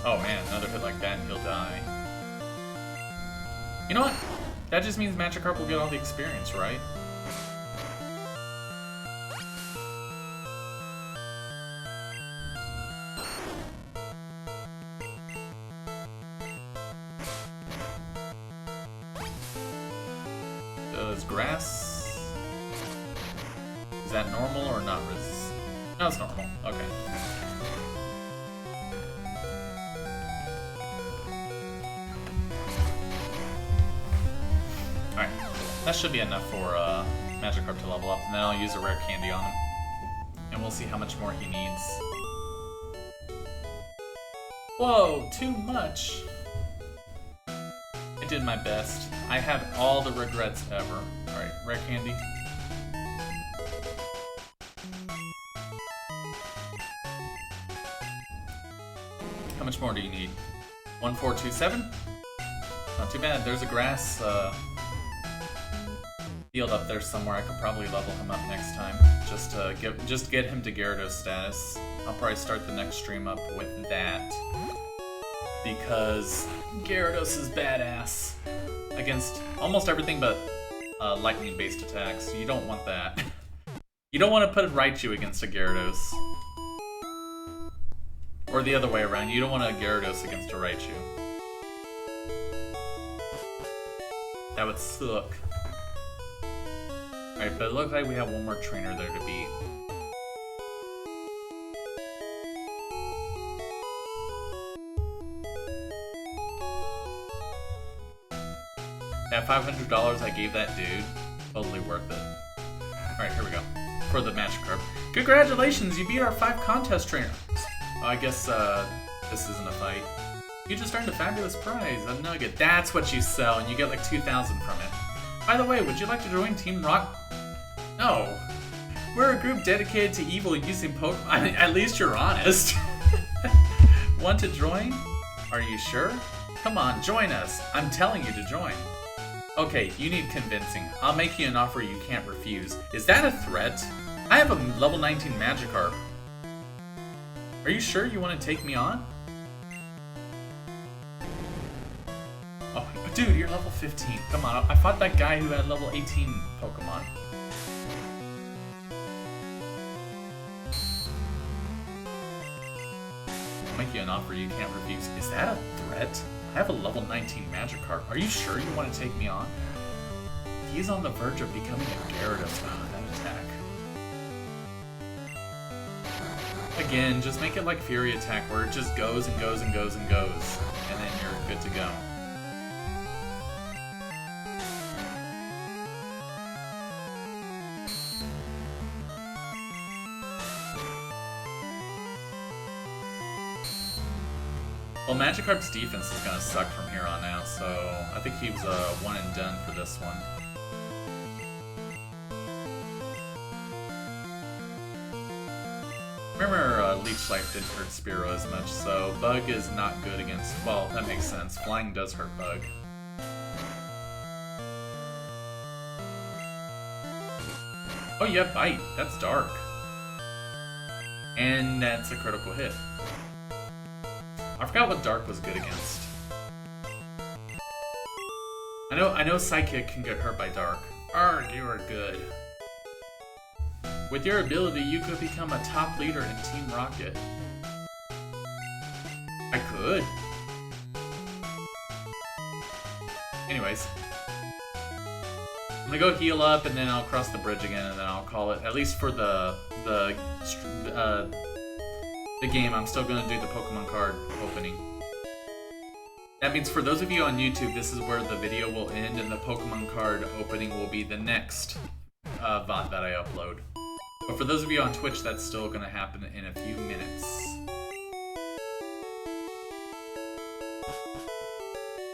Speaker 1: Oh man, another hit like that and he'll die. You know what? That just means Magikarp will get all the experience, right? Does grass... Is that normal or not resist? No, it's normal. Okay. Alright. That should be enough for Magikarp to level up, and then I'll use a rare candy on him. And we'll see how much more he needs. Whoa, too much! I did my best. I have all the regrets ever. Alright, rare candy. How much more do you need? 1427? Not too bad. There's a grass field up there somewhere. I could probably level him up next time. Just get him to Gyarados status. I'll probably start the next stream up with that. Because Gyarados is badass against almost everything but lightning-based attacks. You don't want that. You don't want to put a Raichu against a Gyarados. Or the other way around, you don't want a Gyarados against a Raichu. That would suck. Alright, but it looks like we have one more trainer there to beat. That $500 I gave that dude, totally worth it. Alright, here we go. For the Magikarp. Congratulations, you beat our 5 contest trainers. Oh, I guess this isn't a fight. You just earned a fabulous prize, a nugget. That's what you sell, and you get like 2,000 from it. By the way, would you like to join Team Rock? No. We're a group dedicated to evil using Pokemon. I mean, at least you're honest. Want to join? Are you sure? Come on, join us. I'm telling you to join. Okay, you need convincing. I'll make you an offer you can't refuse. Is that a threat? I have a level 19 Magikarp. Are you sure you want to take me on? Oh, dude, you're level 15. Come on, I fought that guy who had level 18 Pokemon. I'll make you an offer you can't refuse. Is that a threat? I have a level 19 Magikarp. Are you sure you want to take me on? He's on the verge of becoming a Gyarados. Oh, that attack. Again, just make it like Fury Attack, where it just goes and goes and goes and goes, and then you're good to go. Well, Magikarp's defense is gonna suck from here on out, so I think he was one and done for this one. Remember Leech Life didn't hurt Spearow as much, so Bug is not good against... Well, that makes sense. Flying does hurt Bug. Oh, you have Bite. That's Dark. And that's a critical hit. I forgot what Dark was good against. I know Psychic can get hurt by Dark. Arrgh, you are good. With your ability, you could become a top leader in Team Rocket. I could. Anyways. I'm gonna go heal up, and then I'll cross the bridge again, and then I'll call it. At least for the game, I'm still gonna do the Pokemon card opening. That means for those of you on YouTube, this is where the video will end, and the Pokemon card opening will be the next VOD that I upload. But for those of you on Twitch, that's still gonna happen in a few minutes.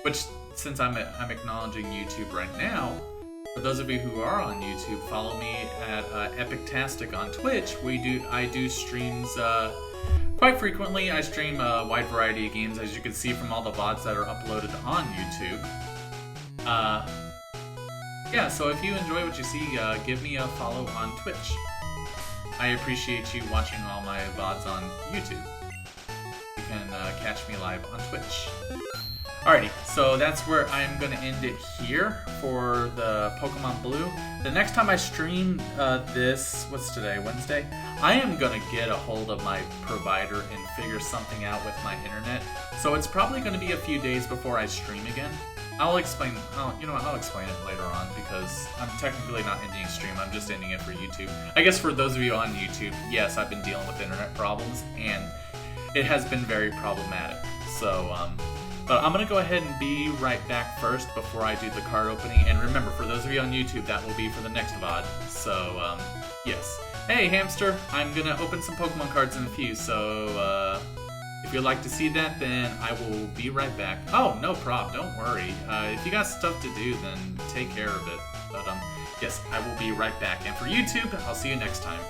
Speaker 1: Which, since I'm acknowledging YouTube right now, for those of you who are on YouTube, follow me at Epic-Tastic on Twitch. I do streams quite frequently. I stream a wide variety of games, as you can see from all the VODs that are uploaded on YouTube. Yeah, so if you enjoy what you see, give me a follow on Twitch. I appreciate you watching all my VODs on YouTube. You can catch me live on Twitch. Alrighty, so that's where I'm going to end it here for the Pokemon Blue. The next time I stream this, what's today, Wednesday? I am going to get a hold of my provider and figure something out with my internet. So it's probably going to be a few days before I stream again. I'll explain, you know what, I'll explain it later on because I'm technically not ending a stream, I'm just ending it for YouTube. I guess for those of you on YouTube, yes, I've been dealing with internet problems and it has been very problematic. So, but I'm going to go ahead and be right back first before I do the card opening. And remember, for those of you on YouTube, that will be for the next VOD. So, yes. Hey, Hamster, I'm going to open some Pokemon cards in a few. So, if you'd like to see that, then I will be right back. Oh, no prob, don't worry. If you got stuff to do, then take care of it. But, yes, I will be right back. And for YouTube, I'll see you next time.